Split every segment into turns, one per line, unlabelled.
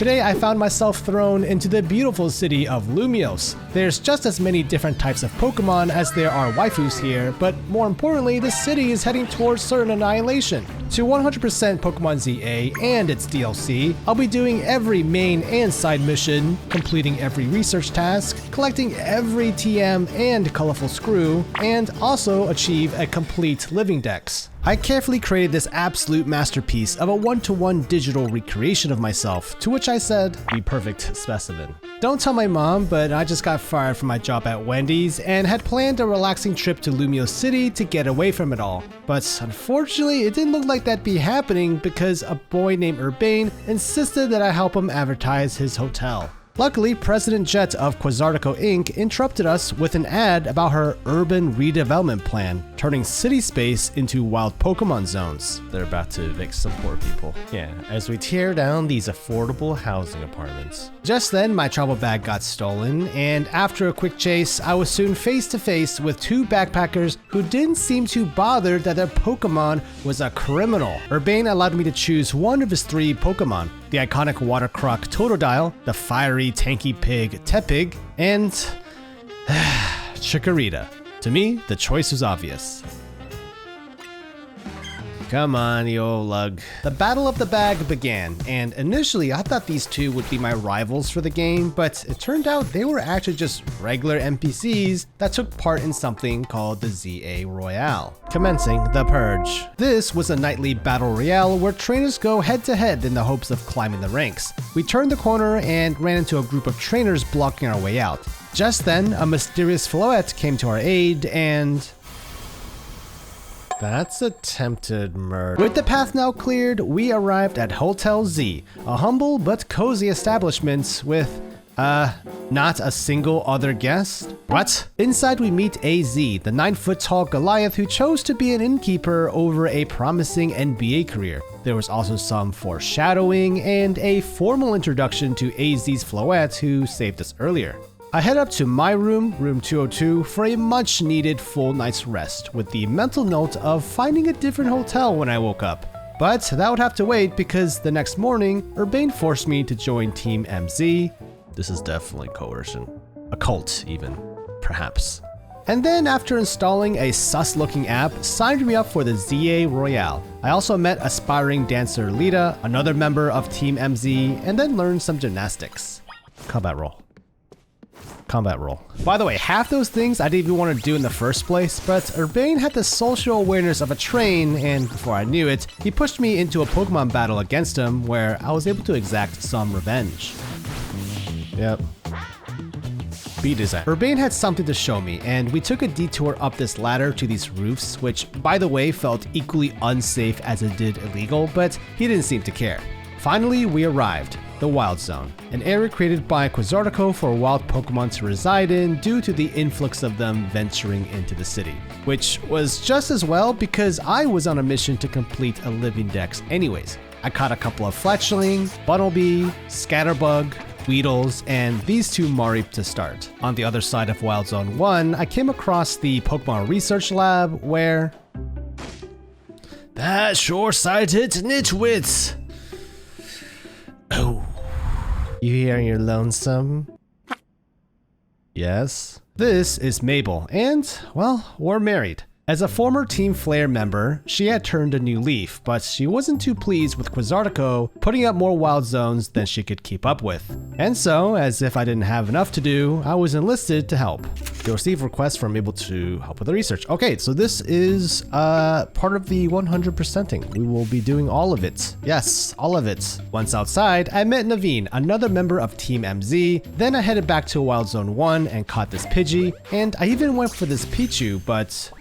Today I found myself thrown into the beautiful city of Lumiose. There's just as many different types of Pokemon as there are waifus here, but more importantly, the city is heading towards certain annihilation. To 100% Pokemon ZA and its DLC, I'll be doing every main and side mission, completing every research task, collecting every TM and colorful screw, and also achieve a complete living dex. I carefully created this absolute masterpiece of a one-to-one digital recreation of myself, to which I said, the perfect specimen. Don't tell my mom, but I just got fired from my job at Wendy's and had planned a relaxing trip to Lumiose City to get away from it all. But unfortunately, it didn't look like that'd be happening because a boy named Urbane insisted that I help him advertise his hotel. Luckily, President Jet of Quasartico Inc. interrupted us with an ad about her urban redevelopment plan, turning city space into wild Pokemon zones. They're about to evict some poor people. Yeah, as we tear down these affordable housing apartments. Just then, my travel bag got stolen, and after a quick chase, I was soon face to face with two backpackers who didn't seem too bothered that their Pokemon was a criminal. Urbane allowed me to choose one of his three Pokemon: the iconic water croc Totodile, the fiery tanky pig Tepig, and Chikorita. To me, the choice was obvious. Come on, you old lug. The Battle of the Bag began, and initially I thought these two would be my rivals for the game, but it turned out they were actually just regular NPCs that took part in something called the ZA Royale. Commencing the Purge. This was a nightly battle royale where trainers go head to head in the hopes of climbing the ranks. We turned the corner and ran into a group of trainers blocking our way out. Just then, a mysterious Floette came to our aid and... that's attempted murder. With the path now cleared, we arrived at Hotel Z, a humble but cozy establishment with, not a single other guest? What? Inside we meet AZ, the 9-foot-tall Goliath who chose to be an innkeeper over a promising NBA career. There was also some foreshadowing and a formal introduction to AZ's Floette who saved us earlier. I head up to my room, room 202, for a much needed full night's rest, with the mental note of finding a different hotel when I woke up. But that would have to wait because the next morning, Urbane forced me to join Team MZ. This is definitely coercion. A cult, even. Perhaps. And then after installing a sus-looking app, signed me up for the ZA Royale. I also met aspiring dancer Lita, another member of Team MZ, and then learned some gymnastics. Combat roll. Combat roll. By the way, half those things I didn't even want to do in the first place, but Urbane had the social awareness of a train, and before I knew it, he pushed me into a Pokemon battle against him where I was able to exact some revenge. Yep. Beat his ass. Urbane had something to show me, and we took a detour up this ladder to these roofs, which, by the way, felt equally unsafe as it did illegal, but he didn't seem to care. Finally, we arrived. The Wild Zone, an area created by Quasartico for wild Pokemon to reside in due to the influx of them venturing into the city. Which was just as well because I was on a mission to complete a living dex anyways. I caught a couple of Fletchling, Bunnelby, Scatterbug, Weedles, and these two Mareep to start. On the other side of Wild Zone 1, I came across the Pokemon Research Lab where... that short-sighted nitwits! Oh. You hearing you're lonesome? Yes? This is Mabel, and, well, we're married. As a former Team Flare member, she had turned a new leaf, but she wasn't too pleased with Quasartico putting up more wild zones than she could keep up with. And so, as if I didn't have enough to do, I was enlisted to help. You'll receive requests from Mabel to help with the research. Okay, so this is part of the 100%ing. We will be doing all of it. Yes, all of it. Once outside, I met Naveen, another member of Team MZ. Then I headed back to Wild Zone 1 and caught this Pidgey, and I even went for this Pichu, but...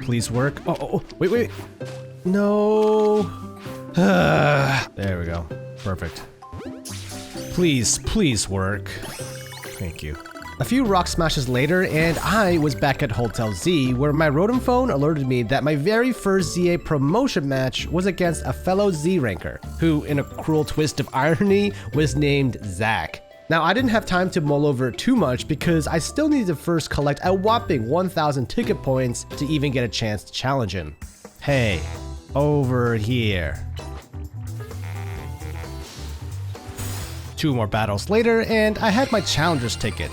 please work. Oh, wait. No. There we go. Perfect. Please work. Thank you. A few rock smashes later, and I was back at Hotel Z, where my Rotom phone alerted me that my very first ZA promotion match was against a fellow Z ranker, who, in a cruel twist of irony, was named Zach. Now, I didn't have time to mull over it too much because I still needed to first collect a whopping 1,000 ticket points to even get a chance to challenge him. Hey, over here. 2 more battles later, and I had my challenger's ticket.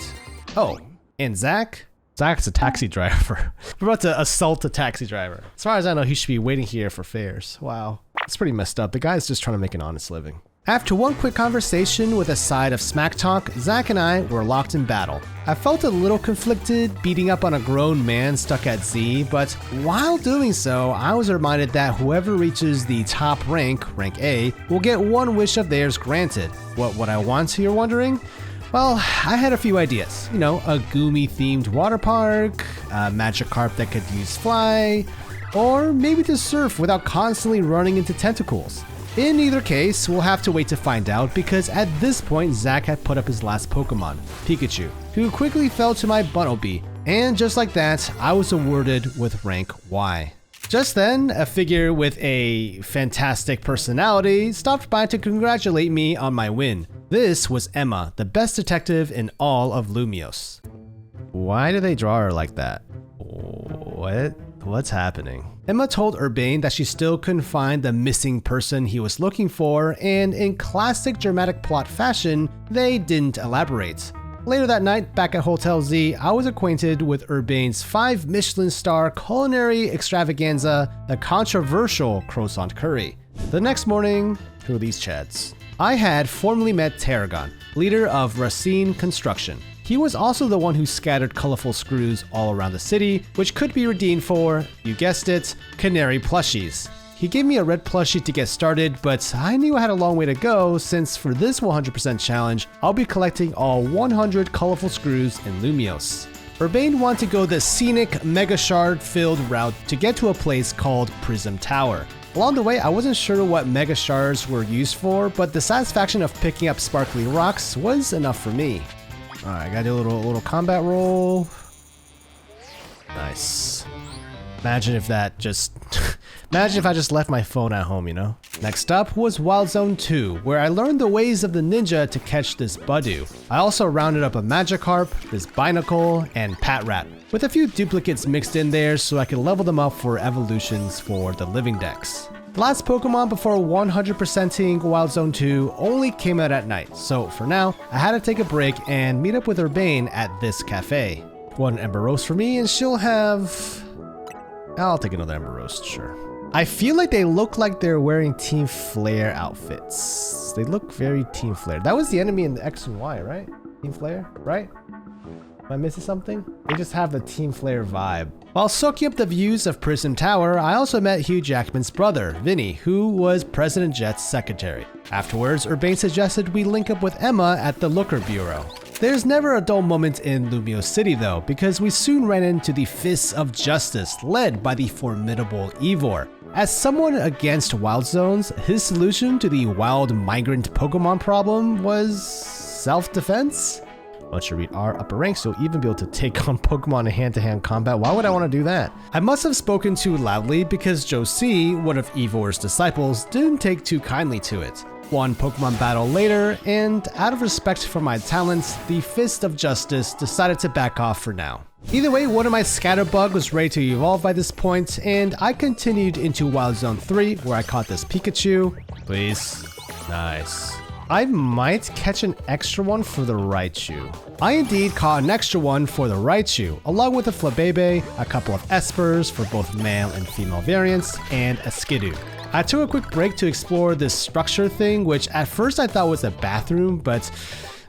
Oh, and Zach? Zach's a taxi driver. We're about to assault a taxi driver. As far as I know, he should be waiting here for fares. Wow. That's pretty messed up. The guy's just trying to make an honest living. After one quick conversation with a side of smack talk, Zach and I were locked in battle. I felt a little conflicted beating up on a grown man stuck at Z, but while doing so, I was reminded that whoever reaches the top rank A, will get one wish of theirs granted. What would I want, you're wondering? Well, I had a few ideas. You know, a Goomy-themed water park, a Magikarp that could use fly, or maybe to surf without constantly running into tentacles. In either case, we'll have to wait to find out because at this point, Zach had put up his last Pokemon, Pikachu, who quickly fell to my Bunnelby, and just like that, I was awarded with rank Y. Just then, a figure with a fantastic personality stopped by to congratulate me on my win. This was Emma, the best detective in all of Lumiose. Why do they draw her like that? What's happening? Emma told Urbane that she still couldn't find the missing person he was looking for, and in classic dramatic plot fashion, they didn't elaborate. Later that night, back at Hotel Z, I was acquainted with Urbane's 5 Michelin star culinary extravaganza, the controversial croissant curry. The next morning, who are these chads? I had formally met Tarragon, leader of Racine Construction. He was also the one who scattered colorful screws all around the city, which could be redeemed for, you guessed it, canary plushies. He gave me a red plushie to get started, but I knew I had a long way to go since for this 100% challenge, I'll be collecting all 100 colorful screws in Lumiose. Urbane wanted to go the scenic Mega Shard filled route to get to a place called Prism Tower. Along the way, I wasn't sure what Mega Shards were used for, but the satisfaction of picking up sparkly rocks was enough for me. Alright, I gotta do a little combat roll. Nice. Imagine if that just... Imagine if I just left my phone at home, you know? Next up was Wild Zone 2, where I learned the ways of the ninja to catch this Budew. I also rounded up a Magikarp, this Binacle, and Patrat, with a few duplicates mixed in there so I could level them up for evolutions for the living decks. The last Pokemon before 100%ing Wild Zone 2 only came out at night, so for now, I had to take a break and meet up with Urbane at this cafe. One Ember Roast for me, and she'll have... I'll take another Ember Roast, sure. I feel like they look like they're wearing Team Flare outfits. They look very Team Flare. That was the enemy in the X and Y, right? Team Flare, right? Am I missing something? They just have the Team Flare vibe. While soaking up the views of Prism Tower, I also met Hugh Jackman's brother, Vinny, who was President Jet's secretary. Afterwards, Urbane suggested we link up with Emma at the Looker Bureau. There's never a dull moment in Lumiose City though, because we soon ran into the Fists of Justice, led by the formidable Ivor. As someone against Wild Zones, his solution to the wild migrant Pokemon problem was self-defense? Once you read R upper ranks, you'll even be able to take on Pokemon in hand-to-hand combat. Why would I want to do that? I must have spoken too loudly because Josie, one of Ivor's disciples, didn't take too kindly to it. One Pokemon battle later, and out of respect for my talents, the Fist of Justice decided to back off for now. Either way, one of my Scatterbug was ready to evolve by this point, and I continued into Wild Zone 3, where I caught this Pikachu. Please. Nice. I might catch an extra one for the Raichu. I indeed caught an extra one for the Raichu, along with a Flabebe, a couple of Espers for both male and female variants, and a Skidoo. I took a quick break to explore this structure thing, which at first I thought was a bathroom, but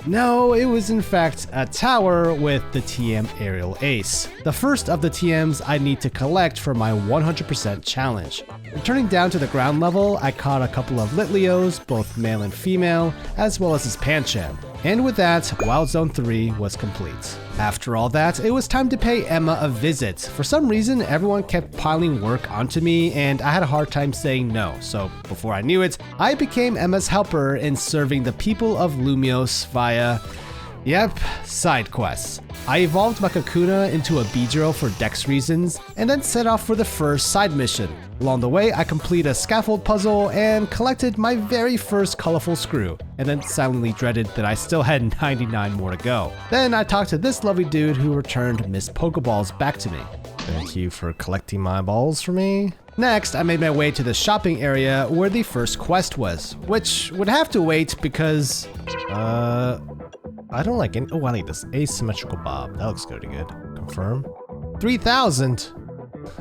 no, it was in fact a tower with the TM Aerial Ace, the first of the TMs I need to collect for my 100% challenge. Returning down to the ground level, I caught a couple of Litleos, both male and female, as well as his Pancham. And with that, Wild Zone 3 was complete. After all that, it was time to pay Emma a visit. For some reason, everyone kept piling work onto me, and I had a hard time saying no. So before I knew it, I became Emma's helper in serving the people of Lumiose via, side quests. I evolved my Kakuna into a Beedrill for dex reasons, and then set off for the first side mission. Along the way, I completed a scaffold puzzle and collected my very first colorful screw, and then silently dreaded that I still had 99 more to go. Then I talked to this lovely dude who returned Miss Pokeballs back to me. Thank you for collecting my balls for me. Next, I made my way to the shopping area where the first quest was, which would have to wait because, I don't like any. Oh, I like this asymmetrical bob. That looks pretty good. Confirm. 3,000.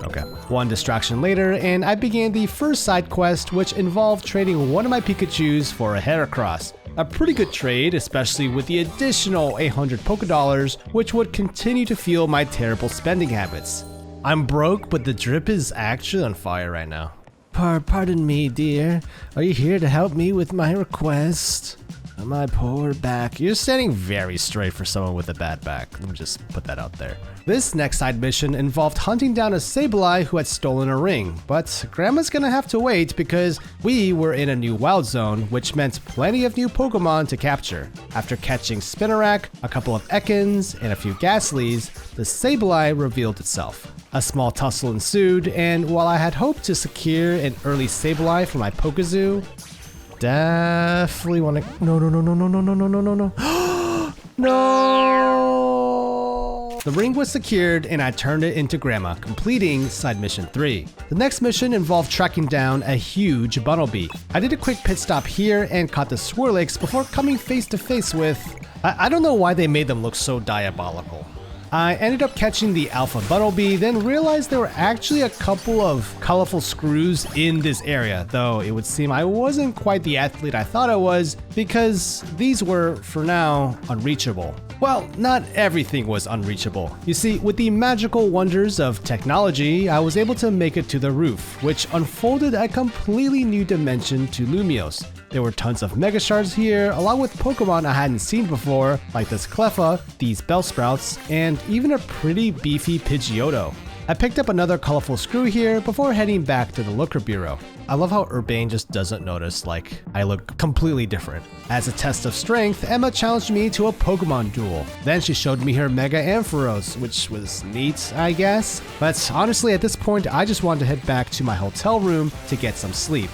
Okay. One distraction later, and I began the first side quest, which involved trading one of my Pikachus for a Heracross. A pretty good trade, especially with the additional 800 Pokédollars, which would continue to fuel my terrible spending habits. I'm broke, but the drip is actually on fire right now. Pardon me, dear. Are you here to help me with my request? My poor back. You're standing very straight for someone with a bad back. Let me just put that out there. This next side mission involved hunting down a Sableye who had stolen a ring, but Grandma's gonna have to wait because we were in a new wild zone, which meant plenty of new Pokemon to capture. After catching Spinarak, a couple of Ekans, and a few Gastlys, the Sableye revealed itself. A small tussle ensued, and while I had hoped to secure an early Sableye for my Pokezoo, definitely want to. No. No! The ring was secured and I turned it into Grandma, completing side mission 3. The next mission involved tracking down a huge Bunnelby. I did a quick pit stop here and caught the Swirlix before coming face to face with. I don't know why they made them look so diabolical. I ended up catching the Alpha Bunnelby, then realized there were actually a couple of colorful screws in this area, though it would seem I wasn't quite the athlete I thought I was because these were, for now, unreachable. Well, not everything was unreachable. You see, with the magical wonders of technology, I was able to make it to the roof, which unfolded a completely new dimension to Lumiose. There were tons of Mega Shards here, along with Pokemon I hadn't seen before, like this Cleffa, these Bellsprouts, and even a pretty beefy Pidgeotto. I picked up another colorful screw here before heading back to the Looker Bureau. I love how Urbane just doesn't notice, like, I look completely different. As a test of strength, Emma challenged me to a Pokemon duel. Then she showed me her Mega Ampharos, which was neat, I guess. But honestly, at this point, I just wanted to head back to my hotel room to get some sleep.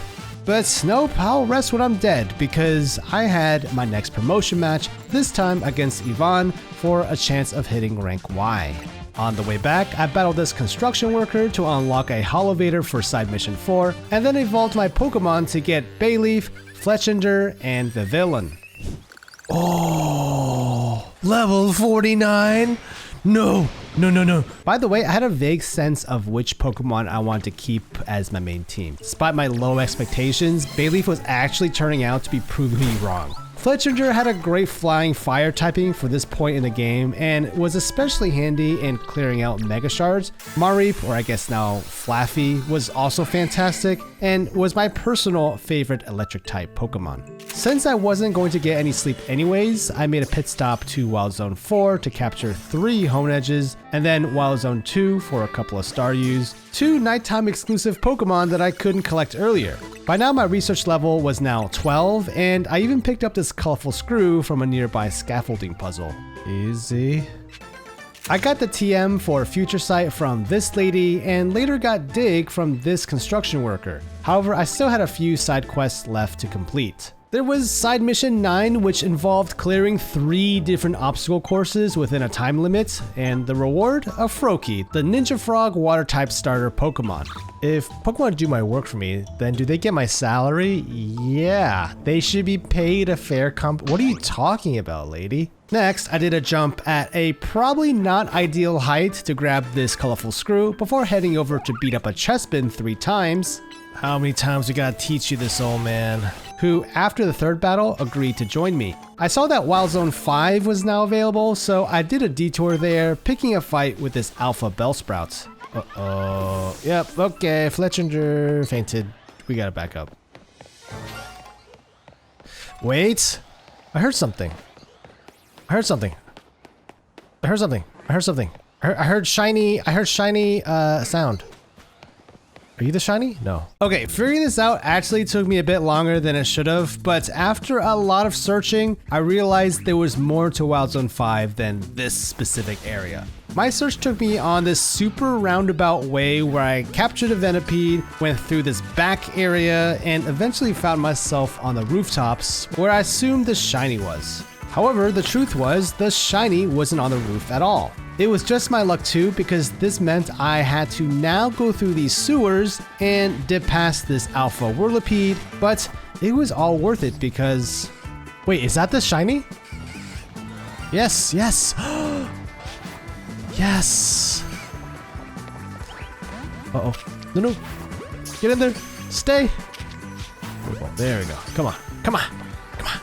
But nope, I'll rest when I'm dead because I had my next promotion match, this time against Yvonne, for a chance of hitting rank Y. On the way back, I battled this construction worker to unlock a Holovator for side mission 4, and then evolved my Pokemon to get Bayleaf, Fletchinder, and Vivillon. Oh, level 49? No. By the way, I had a vague sense of which Pokemon I wanted to keep as my main team. Despite my low expectations, Bayleaf was actually turning out to be proving me wrong. Fletchinder had a great flying fire typing for this point in the game and was especially handy in clearing out Mega Shards. Mareep, or I guess now Flaffy, was also fantastic and was my personal favorite electric type Pokemon. Since I wasn't going to get any sleep anyways, I made a pit stop to Wild Zone 4 to capture 3 Honedges, and then Wild Zone 2 for a couple of Staryus, 2 nighttime exclusive Pokemon that I couldn't collect earlier. By now my research level was now 12, and I even picked up this colorful screw from a nearby scaffolding puzzle. Easy. I got the TM for Future Sight from this lady, and later got Dig from this construction worker. However, I still had a few side quests left to complete. There was side mission 9, which involved clearing 3 different obstacle courses within a time limit, and the reward? A Froakie, the Ninja Frog water type starter Pokemon. If Pokemon do my work for me, then do they get my salary? Yeah, they should be paid a fair What are you talking about, lady? Next, I did a jump at a probably not ideal height to grab this colorful screw before heading over to beat up a Chespin 3 times. How many times we gotta teach you this, old man? Who, after the 3rd battle, agreed to join me. I saw that Wild Zone 5 was now available, so I did a detour there, picking a fight with this Alpha Bellsprout. Uh-oh. Yep, okay, Fletchinder fainted. We gotta back up. Wait! I heard something. I heard something. I heard shiny sound. Are you the shiny? No. Okay, figuring this out actually took me a bit longer than it should have, but after a lot of searching, I realized there was more to Wild Zone 5 than this specific area. My search took me on this super roundabout way where I captured a Venipede, went through this back area, and eventually found myself on the rooftops where I assumed the shiny was. However, the truth was, the shiny wasn't on the roof at all. It was just my luck too, because this meant I had to now go through these sewers and dip past this Alpha Whirlipede, but it was all worth it because... Wait, is that the shiny? Yes, yes. Yes. Uh-oh. No, no. Get in there. Stay. There we go. Come on. Come on. Come on.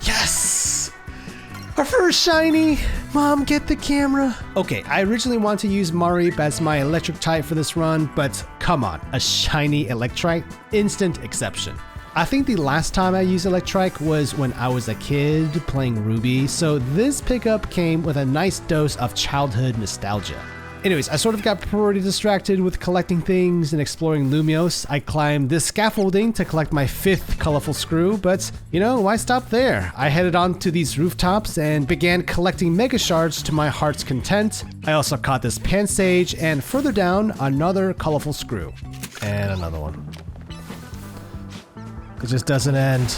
Yes! Our first shiny! Mom, get the camera. Okay, I originally wanted to use Mareep as my electric type for this run, but come on, a shiny Electrike? Instant exception. I think the last time I used Electrike was when I was a kid playing Ruby, so this pickup came with a nice dose of childhood nostalgia. Anyways, I sort of got pretty distracted with collecting things and exploring Lumiose. I climbed this scaffolding to collect my 5th colorful screw, but you know, why stop there? I headed on to these rooftops and began collecting mega shards to my heart's content. I also caught this Pansage, and further down, another colorful screw. And another one. It just doesn't end.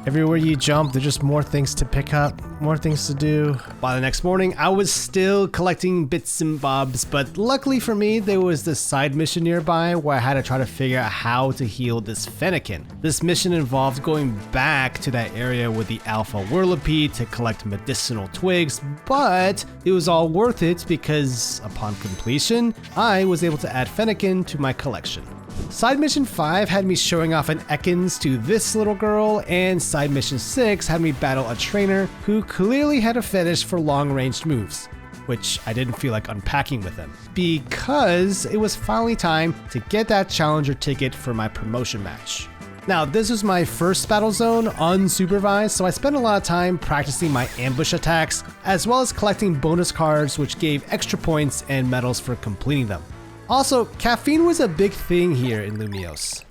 Everywhere you jump, there's just more things to pick up, more things to do. By the next morning, I was still collecting bits and bobs, but luckily for me, there was this side mission nearby where I had to try to figure out how to heal this Fennekin. This mission involved going back to that area with the Alpha Whirlipede to collect medicinal twigs, but it was all worth it because upon completion, I was able to add Fennekin to my collection. Side Mission 5 had me showing off an Ekans to this little girl, and Side Mission 6 had me battle a trainer who clearly had a fetish for long-ranged moves, which I didn't feel like unpacking with him, because it was finally time to get that challenger ticket for my promotion match. Now, this was my first battle zone unsupervised, so I spent a lot of time practicing my ambush attacks, as well as collecting bonus cards which gave extra points and medals for completing them. Also, caffeine was a big thing here in Lumiose.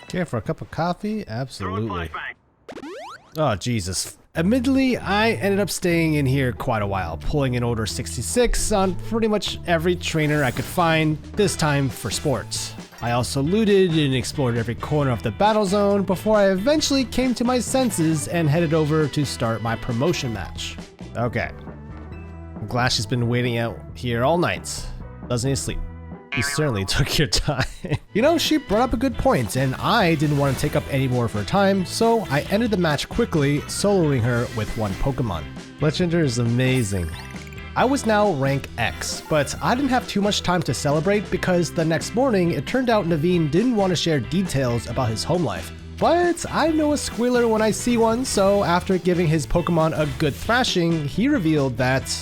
Care for a cup of coffee? Absolutely. Oh, Jesus. Admittedly, I ended up staying in here quite a while, pulling an Order 66 on pretty much every trainer I could find, this time for sports. I also looted and explored every corner of the battle zone before I eventually came to my senses and headed over to start my promotion match. Okay. I'm glad she's been waiting out here all night. Doesn't need to sleep. You certainly took your time. You know, she brought up a good point, and I didn't want to take up any more of her time, so I ended the match quickly, soloing her with one Pokemon. Legender is amazing. I was now rank X, but I didn't have too much time to celebrate because the next morning it turned out Naveen didn't want to share details about his home life. But I know a squealer when I see one, so after giving his Pokemon a good thrashing, he revealed that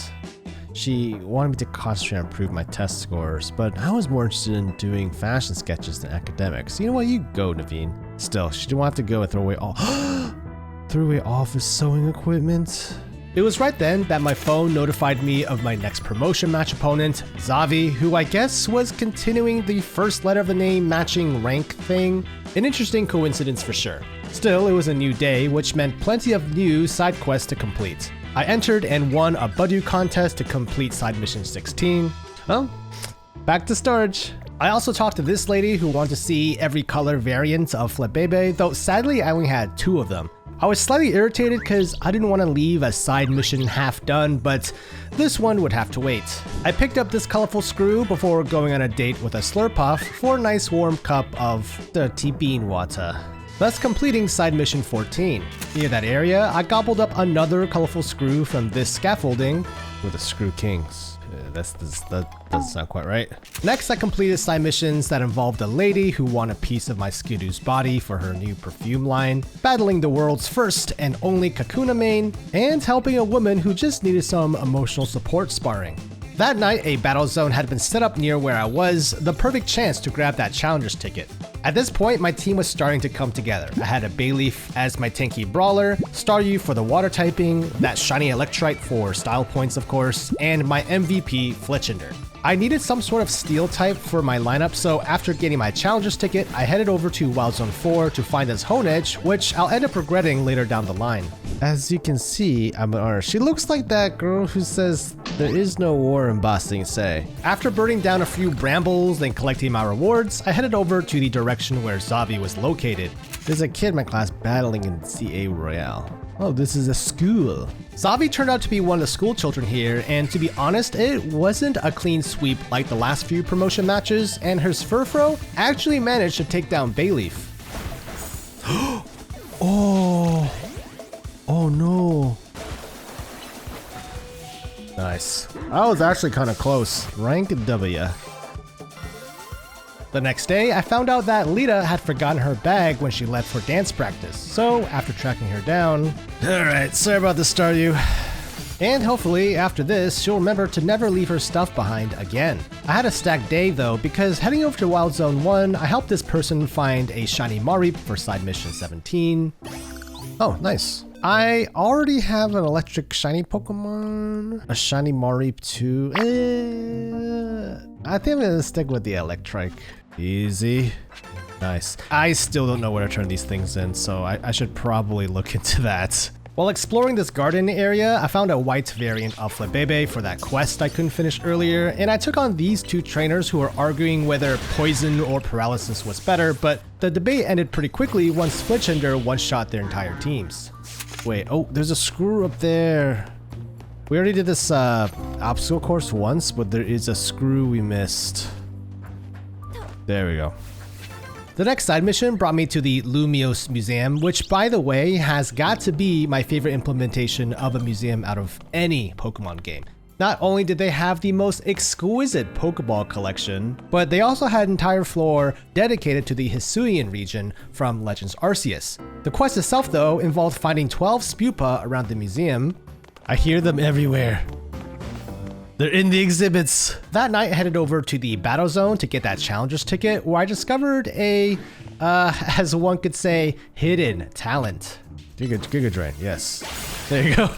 she wanted me to concentrate and improve my test scores, but I was more interested in doing fashion sketches than academics. You know what, you go, Naveen. Still, she didn't want to go and throw away all of his sewing equipment. It was right then that my phone notified me of my next promotion match opponent, Zavi, who I guess was continuing the first letter of the name matching rank thing. An interesting coincidence for sure. Still, it was a new day, which meant plenty of new side quests to complete. I entered and won a Budew contest to complete Side Mission 16. Well, back to storage. I also talked to this lady who wanted to see every color variant of Flabebe, though sadly I only had 2 of them. I was slightly irritated because I didn't want to leave a side mission half done, but this one would have to wait. I picked up this colorful screw before going on a date with a Slurpuff for a nice warm cup of dirty bean water, thus completing Side Mission 14. Near that area, I gobbled up another colorful screw from this scaffolding with the Screw Kings. That doesn't sound quite right. Next, I completed side missions that involved a lady who won a piece of my Skidoo's body for her new perfume line, battling the world's first and only Kakuna main, and helping a woman who just needed some emotional support sparring. That night, a battle zone had been set up near where I was, the perfect chance to grab that challenger's ticket. At this point, my team was starting to come together. I had a Bayleaf as my tanky brawler, Staryu for the water typing, that shiny Electrike for style points of course, and my MVP Fletchender. I needed some sort of steel type for my lineup, so after getting my challenger's ticket, I headed over to Wild Zone 4 to find this Honedge, which I'll end up regretting later down the line. As you can see, I'm an artist. She looks like that girl who says, "There is no war in Ba Sing Se." After burning down a few brambles and collecting my rewards, I headed over to the direction where Zavi was located. There's a kid in my class battling in CA Royale. Oh, this is a school. Zavi turned out to be one of the school children here, and to be honest, it wasn't a clean sweep like the last few promotion matches, and her Furfro actually managed to take down Bayleaf. Oh! Oh no. Nice. That was actually kind of close. Rank W. The next day, I found out that Lita had forgotten her bag when she left for dance practice. So, after tracking her down... Alright, sorry about the Staryu. And hopefully, after this, she'll remember to never leave her stuff behind again. I had a stacked day though, because heading over to Wild Zone 1, I helped this person find a shiny Mareep for side mission 17. Oh, nice. I already have an electric shiny Pokemon. A shiny Mareep too. I think I'm gonna stick with the electric. Easy. Nice. I still don't know where to turn these things in, so I should probably look into that. While exploring this garden area, I found a white variant of Flabebe for that quest I couldn't finish earlier, and I took on these two trainers who were arguing whether poison or paralysis was better, but the debate ended pretty quickly once Fletchender one-shot their entire teams. Wait, oh, there's a screw up there. We already did this obstacle course once, but there is a screw we missed. There we go. The next side mission brought me to the Lumiose Museum, which by the way has got to be my favorite implementation of a museum out of any Pokemon game. Not only did they have the most exquisite Pokeball collection, but they also had an entire floor dedicated to the Hisuian region from Legends Arceus. The quest itself though involved finding 12 Spupa around the museum. I hear them everywhere. They're in the exhibits. That night I headed over to the Battle Zone to get that Challenger's ticket, where I discovered a, as one could say, hidden talent. Giga Drain, yes. There you go.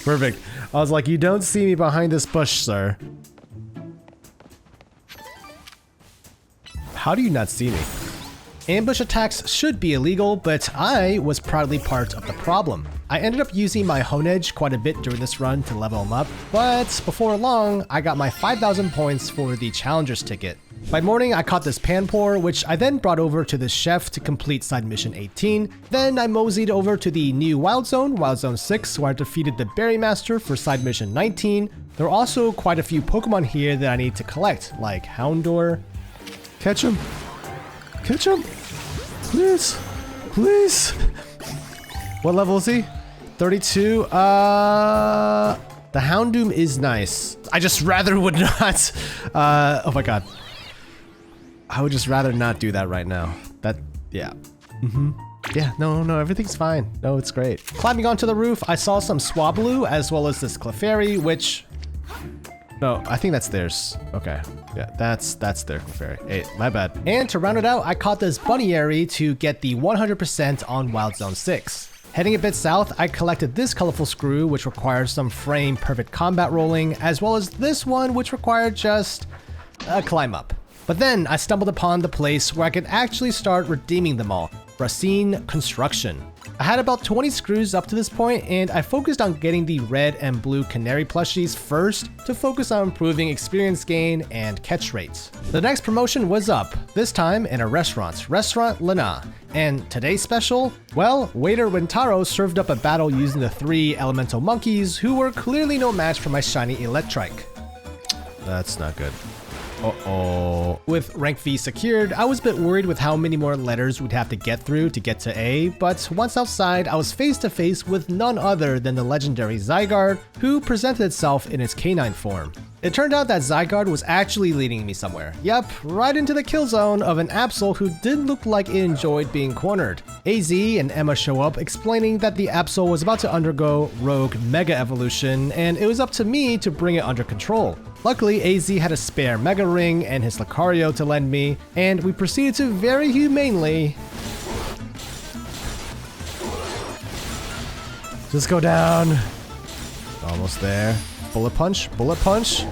Perfect. I was like, you don't see me behind this bush, sir. How do you not see me? Ambush attacks should be illegal, but I was proudly part of the problem. I ended up using my Honedge quite a bit during this run to level him up, but before long, I got my 5,000 points for the Challenger's ticket. By morning, I caught this Panpour, which I then brought over to the chef to complete side mission 18. Then I moseyed over to the new Wild Zone 6, where I defeated the Berry Master for side mission 19. There are also quite a few Pokemon here that I need to collect, like Houndour. Catch him! Catch him! Please! Please! What level is he? 32? The Houndoom is nice. I just rather would not. Oh my god. I would just rather not do that right now. Yeah. Yeah, no, everything's fine. No, it's great. Climbing onto the roof, I saw some Swablu as well as this Clefairy, which... No, I think that's theirs. Okay. Yeah, that's their Clefairy. Hey, my bad. And to round it out, I caught this Bunnyary to get the 100% on Wild Zone 6. Heading a bit south, I collected this colorful screw, which requires some frame perfect combat rolling, as well as this one, which required just a climb up. But then I stumbled upon the place where I could actually start redeeming them all, Racine Construction. I had about 20 screws up to this point, and I focused on getting the red and blue canary plushies first to focus on improving experience gain and catch rates. The next promotion was up, this time in a restaurant, Restaurant Lana. And today's special? Well, waiter Wintaro served up a battle using the 3 elemental monkeys who were clearly no match for my shiny Electrike. That's not good. Uh-oh. With rank V secured, I was a bit worried with how many more letters we'd have to get through to get to A, but once outside, I was face to face with none other than the legendary Zygarde, who presented itself in its canine form. It turned out that Zygarde was actually leading me somewhere. Yep, right into the kill zone of an Absol who did look like it enjoyed being cornered. AZ and Emma show up explaining that the Absol was about to undergo Rogue Mega Evolution, and it was up to me to bring it under control. Luckily, AZ had a spare Mega Ring and his Lucario to lend me, and we proceeded to very humanely just go down. Almost there. Bullet punch, bullet punch.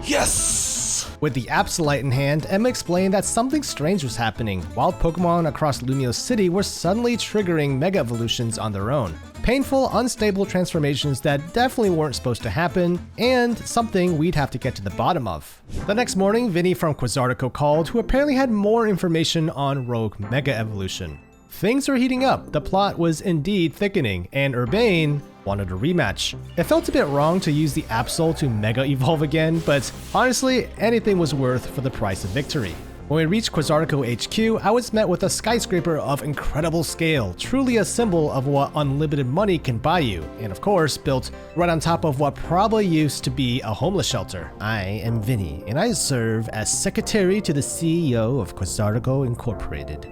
Yes! With the Absolite in hand, Emma explained that something strange was happening. Wild Pokemon across Lumiose City were suddenly triggering Mega Evolutions on their own. Painful, unstable transformations that definitely weren't supposed to happen, and something we'd have to get to the bottom of. The next morning, Vinny from Quasartico called, who apparently had more information on Rogue Mega Evolution. Things were heating up, the plot was indeed thickening, and Urbane wanted a rematch. It felt a bit wrong to use the Absol to Mega Evolve again, but honestly, anything was worth for the price of victory. When we reached Quasartico HQ, I was met with a skyscraper of incredible scale, truly a symbol of what unlimited money can buy you, and of course, built right on top of what probably used to be a homeless shelter. I am Vinny, and I serve as secretary to the CEO of Quasartico Incorporated.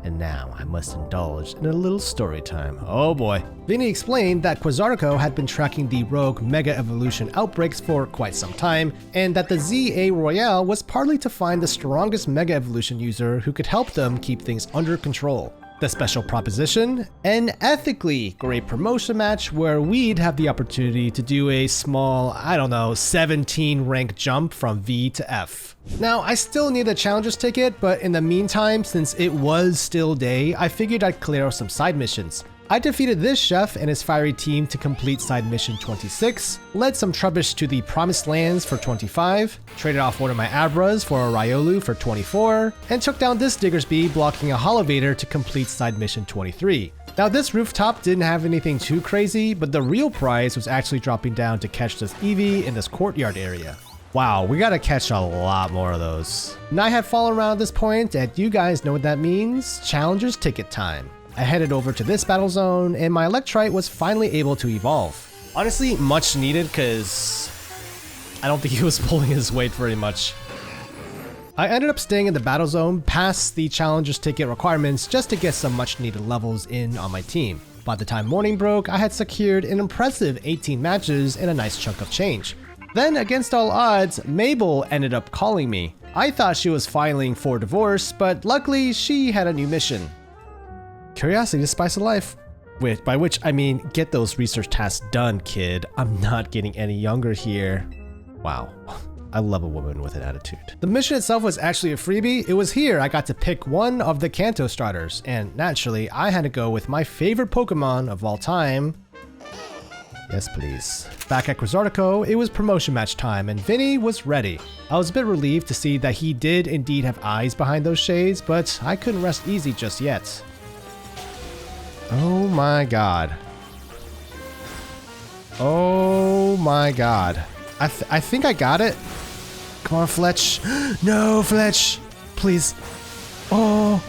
And now I must indulge in a little story time. Oh boy. Vinny explained that Quasartico had been tracking the Rogue Mega Evolution outbreaks for quite some time, and that the ZA Royale was partly to find the strongest Mega Evolution user who could help them keep things under control. The special proposition? An ethically great promotion match where we'd have the opportunity to do a small, 17 rank jump from V to F. Now, I still need a challenger's ticket, but in the meantime, since it was still day, I figured I'd clear out some side missions. I defeated this chef and his fiery team to complete side mission 26, led some Trubbish to the Promised Lands for 25, traded off one of my Abras for a Riolu for 24, and took down this Diggersby blocking a Holovator to complete side mission 23. Now this rooftop didn't have anything too crazy, but the real prize was actually dropping down to catch this Eevee in this courtyard area. Wow, we gotta catch a lot more of those. Night had fallen around at this point, and you guys know what that means, challenger's ticket time. I headed over to this battle zone, and my Electrite was finally able to evolve. Honestly, much needed, because I don't think he was pulling his weight very much. I ended up staying in the battle zone past the challenger's ticket requirements just to get some much needed levels in on my team. By the time morning broke, I had secured an impressive 18 matches and a nice chunk of change. Then, against all odds, Mabel ended up calling me. I thought she was filing for divorce, but luckily she had a new mission. Curiosity, the spice of life. By which I mean, get those research tasks done, kid. I'm not getting any younger here. Wow. I love a woman with an attitude. The mission itself was actually a freebie. It was here I got to pick one of the Kanto starters, and naturally, I had to go with my favorite Pokemon of all time. Yes, please. Back at Quasartico, it was promotion match time, and Vinny was ready. I was a bit relieved to see that he did indeed have eyes behind those shades, but I couldn't rest easy just yet. Oh my god. Oh my god. I think I got it. Come on, Fletch. No, Fletch. Please. Oh.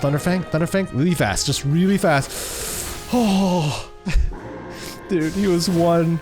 Thunderfang? Thunderfang? Really fast. Just really fast. Oh. Dude, he was one.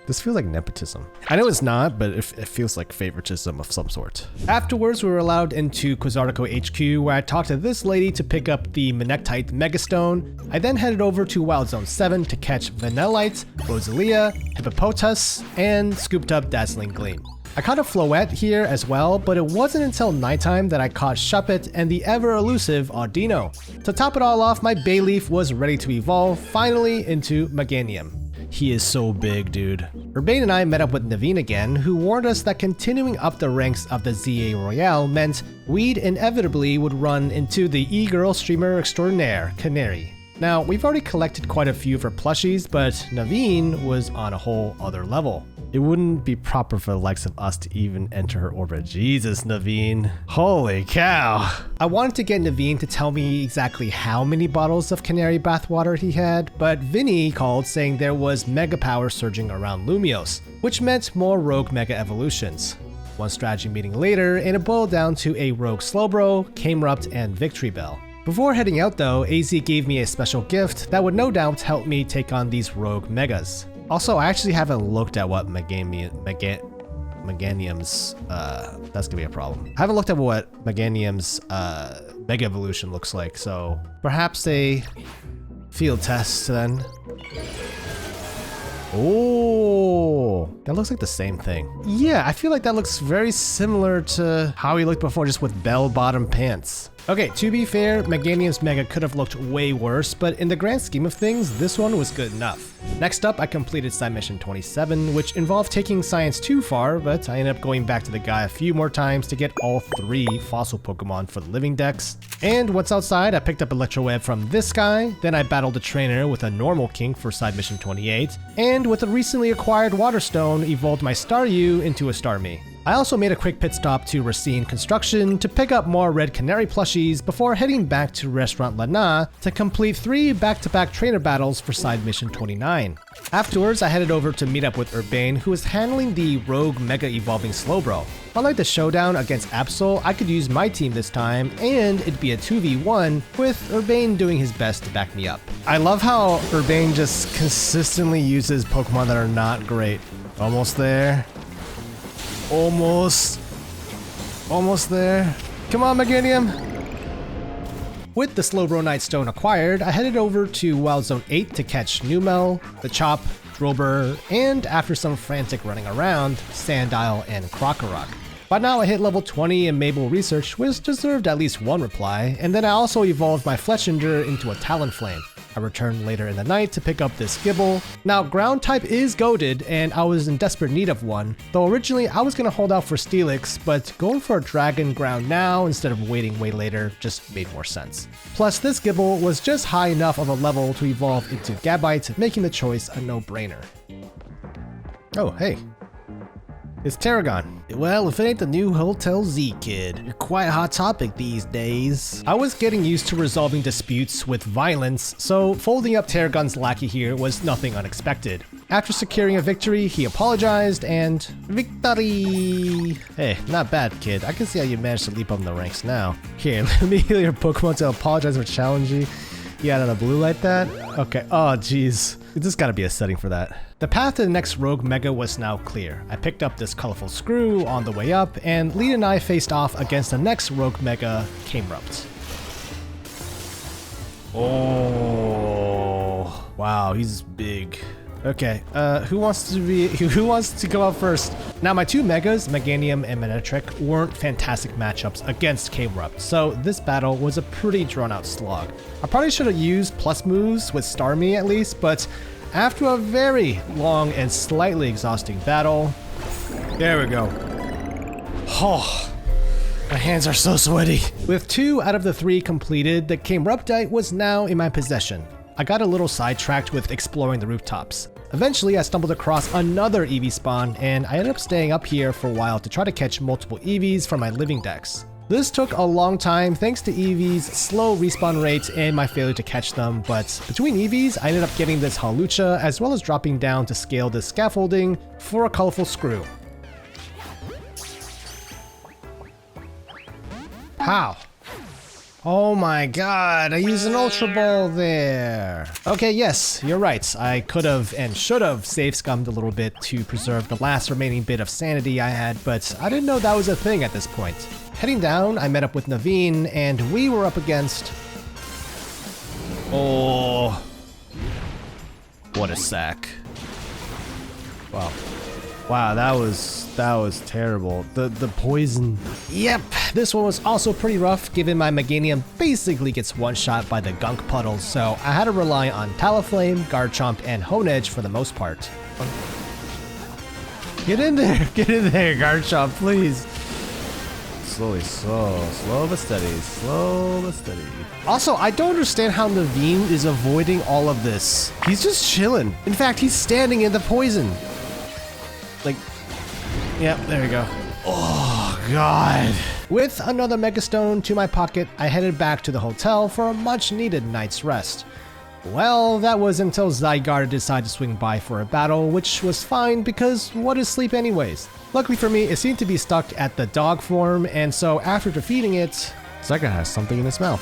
This feels like nepotism. I know it's not, but it feels like favoritism of some sort. Afterwards, we were allowed into Quasartico HQ, where I talked to this lady to pick up the Manectite Megastone. I then headed over to Wild Zone 7 to catch Vanillite, Rosalia, Hippopotas, and scooped up Dazzling Gleam. I caught a Floette here as well, but it wasn't until nighttime that I caught Shuppet and the ever-elusive Audino. To top it all off, my Bayleaf was ready to evolve, finally into Meganium. He is so big, dude. Urbane and I met up with Naveen again, who warned us that continuing up the ranks of the ZA Royale meant we'd inevitably would run into the e-girl streamer extraordinaire, Canary. Now, we've already collected quite a few of her plushies, but Naveen was on a whole other level. It wouldn't be proper for the likes of us to even enter her orbit. Jesus, Naveen. Holy cow. I wanted to get Naveen to tell me exactly how many bottles of Canary bathwater he had, but Vinny called saying there was mega power surging around Lumiose, which meant more rogue mega evolutions. One strategy meeting later, and it boiled down to a rogue Slowbro, Camerupt, and Victory Bell. Before heading out though, AZ gave me a special gift that would no doubt help me take on these rogue megas. Also, I actually haven't looked at what Meganium's, that's gonna be a problem. I haven't looked at what Meganium's Mega Evolution looks like, so perhaps a field test then. Oh, that looks like the same thing. Yeah, I feel like that looks very similar to how he looked before, just with bell-bottom pants. Okay, to be fair, Meganium's Mega could have looked way worse, but in the grand scheme of things, this one was good enough. Next up, I completed Side Mission 27, which involved taking science too far, but I ended up going back to the guy a few more times to get all 3 fossil Pokemon for the living dex. And once outside, I picked up Electroweb from this guy, then I battled a trainer with a normal Kink for Side Mission 28, and with a recently acquired Water Stone, evolved my Staryu into a Starmie. I also made a quick pit stop to Racine Construction to pick up more Red Canary plushies before heading back to Restaurant Lana to complete 3 back-to-back trainer battles for Side Mission 29. Afterwards, I headed over to meet up with Urbane, who was handling the Rogue Mega Evolving Slowbro. Unlike the showdown against Absol, I could use my team this time, and it'd be a 2v1 with Urbane doing his best to back me up. I love how Urbane just consistently uses Pokemon that are not great. Almost there. Almost there. Come on, Meganium. With the Slowbro Nightstone acquired, I headed over to Wild Zone 8 to catch Numel, the Chop, Drillbur, and after some frantic running around, Sandile and Krokorok. By now I hit level 20 in Mabel Research, which deserved at least one reply, and then I also evolved my Fletchinder into a Talonflame. I returned later in the night to pick up this Gible. Now, ground type is goated, and I was in desperate need of one, though originally I was going to hold out for Steelix, but going for a Dragon ground now instead of waiting way later just made more sense. Plus, this Gible was just high enough of a level to evolve into Gabite, making the choice a no-brainer. Oh, hey. It's Tarragon. Well, if it ain't the new Hotel Z kid, you're quite a hot topic these days. I was getting used to resolving disputes with violence, so folding up Tarragon's lackey here was nothing unexpected. After securing a victory, he apologized and... Victory! Hey, not bad, kid. I can see how you managed to leap up in the ranks now. Here, let me heal your Pokemon to apologize for challenging you out of the blue like that? Okay, oh jeez. There's gotta be a setting for that. The path to the next Rogue Mega was now clear. I picked up this colorful screw on the way up, and Lead and I faced off against the next Rogue Mega, Camerupt. Oh, wow, he's big. Okay, who wants to go out first? Now, my 2 Megas, Meganium and Manectric, weren't fantastic matchups against Camerupt, so this battle was a pretty drawn-out slog. I probably should have used plus moves with Starmie at least, but after a very long and slightly exhausting battle... There we go. Oh, my hands are so sweaty. With 2 out of the 3 completed, the Cameruptite was now in my possession. I got a little sidetracked with exploring the rooftops. Eventually, I stumbled across another Eevee spawn, and I ended up staying up here for a while to try to catch multiple Eevees for my living dex. This took a long time thanks to Eevee's slow respawn rate and my failure to catch them, but between Eevees, I ended up getting this Hawlucha as well as dropping down to scale this scaffolding for a colorful screw. How? Oh my god, I used an Ultra Ball there. Okay, yes, you're right. I could have and should have save scummed a little bit to preserve the last remaining bit of sanity I had, but I didn't know that was a thing at this point. Heading down, I met up with Naveen, and we were up against... Oh, what a sack. Wow. Wow, that was terrible. The poison. Yep, this one was also pretty rough given my Meganium basically gets one-shot by the gunk puddles, so I had to rely on Talonflame, Garchomp, and Honedge for the most part. Get in there, Garchomp, please. Slow but steady. Also, I don't understand how Naveen is avoiding all of this. He's just chilling. In fact, he's standing in the poison. Like, yep, there we go. Oh, God. With another Megastone to my pocket, I headed back to the hotel for a much-needed night's rest. Well, that was until Zygarde decided to swing by for a battle, which was fine because what is sleep anyways? Luckily for me, it seemed to be stuck at the dog form, and so after defeating it, Zygarde has something in its mouth.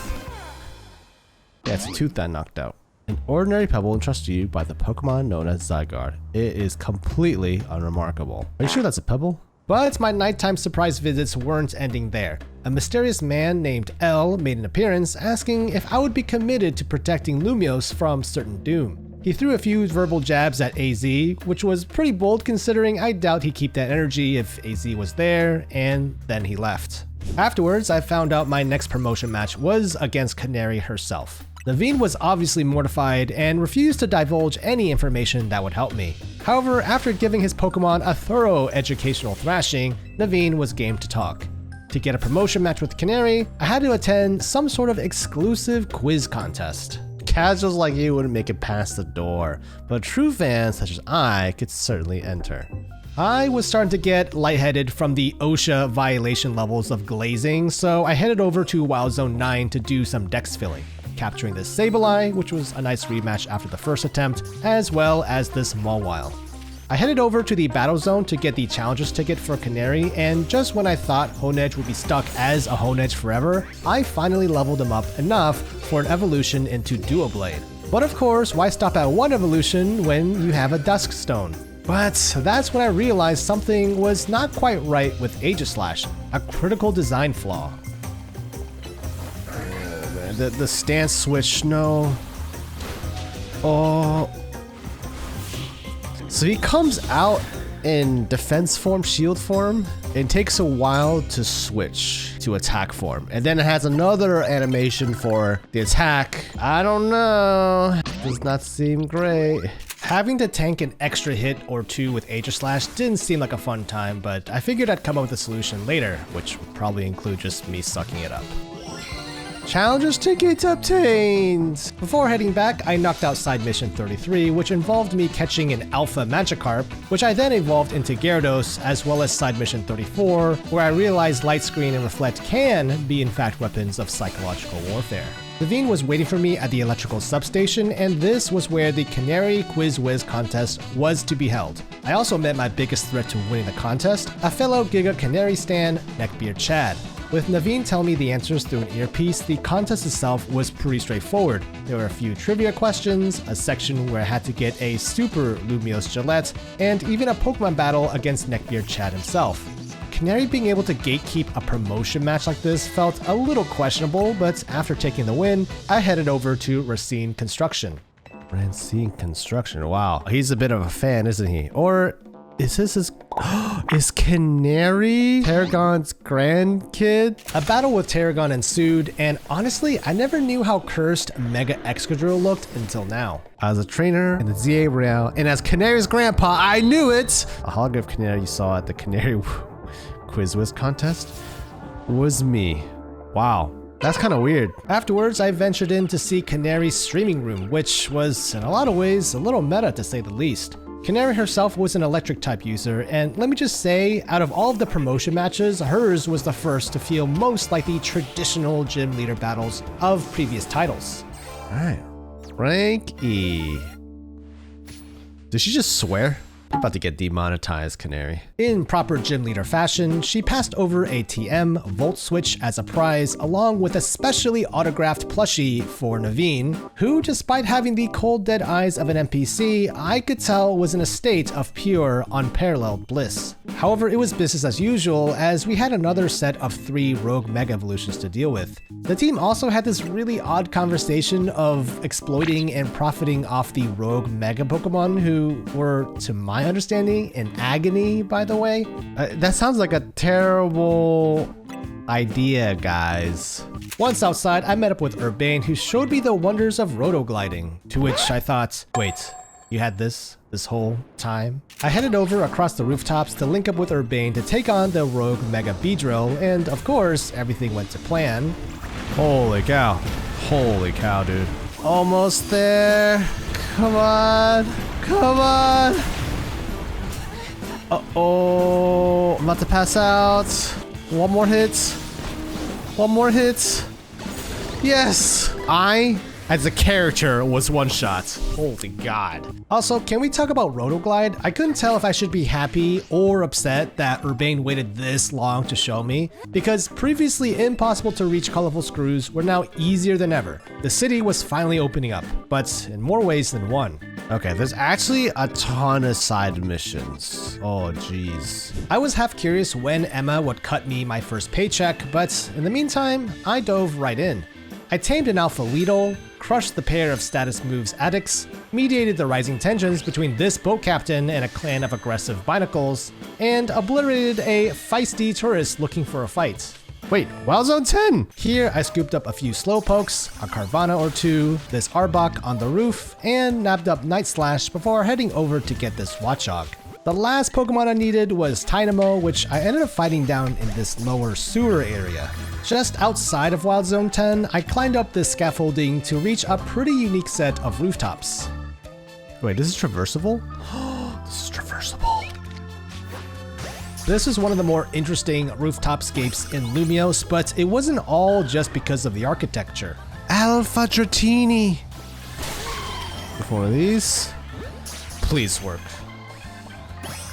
Yeah, it's a tooth that knocked out. An ordinary pebble entrusted you by the Pokemon known as Zygarde. It is completely unremarkable. Are you sure that's a pebble? But my nighttime surprise visits weren't ending there. A mysterious man named L made an appearance asking if I would be committed to protecting Lumiose from certain doom. He threw a few verbal jabs at AZ, which was pretty bold considering I doubt he'd keep that energy if AZ was there, and then he left. Afterwards, I found out my next promotion match was against Canary herself. Naveen was obviously mortified and refused to divulge any information that would help me. However, after giving his Pokemon a thorough educational thrashing, Naveen was game to talk. To get a promotion match with Canary, I had to attend some sort of exclusive quiz contest. Casuals like you wouldn't make it past the door, but true fans such as I could certainly enter. I was starting to get lightheaded from the OSHA violation levels of glazing, so I headed over to Wild Zone 9 to do some dex filling, capturing this Sableye, which was a nice rematch after the first attempt, as well as this Mawile. I headed over to the Battle Zone to get the Challengers ticket for Canary, and just when I thought Honedge would be stuck as a Honedge forever, I finally leveled him up enough for an evolution into Duoblade. But of course, why stop at one evolution when you have a Dusk Stone? But that's when I realized something was not quite right with Aegislash, a critical design flaw. Oh man, the stance switch, no. Oh. So he comes out in defense form, shield form. It takes a while to switch to attack form. And then it has another animation for the attack. I don't know. Does not seem great. Having to tank an extra hit or two with Aegislash didn't seem like a fun time, but I figured I'd come up with a solution later, which would probably include just me sucking it up. Challengers tickets obtained! Before heading back, I knocked out side mission 33, which involved me catching an alpha Magikarp, which I then evolved into Gyarados, as well as side mission 34, where I realized Light Screen and Reflect can be in fact weapons of psychological warfare. Naveen was waiting for me at the electrical substation, and this was where the Canary Quiz Wiz contest was to be held. I also met my biggest threat to winning the contest, a fellow Giga Canary stan, Neckbeard Chad. With Naveen telling me the answers through an earpiece, the contest itself was pretty straightforward. There were a few trivia questions, a section where I had to get a Super Lumiose Gillette, and even a Pokemon battle against Neckbeard Chad himself. Canary being able to gatekeep a promotion match like this felt a little questionable, but after taking the win, I headed over to Racine Construction. Racine Construction, wow. He's a bit of a fan, isn't he? Or is this his... Is Canary Tarragon's grandkid? A battle with Tarragon ensued, and honestly, I never knew how cursed Mega Excadrill looked until now. As a trainer in the ZA Royale, and as Canary's grandpa, I knew it! A holograph Canary you saw at the Canary Quiz Wiz contest was me. Wow. That's kind of weird. Afterwards, I ventured in to see Canary's streaming room, which was, in a lot of ways, a little meta to say the least. Canary herself was an electric type user, and let me just say, out of all of the promotion matches, hers was the first to feel most like the traditional gym leader battles of previous titles. Alright. Rank E. Did she just swear? I'm about to get demonetized, Canary. In proper gym leader fashion, she passed over a TM Volt Switch as a prize, along with a specially autographed plushie for Naveen, who, despite having the cold dead eyes of an NPC, I could tell was in a state of pure, unparalleled bliss. However, it was business as usual, as we had another set of 3 Rogue Mega Evolutions to deal with. The team also had this really odd conversation of exploiting and profiting off the Rogue Mega Pokemon, who were, to my understanding, in agony, by the way. That sounds like a terrible idea, guys. Once outside, I met up with Urbane, who showed me the wonders of rotogliding, to which I thought, wait, you had this whole time? I headed over across the rooftops to link up with Urbane to take on the Rogue Mega Beedrill, and of course, everything went to plan. Holy cow. Holy cow, dude. Almost there. Come on. Come on. Uh-oh. I'm about to pass out. One more hit. One more hit. Yes. I, as a character, was one shot. Holy God. Also, can we talk about Rotoglide? I couldn't tell if I should be happy or upset that Urbane waited this long to show me, because previously impossible to reach colorful screws were now easier than ever. The city was finally opening up, but in more ways than one. Okay, there's actually a ton of side missions. Oh, geez. I was half curious when Emma would cut me my first paycheck, but in the meantime, I dove right in. I tamed an Alpha Weedle, crushed the pair of status moves addicts, mediated the rising tensions between this boat captain and a clan of aggressive binacles, and obliterated a feisty tourist looking for a fight. Wait, Wild Zone 10! Here, I scooped up a few Slowpokes, a Carvanha or two, this Arbok on the roof, and nabbed up Night Slash before heading over to get this Watchog. The last Pokemon I needed was Tynamo, which I ended up fighting down in this lower sewer area. Just outside of Wild Zone 10, I climbed up this scaffolding to reach a pretty unique set of rooftops. Wait, this is traversable? This is traversable. This was one of the more interesting rooftopscapes in Lumiose, but it wasn't all just because of the architecture. Alpha Dratini! With one of these. Please work.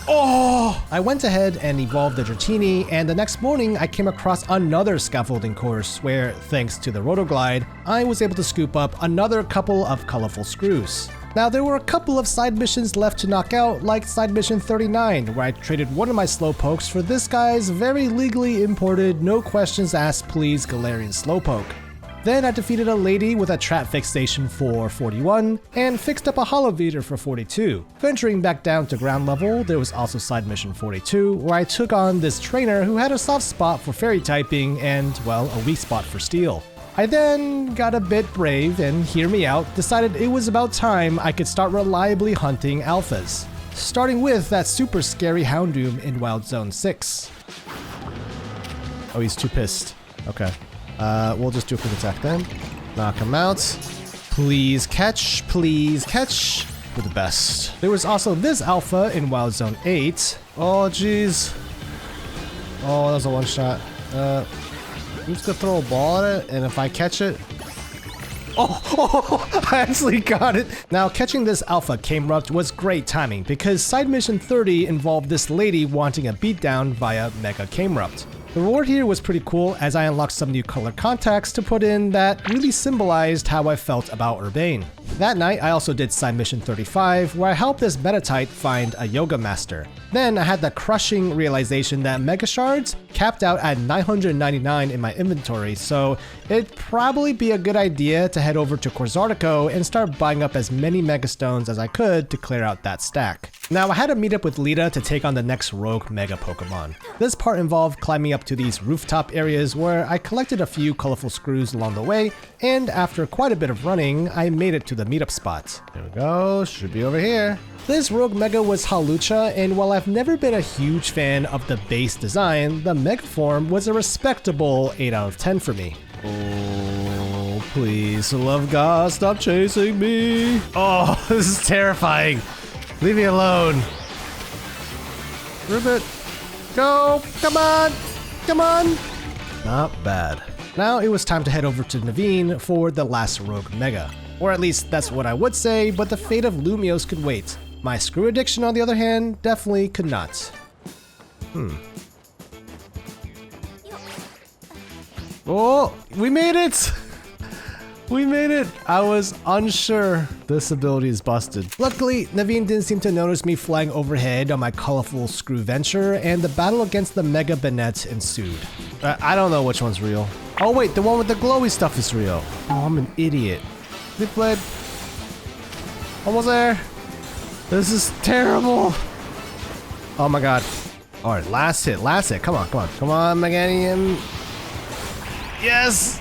Oh! I went ahead and evolved the Dratini, and the next morning I came across another scaffolding course where, thanks to the Rotoglide, I was able to scoop up another couple of colorful screws. Now, there were a couple of side missions left to knock out, like side mission 39, where I traded one of my Slowpokes for this guy's very legally imported, no questions asked please Galarian Slowpoke. Then I defeated a lady with a trap fixation for 41, and fixed up a Holoveater for 42. Venturing back down to ground level, there was also side mission 42, where I took on this trainer who had a soft spot for fairy typing and, well, a weak spot for steel. I then got a bit brave and, hear me out, decided it was about time I could start reliably hunting alphas. Starting with that super scary Houndoom in Wild Zone 6. Oh, he's too pissed. Okay. We'll just do a quick attack then. Knock him out. Please catch, please catch. We're the best. There was also this alpha in Wild Zone 8. Oh, jeez. Oh, that was a one shot. I'm just gonna throw a ball at it, and if I catch it... Oh, I actually got it! Now, catching this Alpha Camerupt was great timing, because side mission 30 involved this lady wanting a beatdown via Mega Camerupt. The reward here was pretty cool, as I unlocked some new color contacts to put in that really symbolized how I felt about Urbane. That night, I also did side mission 35, where I helped this Metatite find a Yoga Master. Then I had the crushing realization that Mega Shards capped out at 999 in my inventory, so it'd probably be a good idea to head over to Corzartico and start buying up as many Mega Stones as I could to clear out that stack. Now, I had to meet up with Lita to take on the next rogue Mega Pokemon. This part involved climbing up to these rooftop areas where I collected a few colorful screws along the way, and after quite a bit of running, I made it to the meetup spot. There we go, should be over here. This rogue Mega was Hawlucha, and while I've never been a huge fan of the base design, the Mega form was a respectable 8 out of 10 for me. Oh, please, for the love of God, stop chasing me. Oh, this is terrifying. Leave me alone. Ribbit, go, come on, come on. Not bad. Now it was time to head over to Naveen for the last rogue Mega. Or at least that's what I would say, but the fate of Lumiose could wait. My screw addiction, on the other hand, definitely could not. Oh, we made it! We made it! I was unsure. This ability is busted. Luckily, Naveen didn't seem to notice me flying overhead on my colorful screw venture, and the battle against the Mega Banette ensued. I don't know which one's real. Oh wait, the one with the glowy stuff is real. Oh, I'm an idiot. Big blade. Almost there. This is terrible. Oh my god. Alright, last hit, come on, come on. Come on, Meganium. Yes!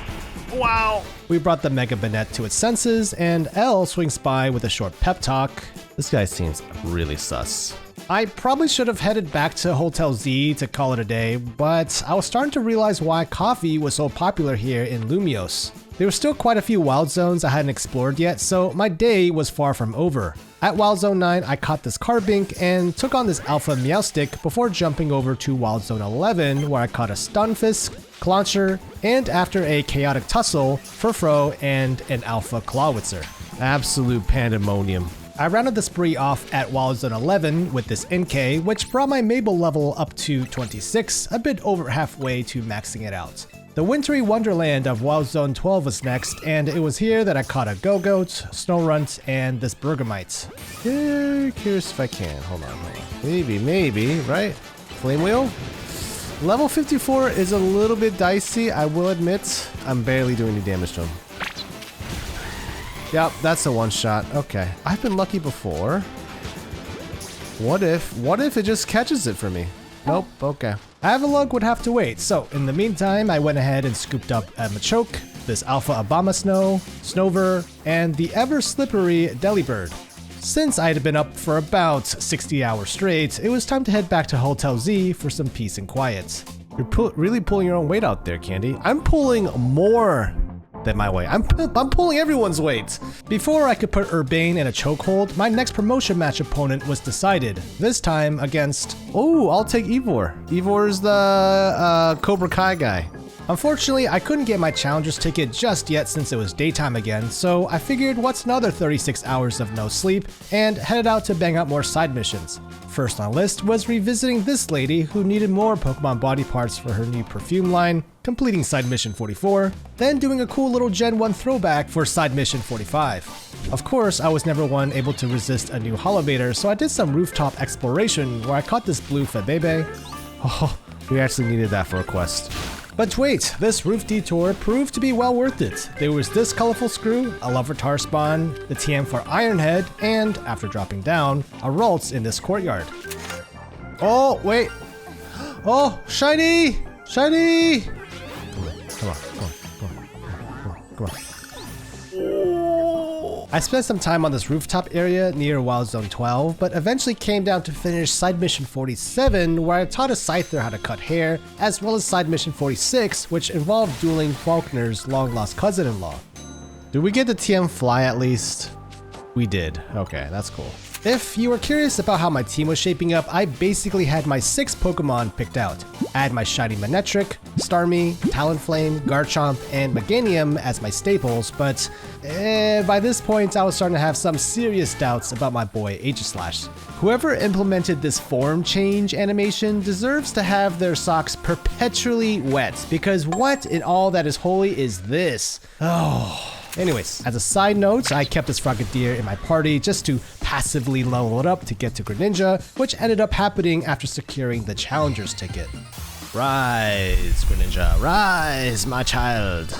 Wow! We brought the Mega Banette to its senses, and L swings by with a short pep talk. This guy seems really sus. I probably should have headed back to Hotel Z to call it a day, but I was starting to realize why coffee was so popular here in Lumiose. There were still quite a few wild zones I hadn't explored yet, so my day was far from over. At Wild Zone 9, I caught this Carbink and took on this Alpha Meowstic before jumping over to Wild Zone 11, where I caught a Stunfisk, Clauncher, and after a chaotic tussle, Furfrou, and an Alpha Clawitzer. Absolute pandemonium. I rounded the spree off at Wild Zone 11 with this NK, which brought my Mabel level up to 26, a bit over halfway to maxing it out. The wintry wonderland of Wild Zone 12 was next, and it was here that I caught a Go-Goat, Snorunt, and this Bergamite. Yeah, curious if I can. Hold on. Maybe, right? Flame Wheel? Level 54 is a little bit dicey, I will admit. I'm barely doing any damage to him. Yep, that's a one-shot. Okay. I've been lucky before. What if it just catches it for me? Nope, okay. Avalugg would have to wait, so in the meantime, I went ahead and scooped up a Machoke, this Alpha Abomasnow, Snover, and the ever-slippery Delibird. Since I had been up for about 60 hours straight, it was time to head back to Hotel Z for some peace and quiet. You're really pulling your own weight out there, Candy. I'm pulling more than my weight. I'm pulling everyone's weight. Before I could put Urbane in a chokehold, my next promotion match opponent was decided. This time against... Oh, I'll take Ivor. Ivor's the Cobra Kai guy. Unfortunately, I couldn't get my Challenger's ticket just yet since it was daytime again, so I figured what's another 36 hours of no sleep, and headed out to bang out more side missions. First on the list was revisiting this lady who needed more Pokemon body parts for her new perfume line, completing side mission 44, then doing a cool little Gen 1 throwback for side mission 45. Of course, I was never one able to resist a new Holobator, so I did some rooftop exploration where I caught this blue Fabebe. Oh, we actually needed that for a quest. But wait, this roof detour proved to be well worth it. There was this colorful screw, a Larvitar spawn, the TM for Ironhead, and, after dropping down, a Ralts in this courtyard. Oh, wait. Oh, shiny! Shiny! Come on. I spent some time on this rooftop area near Wild Zone 12, but eventually came down to finish side mission 47, where I taught a Scyther how to cut hair, as well as side mission 46, which involved dueling Faulkner's long-lost cousin-in-law. Did we get the TM fly at least? We did. Okay, that's cool. If you were curious about how my team was shaping up, I basically had my 6 Pokemon picked out. I had my shiny Manectric, Starmie, Talonflame, Garchomp, and Meganium as my staples, but by this point I was starting to have some serious doubts about my boy Aegislash. Whoever implemented this form change animation deserves to have their socks perpetually wet, because what in all that is holy is this? Oh. Anyways, as a side note, I kept this Frogadier in my party just to passively level it up to get to Greninja, which ended up happening after securing the Challenger's ticket. Rise, Greninja, rise, my child.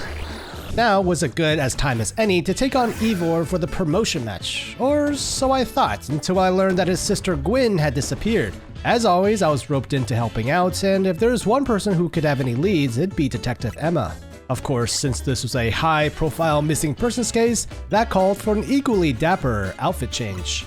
Now was as good as time as any to take on Ivor for the promotion match, or so I thought, until I learned that his sister Gwyn had disappeared. As always, I was roped into helping out, and if there's one person who could have any leads, it'd be Detective Emma. Of course, since this was a high-profile missing persons case, that called for an equally dapper outfit change.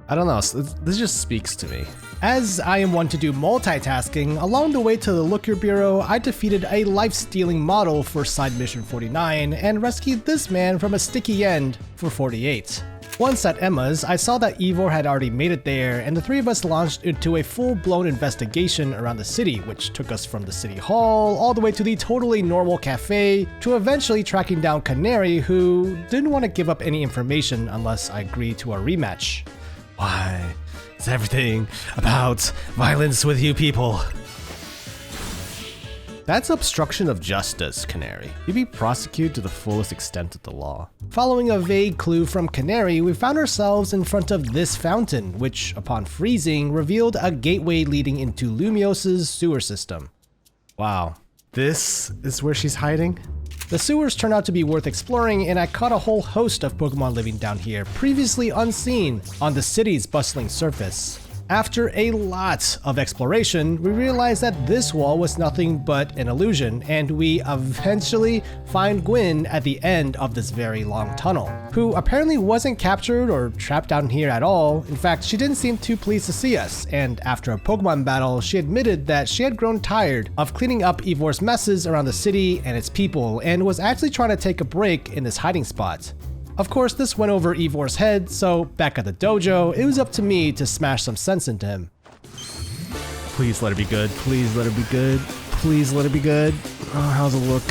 I don't know, this just speaks to me. As I am one to do multitasking, along the way to the Looker Bureau, I defeated a life-stealing model for side mission 49 and rescued this man from a sticky end for 48. Once at Emma's, I saw that Ivor had already made it there, and the three of us launched into a full-blown investigation around the city, which took us from the city hall all the way to the totally normal cafe, to eventually tracking down Canary, who didn't want to give up any information unless I agreed to a rematch. Why? It's everything about violence with you people. That's obstruction of justice, Canary. You'd be prosecuted to the fullest extent of the law. Following a vague clue from Canary, we found ourselves in front of this fountain, which, upon freezing, revealed a gateway leading into Lumios's sewer system. Wow, this is where she's hiding? The sewers turned out to be worth exploring, and I caught a whole host of Pokemon living down here, previously unseen on the city's bustling surface. After a lot of exploration, we realized that this wall was nothing but an illusion, and we eventually find Gwyn at the end of this very long tunnel, who apparently wasn't captured or trapped down here at all. In fact, she didn't seem too pleased to see us, and after a Pokemon battle, she admitted that she had grown tired of cleaning up Ivor's messes around the city and its people, and was actually trying to take a break in this hiding spot. Of course, this went over Ivor's head, so back at the dojo, it was up to me to smash some sense into him. Please let it be good. Please let it be good. Please let it be good. Oh, how's it look?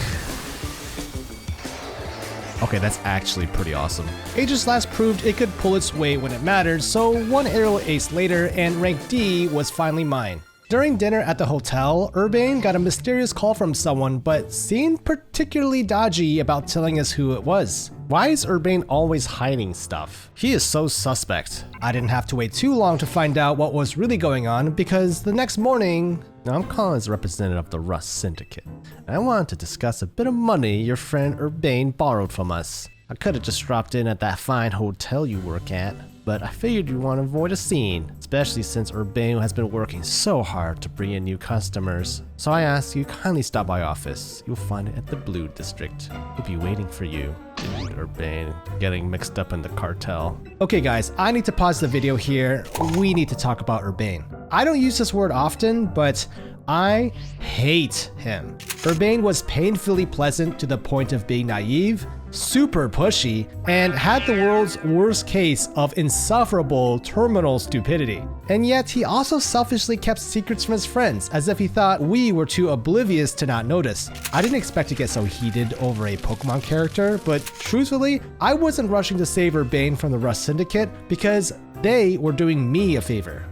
Okay, that's actually pretty awesome. Aegislash proved it could pull its weight when it mattered, so one aerial ace later, and rank D was finally mine. During dinner at the hotel, Urbane got a mysterious call from someone, but seemed particularly dodgy about telling us who it was. Why is Urbane always hiding stuff? He is so suspect. I didn't have to wait too long to find out what was really going on, because the next morning, I'm calling as a representative of the Rust Syndicate, and I wanted to discuss a bit of money your friend Urbane borrowed from us. I could have just dropped in at that fine hotel you work at, but I figured you'd want to avoid a scene, especially since Urbane has been working so hard to bring in new customers. So I ask you kindly stop by office. You'll find it at the Blue District. We'll be waiting for you. Dude, Urbane, getting mixed up in the cartel. Okay guys, I need to pause the video here. We need to talk about Urbane. I don't use this word often, but I hate him. Urbane was painfully pleasant to the point of being naive, super pushy, and had the world's worst case of insufferable terminal stupidity. And yet he also selfishly kept secrets from his friends, as if he thought we were too oblivious to not notice. I didn't expect to get so heated over a Pokemon character, but truthfully, I wasn't rushing to save Urbane from the Rust Syndicate because they were doing me a favor.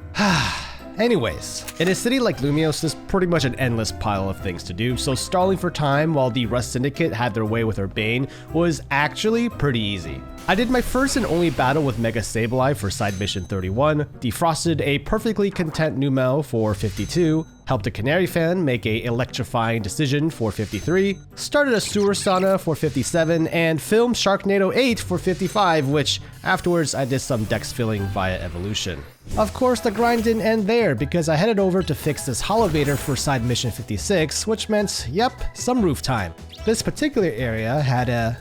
Anyways, in a city like Lumiose, there's pretty much an endless pile of things to do, so stalling for time while the Rust Syndicate had their way with Urbane was actually pretty easy. I did my first and only battle with Mega Sableye for side mission 31, defrosted a perfectly content Numel for 52, helped a Canary fan make a electrifying decision for 53, started a sewer sauna for 57, and filmed Sharknado 8 for 55, which afterwards I did some dex filling via evolution. Of course, the grind didn't end there because I headed over to fix this Holovator for side mission 56, which meant, yep, some roof time. This particular area had a...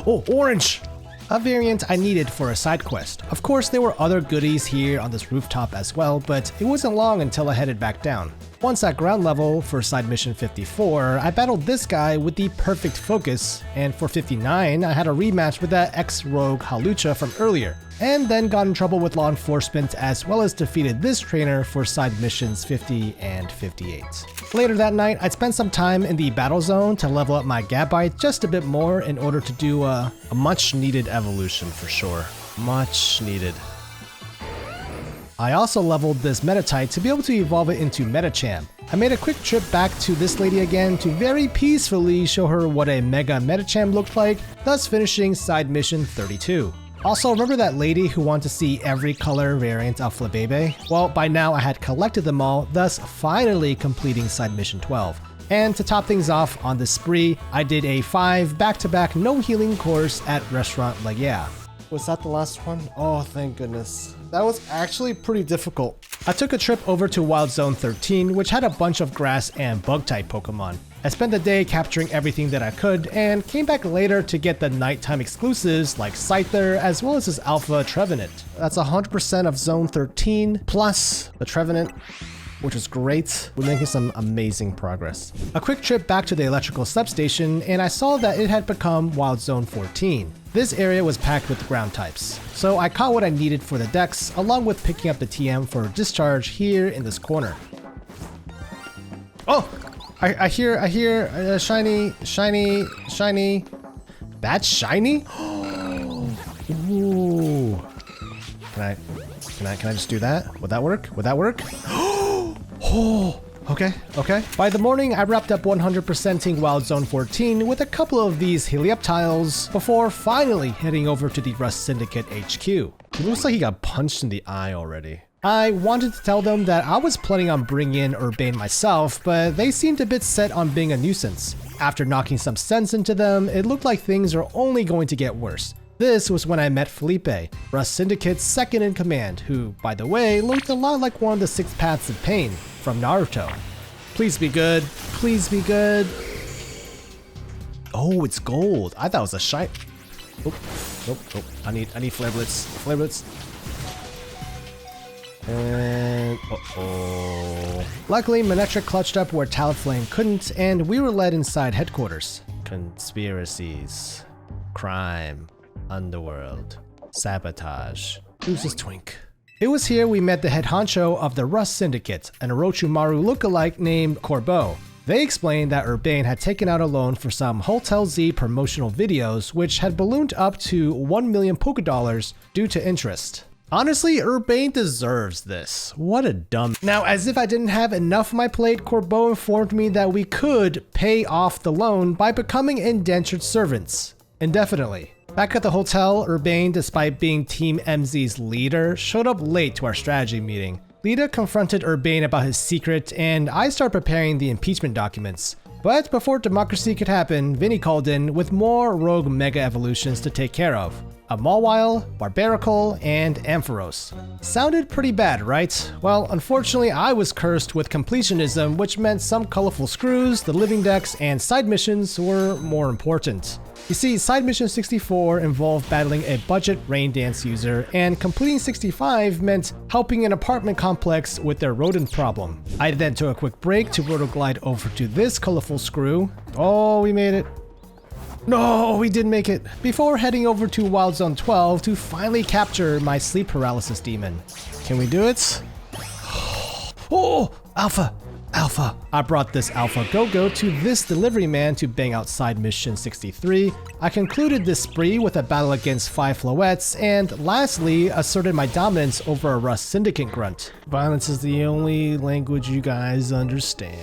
oh, orange! A variant I needed for a side quest. Of course, there were other goodies here on this rooftop as well, but it wasn't long until I headed back down. Once at ground level for side mission 54, I battled this guy with the perfect focus, and for 59, I had a rematch with that ex-rogue Hawlucha from earlier, and then got in trouble with law enforcement as well as defeated this trainer for side missions 50 and 58. Later that night, I spent some time in the battle zone to level up my Gabite just a bit more in order to do a much needed evolution for sure. Much needed. I also leveled this Metatite to be able to evolve it into Metacham. I made a quick trip back to this lady again to very peacefully show her what a Mega Metacham looked like, thus finishing side mission 32. Also, remember that lady who wanted to see every color variant of Flabebe? Well, by now I had collected them all, thus finally completing side mission 12. And to top things off on this spree, I did a 5 back-to-back no healing course at Restaurant La Yeah. Was that the last one? Oh, thank goodness. That was actually pretty difficult. I took a trip over to Wild Zone 13, which had a bunch of grass and bug-type Pokemon. I spent the day capturing everything that I could, and came back later to get the nighttime exclusives like Scyther, as well as his Alpha Trevenant. That's 100% of Zone 13, plus the Trevenant, which is great. We're making some amazing progress. A quick trip back to the electrical substation, and I saw that it had become Wild Zone 14. This area was packed with ground types, so I caught what I needed for the dex, along with picking up the TM for discharge here in this corner. Oh! I hear shiny. That's shiny? Ooh. Can I just do that? Would that work? Would that work? Oh, okay. By the morning, I wrapped up 100%ing Wild Zone 14 with a couple of these Helioptiles before finally heading over to the Rust Syndicate HQ. It looks like he got punched in the eye already. I wanted to tell them that I was planning on bringing in Urbane myself, but they seemed a bit set on being a nuisance. After knocking some sense into them, it looked like things are only going to get worse. This was when I met Felipe, Rust Syndicate's second in command, who, by the way, looked a lot like one of the 6 Paths of Pain from Naruto. Please be good. Please be good. Oh, it's gold. I thought it was a shite. Nope. I need Flareblitz. And luckily, Manectric clutched up where Talonflame couldn't, and we were led inside headquarters. Conspiracies, crime, underworld, sabotage. Who's this twink? It was here we met the head honcho of the Rust Syndicate, an Orochimaru lookalike named Corbeau. They explained that Urbane had taken out a loan for some Hotel Z promotional videos, which had ballooned up to 1 million Pokédollars due to interest. Honestly, Urbane deserves this. What a dumb... Now, as if I didn't have enough on my plate, Corbeau informed me that we could pay off the loan by becoming indentured servants, indefinitely. Back at the hotel, Urbane, despite being Team MZ's leader, showed up late to our strategy meeting. Lita confronted Urbane about his secret, and I started preparing the impeachment documents. But before democracy could happen, Vinny called in with more rogue mega evolutions to take care of. A Mawile, Barbaracle, and Ampharos. Sounded pretty bad, right? Well, unfortunately, I was cursed with completionism, which meant some colorful screws, the living decks, and side missions were more important. You see, side mission 64 involved battling a budget rain dance user, and completing 65 meant helping an apartment complex with their rodent problem. I then took a quick break to rotoglide over to this colorful screw. Oh, we made it. No, we didn't make it. Before heading over to Wild Zone 12 to finally capture my sleep paralysis demon. Can we do it? Oh, Alpha! Alpha! I brought this Alpha Go-Go to this delivery man to bang out side mission 63. I concluded this spree with a battle against 5 Floettes, and lastly, asserted my dominance over a Rust Syndicate grunt. Violence is the only language you guys understand.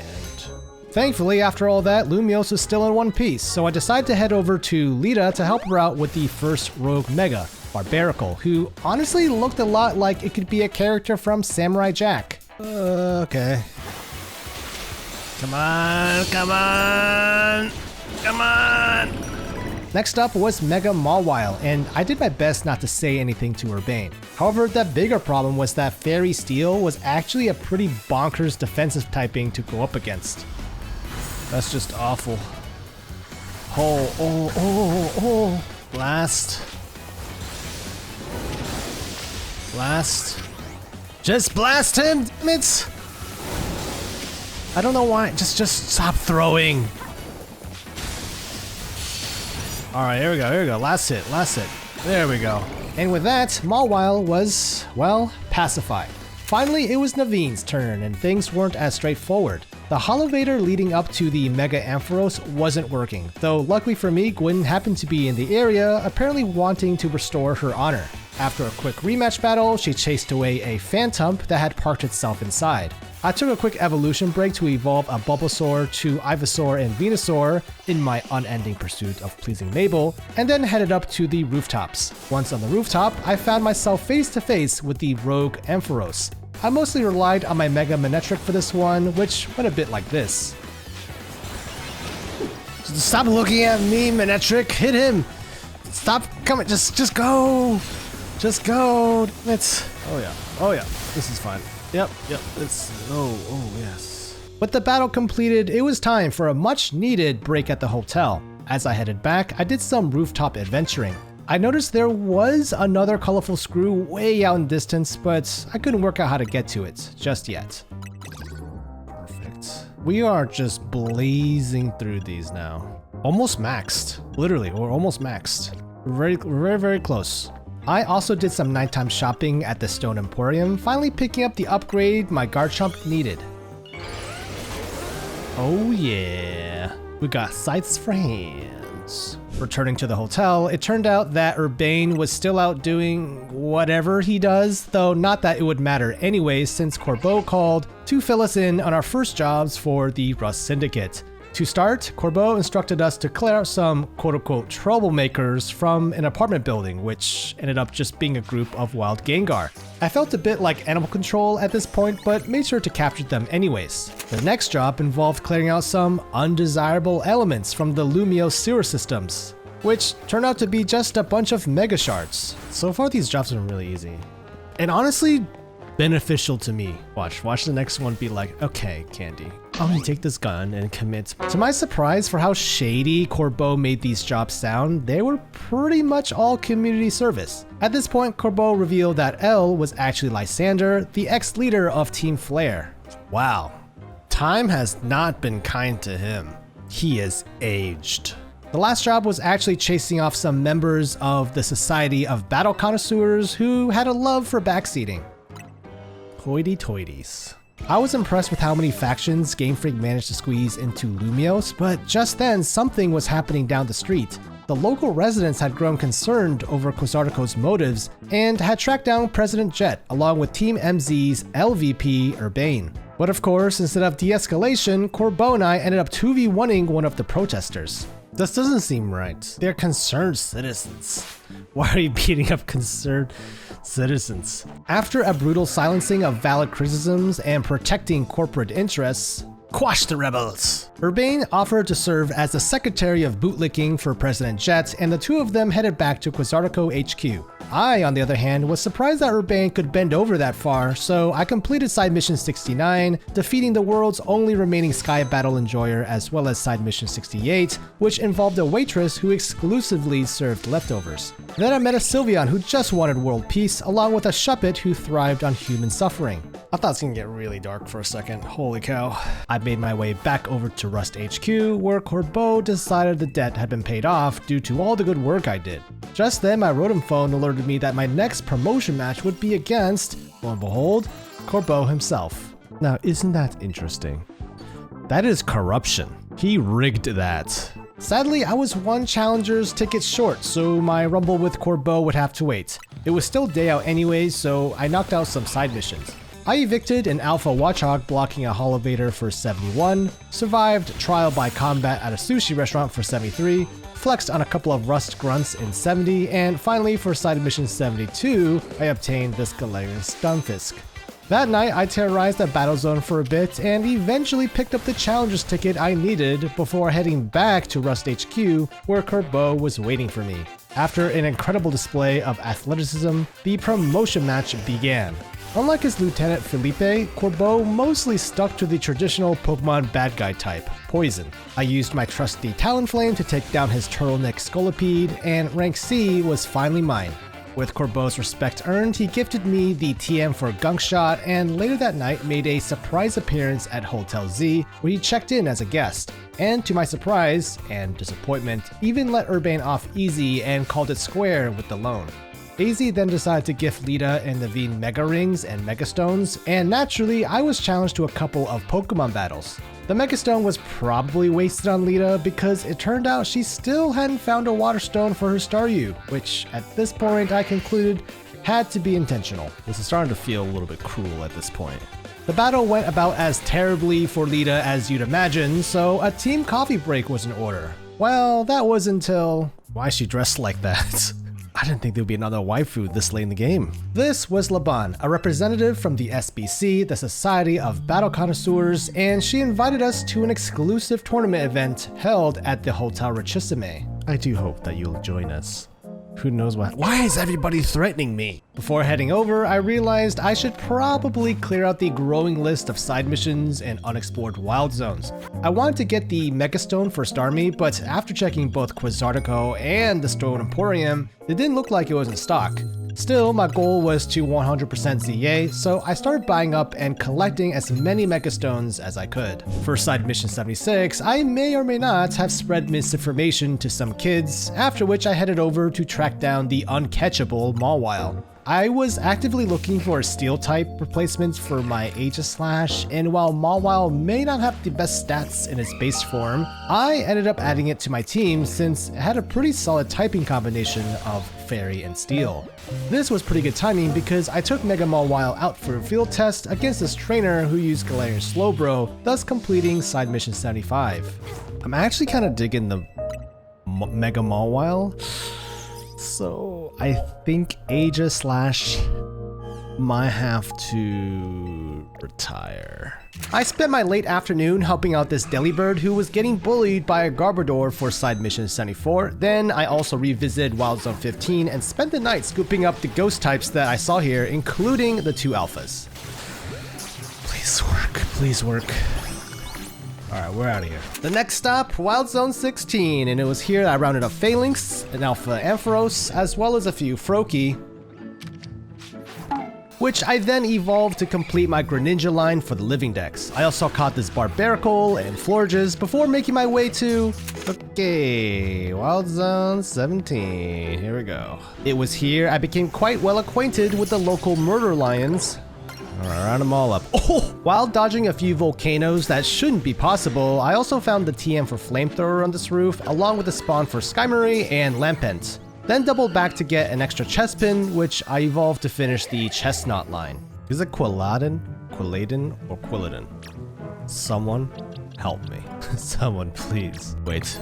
Thankfully, after all that, Lumiose was still in one piece, so I decided to head over to Lita to help her out with the first rogue mega, Barbaracle, who honestly looked a lot like it could be a character from Samurai Jack. Okay. Come on, come on, come on! Next up was Mega Mawile, and I did my best not to say anything to Urbane. However, the bigger problem was that Fairy Steel was actually a pretty bonkers defensive typing to go up against. That's just awful. Oh. Blast. Blast. Just blast him, damn it! I don't know why, just stop throwing. Alright, here we go, last hit. There we go. And with that, Mawile was, well, pacified. Finally, it was Naveen's turn, and things weren't as straightforward. The Holovator leading up to the Mega Ampharos wasn't working, though luckily for me, Gwyn happened to be in the area, apparently wanting to restore her honor. After a quick rematch battle, she chased away a Phantump that had parked itself inside. I took a quick evolution break to evolve a Bulbasaur to Ivysaur and Venusaur in my unending pursuit of pleasing Mabel, and then headed up to the rooftops. Once on the rooftop, I found myself face to face with the rogue Ampharos. I mostly relied on my Mega Manectric for this one, which went a bit like this. Stop looking at me, Manectric! Hit him! Stop coming! Just go! Just go! It's... Oh yeah. This is fine. Yep. It's... Oh, yes. With the battle completed, it was time for a much needed break at the hotel. As I headed back, I did some rooftop adventuring. I noticed there was another colorful screw way out in distance, but I couldn't work out how to get to it just yet. Perfect. We are just blazing through these now. Almost maxed. Literally, we're almost maxed. We're very close. I also did some nighttime shopping at the Stone Emporium, finally picking up the upgrade my Garchomp needed. Oh yeah, we got sights for hands. Returning to the hotel, it turned out that Urbane was still out doing whatever he does, though not that it would matter anyways since Corbeau called to fill us in on our first jobs for the Rust Syndicate. To start, Corbeau instructed us to clear out some quote-unquote troublemakers from an apartment building, which ended up just being a group of wild Gengar. I felt a bit like Animal Control at this point, but made sure to capture them anyways. The next job involved clearing out some undesirable elements from the Lumiose sewer systems, which turned out to be just a bunch of Mega Shards. So far these jobs have been really easy. And honestly, beneficial to me. Watch the next one be like, okay, Candy, I'm gonna take this gun and commit. To my surprise, for how shady Corbeau made these jobs sound, they were pretty much all community service. At this point, Corbeau revealed that L was actually Lysander, the ex-leader of Team Flare. Wow, time has not been kind to him. He is aged. The last job was actually chasing off some members of the Society of Battle Connoisseurs who had a love for backseating. Hoity-toities. I was impressed with how many factions Game Freak managed to squeeze into Lumiose, but just then something was happening down the street. The local residents had grown concerned over Quasartico's motives and had tracked down President Jet along with Team MZ's LVP Urbane. But of course, instead of de-escalation, Corbeau and I ended up 2v1ing one of the protesters. This doesn't seem right. They're concerned citizens. Why are you beating up concerned citizens? After a brutal silencing of valid criticisms and protecting corporate interests, Quash the rebels! Urbane offered to serve as the secretary of bootlicking for President Jet, and the two of them headed back to Quasartico HQ. I, on the other hand, was surprised that Urbane could bend over that far, so I completed Side Mission 69, defeating the world's only remaining Sky Battle Enjoyer, as well as Side Mission 68, which involved a waitress who exclusively served leftovers. Then I met a Sylveon who just wanted world peace, along with a Shuppet who thrived on human suffering. I thought it was gonna get really dark for a second, holy cow. I made my way back over to Rust HQ, where Corbeau decided the debt had been paid off due to all the good work I did. Just then, my Rotom phone alerted me that my next promotion match would be against, lo and behold, Corbeau himself. Now, isn't that interesting? That is corruption. He rigged that. Sadly, I was one challenger's ticket short, so my rumble with Corbeau would have to wait. It was still day out anyways, so I knocked out some side missions. I evicted an Alpha Watchog blocking a Holovator for 71, survived trial by combat at a sushi restaurant for 73, flexed on a couple of Rust Grunts in 70, and finally for side mission 72, I obtained this Galarian Stunfisk. That night, I terrorized the battle zone for a bit and eventually picked up the challenger's ticket I needed before heading back to Rust HQ, where Corbeau was waiting for me. After an incredible display of athleticism, the promotion match began. Unlike his lieutenant Felipe, Corbeau mostly stuck to the traditional Pokemon bad guy type, Poison. I used my trusty Talonflame to take down his turtleneck Scolipede, and rank C was finally mine. With Corbeau's respect earned, he gifted me the TM for Gunk Shot, and later that night made a surprise appearance at Hotel Z, where he checked in as a guest. And to my surprise and disappointment, even let Urbane off easy and called it square with the loan. AZ then decided to gift Lita and Naveen Mega Rings and Mega Stones, and naturally, I was challenged to a couple of Pokemon battles. The Mega Stone was probably wasted on Lita because it turned out she still hadn't found a Water Stone for her Staryu, which at this point I concluded had to be intentional. This is starting to feel a little bit cruel at this point. The battle went about as terribly for Lita as you'd imagine, so a team coffee break was in order. Well, that was until... Why is she dressed like that? I didn't think there would be another waifu this late in the game. This was Laban, a representative from the SBC, the Society of Battle Connoisseurs, and she invited us to an exclusive tournament event held at the Hotel Richissime. I do hope that you'll join us. Who knows what? Why is everybody threatening me? Before heading over, I realized I should probably clear out the growing list of side missions and unexplored wild zones. I wanted to get the Mega Stone for Starmie, but after checking both Quasartico and the Stone Emporium, it didn't look like it was in stock. Still, my goal was to 100% ZA, so I started buying up and collecting as many Mega Stones as I could. For Side Mission 76, I may or may not have spread misinformation to some kids, after which I headed over to track down the uncatchable Mawile. I was actively looking for a Steel-type replacement for my Aegislash, and while Mawile may not have the best stats in its base form, I ended up adding it to my team since it had a pretty solid typing combination of Fairy and Steel. This was pretty good timing because I took Mega Mawile out for a field test against this trainer who used Galarian Slowbro, thus completing Side Mission 75. I'm actually kind of digging the Mega Mawile. So I think Aegislash might have to retire. I spent my late afternoon helping out this Delibird who was getting bullied by a Garbodor for Side Mission 74. Then I also revisited Wild Zone 15 and spent the night scooping up the ghost types that I saw here, including the 2 alphas. Please work, please work. Alright, we're out of here. The next stop, Wild Zone 16, and it was here that I rounded up Phalanx, an Alpha Ampharos, as well as a few Froakie, which I then evolved to complete my Greninja line for the living decks. I also caught this Barbaracle and Florges before making my way to... Okay, Wild Zone 17, here we go. It was here I became quite well acquainted with the local murder lions. Alright, round them all up. Oh! While dodging a few volcanoes that shouldn't be possible, I also found the TM for Flamethrower on this roof, along with the spawn for Skymarie and Lampent. Then doubled back to get an extra Chespin, which I evolved to finish the Chestnut line. Is it Quilladin, or Quilladin? Someone help me. Someone please. Wait.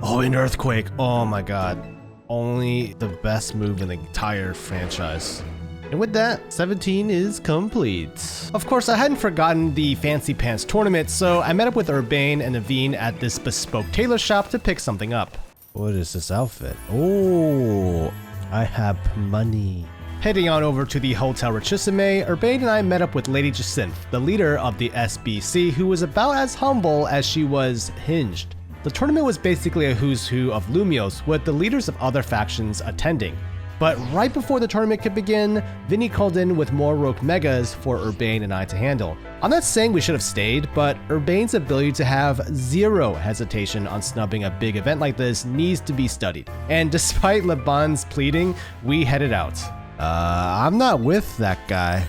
Oh, an Earthquake. Oh my god. Only the best move in the entire franchise. And with that, 17 is complete. Of course, I hadn't forgotten the Fancy Pants tournament, so I met up with Urbane and Naveen at this bespoke tailor shop to pick something up. What is this outfit? Oh, I have money. Heading on over to the Hotel Richissime, Urbane and I met up with Lady Jacinthe, the leader of the SBC, who was about as humble as she was hinged. The tournament was basically a who's who of Lumios, with the leaders of other factions attending. But right before the tournament could begin, Vinny called in with more Rogue Megas for Urbane and I to handle. I'm not saying we should have stayed, but Urbane's ability to have zero hesitation on snubbing a big event like this needs to be studied. And despite Laban's pleading, we headed out. I'm not with that guy.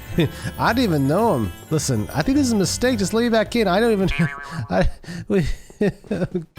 I didn't even know him. Listen, I think this is a mistake. Just let me back in. I don't even...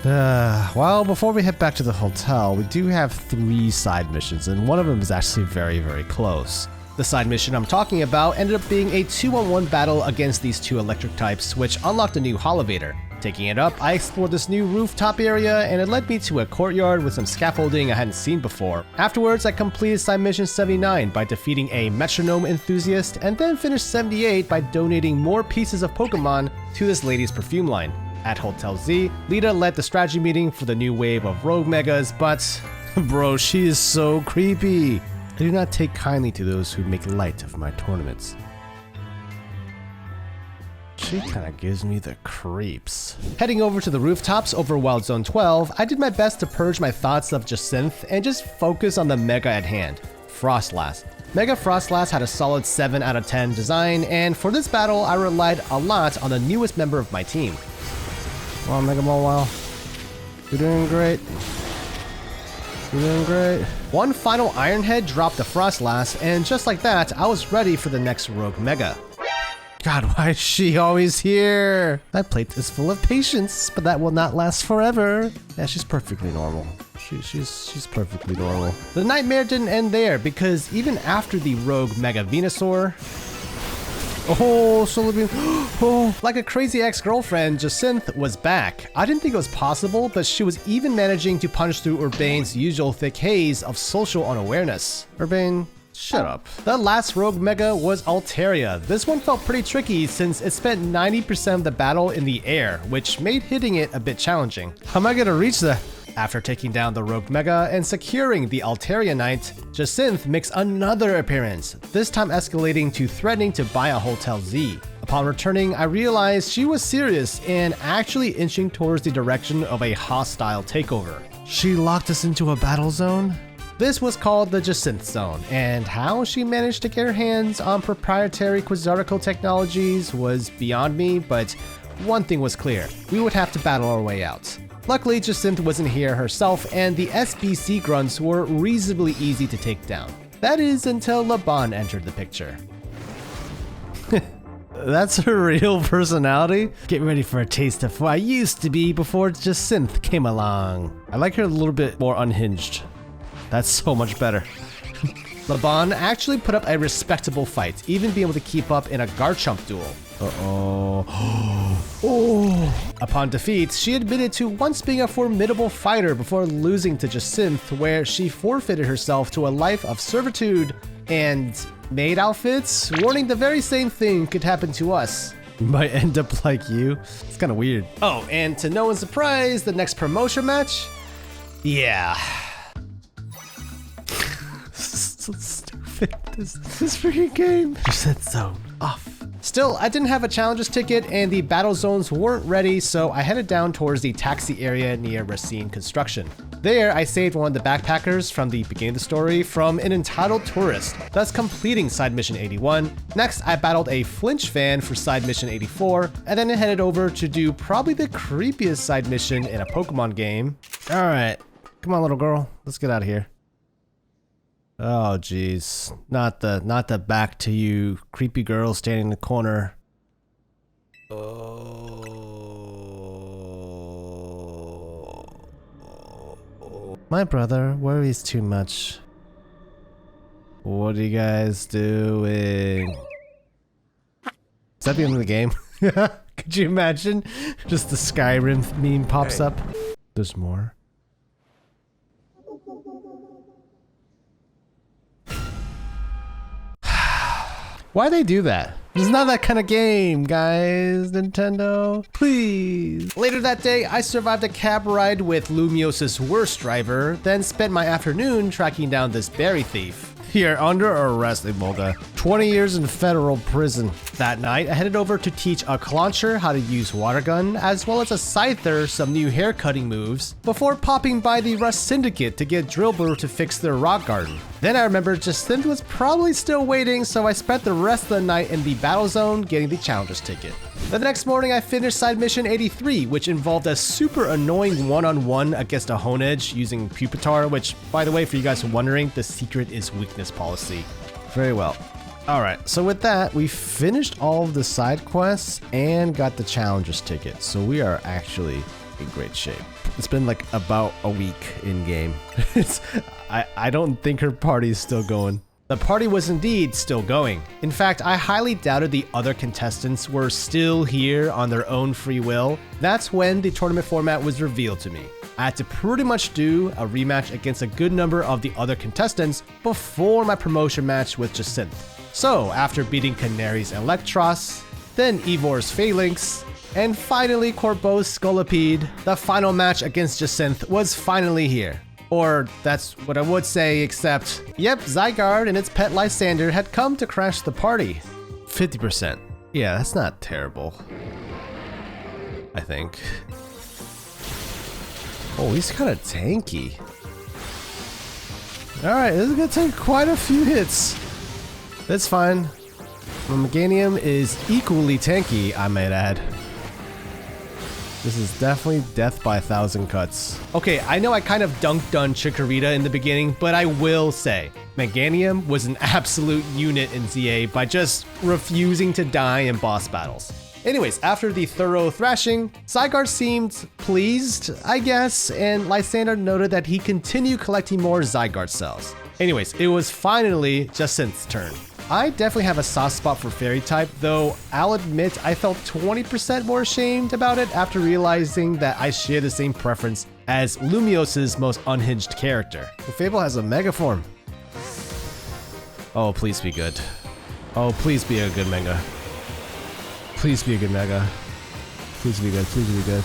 Well, before we head back to the hotel, we do have 3 side missions, and one of them is actually very, very close. The side mission I'm talking about ended up being a 2-on-1 battle against these 2 electric types, which unlocked a new Holovator. Taking it up, I explored this new rooftop area, and it led me to a courtyard with some scaffolding I hadn't seen before. Afterwards, I completed side mission 79 by defeating a metronome enthusiast, and then finished 78 by donating more pieces of Pokemon to this lady's perfume line. At Hotel Z, Lita led the strategy meeting for the new wave of Rogue Megas, but bro, she is so creepy. I do not take kindly to those who make light of my tournaments. She kind of gives me the creeps. Heading over to the rooftops over Wild Zone 12, I did my best to purge my thoughts of Jacinthe and just focus on the Mega at hand, Froslass. Mega Froslass had a solid 7 out of 10 design, and for this battle, I relied a lot on the newest member of my team. Come on, Mega Mawile. You're doing great. You're doing great. One final Iron Head dropped the Froslass, and just like that, I was ready for the next Rogue Mega. God, why is she always here? That plate is full of patience, but that will not last forever. Yeah, she's perfectly normal. She's perfectly normal. The nightmare didn't end there, because even after the Rogue Mega Venusaur... Oh, Solar Beam. Oh, like a crazy ex-girlfriend, Jacinthe was back. I didn't think it was possible, but she was even managing to punch through Urbane's usual thick haze of social unawareness. Urbane, shut up. The last Rogue Mega was Altaria. This one felt pretty tricky since it spent 90% of the battle in the air, which made hitting it a bit challenging. How am I gonna reach the... After taking down the Rogue Mega and securing the Altaria Knight, Jacinthe makes another appearance, this time escalating to threatening to buy a Hotel Z. Upon returning, I realized she was serious and actually inching towards the direction of a hostile takeover. She locked us into a battle zone? This was called the Jacinthe Zone, and how she managed to get her hands on proprietary Quizarticle technologies was beyond me, but one thing was clear, we would have to battle our way out. Luckily, Jacinthe wasn't here herself, and the SBC grunts were reasonably easy to take down. That is until Laban entered the picture. That's her real personality? Get ready for a taste of who I used to be before Jacinthe came along. I like her a little bit more unhinged. That's so much better. Laban actually put up a respectable fight, even being able to keep up in a Garchomp duel. Uh-oh. Oh. Upon defeat, she admitted to once being a formidable fighter before losing to Jacinthe, where she forfeited herself to a life of servitude and maid outfits, warning the very same thing could happen to us. We might end up like you. It's kind of weird. Oh, and to no one's surprise, the next promotion match? Yeah. So stupid. This freaking game. Reset zone off. Still, I didn't have a challenges ticket and the battle zones weren't ready, so I headed down towards the taxi area near Racine Construction. There, I saved one of the backpackers from the beginning of the story from an entitled tourist, thus completing side mission 81. Next, I battled a Flinch fan for side mission 84, and then headed over to do probably the creepiest side mission in a Pokemon game. All right, come on, little girl, let's get out of here. Oh jeez, not the back to you, creepy girl standing in the corner. Oh. My brother worries too much. What are you guys doing? Is that the end of the game? Could you imagine? Just the Skyrim meme pops up. There's more. Why they do that? It's not that kind of game, guys. Nintendo, please. Later that day, I survived a cab ride with Lumios's worst driver, then spent my afternoon tracking down this berry thief. You're under arrest, Emolga. 20 years in federal prison. That night, I headed over to teach a Clauncher how to use water gun, as well as a Scyther some new hair cutting moves, before popping by the Rust Syndicate to get Drillbur to fix their rock garden. Then I remembered Jacinthe was probably still waiting, so I spent the rest of the night in the battle zone getting the Challenger's ticket. The next morning, I finished side mission 83, which involved a super annoying one-on-one against a Honedge using Pupitar, which, by the way, for you guys wondering, the secret is weakness policy. Very well. Alright, so with that, we finished all of the side quests and got the Challenger's ticket, so we are actually in great shape. It's been like about a week in game. I don't think her party is still going. The party was indeed still going. In fact, I highly doubted the other contestants were still here on their own free will. That's when the tournament format was revealed to me. I had to pretty much do a rematch against a good number of the other contestants before my promotion match with Jacinthe. So, after beating Canary's Electros, then Evor's Phalanx, and finally Corbo's Scolipede, the final match against Jacinthe was finally here. Or that's what I would say, except, yep, Zygarde and its pet Lysander had come to crash the party. 50%. Yeah, that's not terrible. I think. Oh, he's kind of tanky. Alright, this is gonna take quite a few hits. That's fine. Meganium is equally tanky, I might add. This is definitely death by 1,000 cuts. Okay, I know I kind of dunked on Chikorita in the beginning, but I will say, Meganium was an absolute unit in ZA by just refusing to die in boss battles. Anyways, after the thorough thrashing, Zygarde seemed pleased, I guess, and Lysander noted that he continued collecting more Zygarde cells. Anyways, it was finally Jacinthe's turn. I definitely have a soft spot for Fairy type, though I'll admit I felt 20% more ashamed about it after realizing that I share the same preference as Lumios's most unhinged character. Fable has a Mega form. Oh, please be good. Oh, please be a good Mega. Please be a good Mega. Please be good, please be good.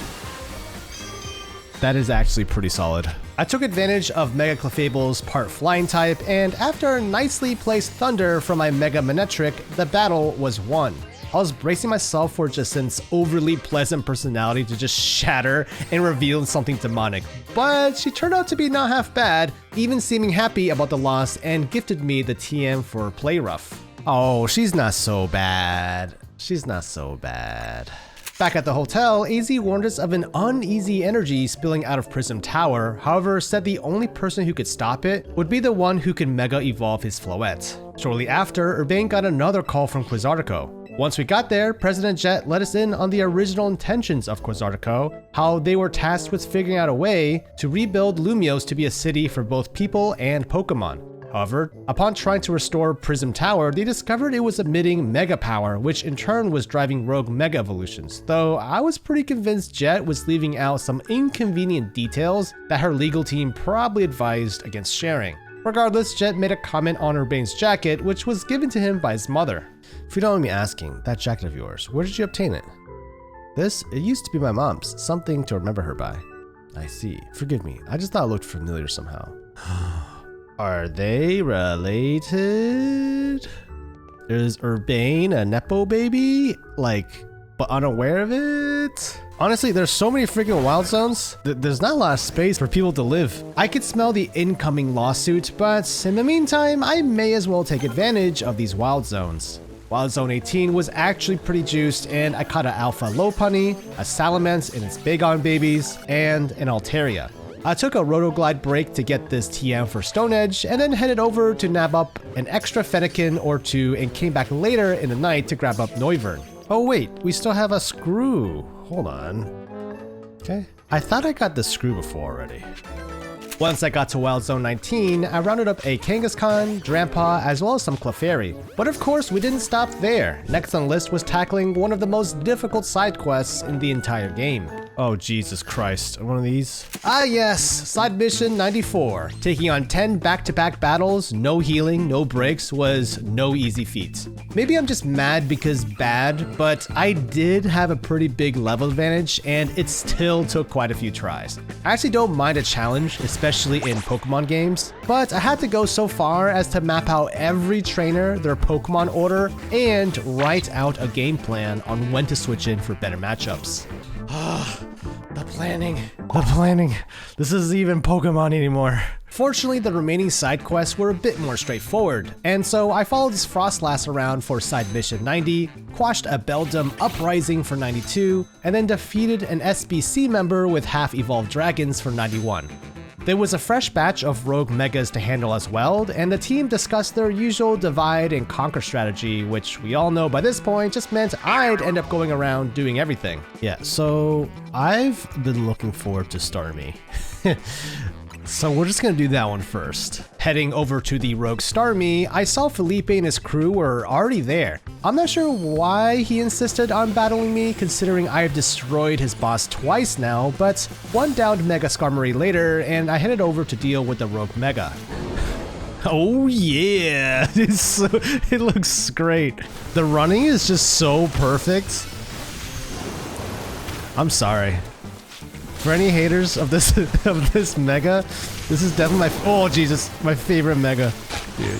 That is actually pretty solid. I took advantage of Mega Clefable's part flying type, and after a nicely placed Thunder from my Mega Manectric, the battle was won. I was bracing myself for Jacinthe's overly pleasant personality to just shatter and reveal something demonic, but she turned out to be not half bad, even seeming happy about the loss and gifted me the TM for Play Rough. Oh, she's not so bad. She's not so bad. Back at the hotel, AZ warned us of an uneasy energy spilling out of Prism Tower, however said the only person who could stop it would be the one who could Mega Evolve his Floette. Shortly after, Urbane got another call from Quasartico. Once we got there, President Jet let us in on the original intentions of Quasartico, how they were tasked with figuring out a way to rebuild Lumiose to be a city for both people and Pokemon. However, upon trying to restore Prism Tower, they discovered it was emitting Mega Power, which in turn was driving rogue Mega Evolutions, though I was pretty convinced Jet was leaving out some inconvenient details that her legal team probably advised against sharing. Regardless, Jet made a comment on Urbane's jacket, which was given to him by his mother. If you don't mind me asking, that jacket of yours, where did you obtain it? This, it used to be my mom's, something to remember her by. I see. Forgive me, I just thought it looked familiar somehow. Are they related? Is Urbane a Nepo baby? Like, but unaware of it? Honestly, there's so many freaking wild zones. There's not a lot of space for people to live. I could smell the incoming lawsuit, but in the meantime, I may as well take advantage of these wild zones. Wild Zone 18 was actually pretty juiced, and I caught an Alpha Lopunny, a Salamence and its Bagon babies, and an Altaria. I took a Rotoglide break to get this TM for Stone Edge, and then headed over to nab up an extra Fennekin or two and came back later in the night to grab up Noivern. Oh wait, we still have a Screw. Hold on. Okay. I thought I got the Screw before already. Once I got to Wild Zone 19, I rounded up a Kangaskhan, Drampa, as well as some Clefairy. But of course, we didn't stop there. Next on the list was tackling one of the most difficult side quests in the entire game. Oh, Jesus Christ. One of these? Ah, yes. Side mission 94. Taking on 10 back-to-back battles, no healing, no breaks, was no easy feat. Maybe I'm just mad because bad, but I did have a pretty big level advantage, and it still took quite a few tries. I actually don't mind a challenge, especially in Pokemon games, but I had to go so far as to map out every trainer, their Pokemon order, and write out a game plan on when to switch in for better matchups. The planning. The planning. This isn't even Pokemon anymore. Fortunately, the remaining side quests were a bit more straightforward, and so I followed this Froslass around for side mission 90, quashed a Beldum Uprising for 92, and then defeated an SBC member with half-evolved dragons for 91. There was a fresh batch of rogue megas to handle as well, and the team discussed their usual divide and conquer strategy, which we all know by this point just meant I'd end up going around doing everything. Yeah, so I've been looking forward to Starmie. So we're just gonna do that one first. Heading over to the rogue Starmie, I saw Felipe and his crew were already there. I'm not sure why he insisted on battling me, considering I've destroyed his boss twice now, but one downed Mega Skarmory later, and I headed over to deal with the rogue Mega. Oh yeah, it looks great. The running is just so perfect. I'm sorry. For any haters of this Mega, this is definitely my favorite Mega. Dude.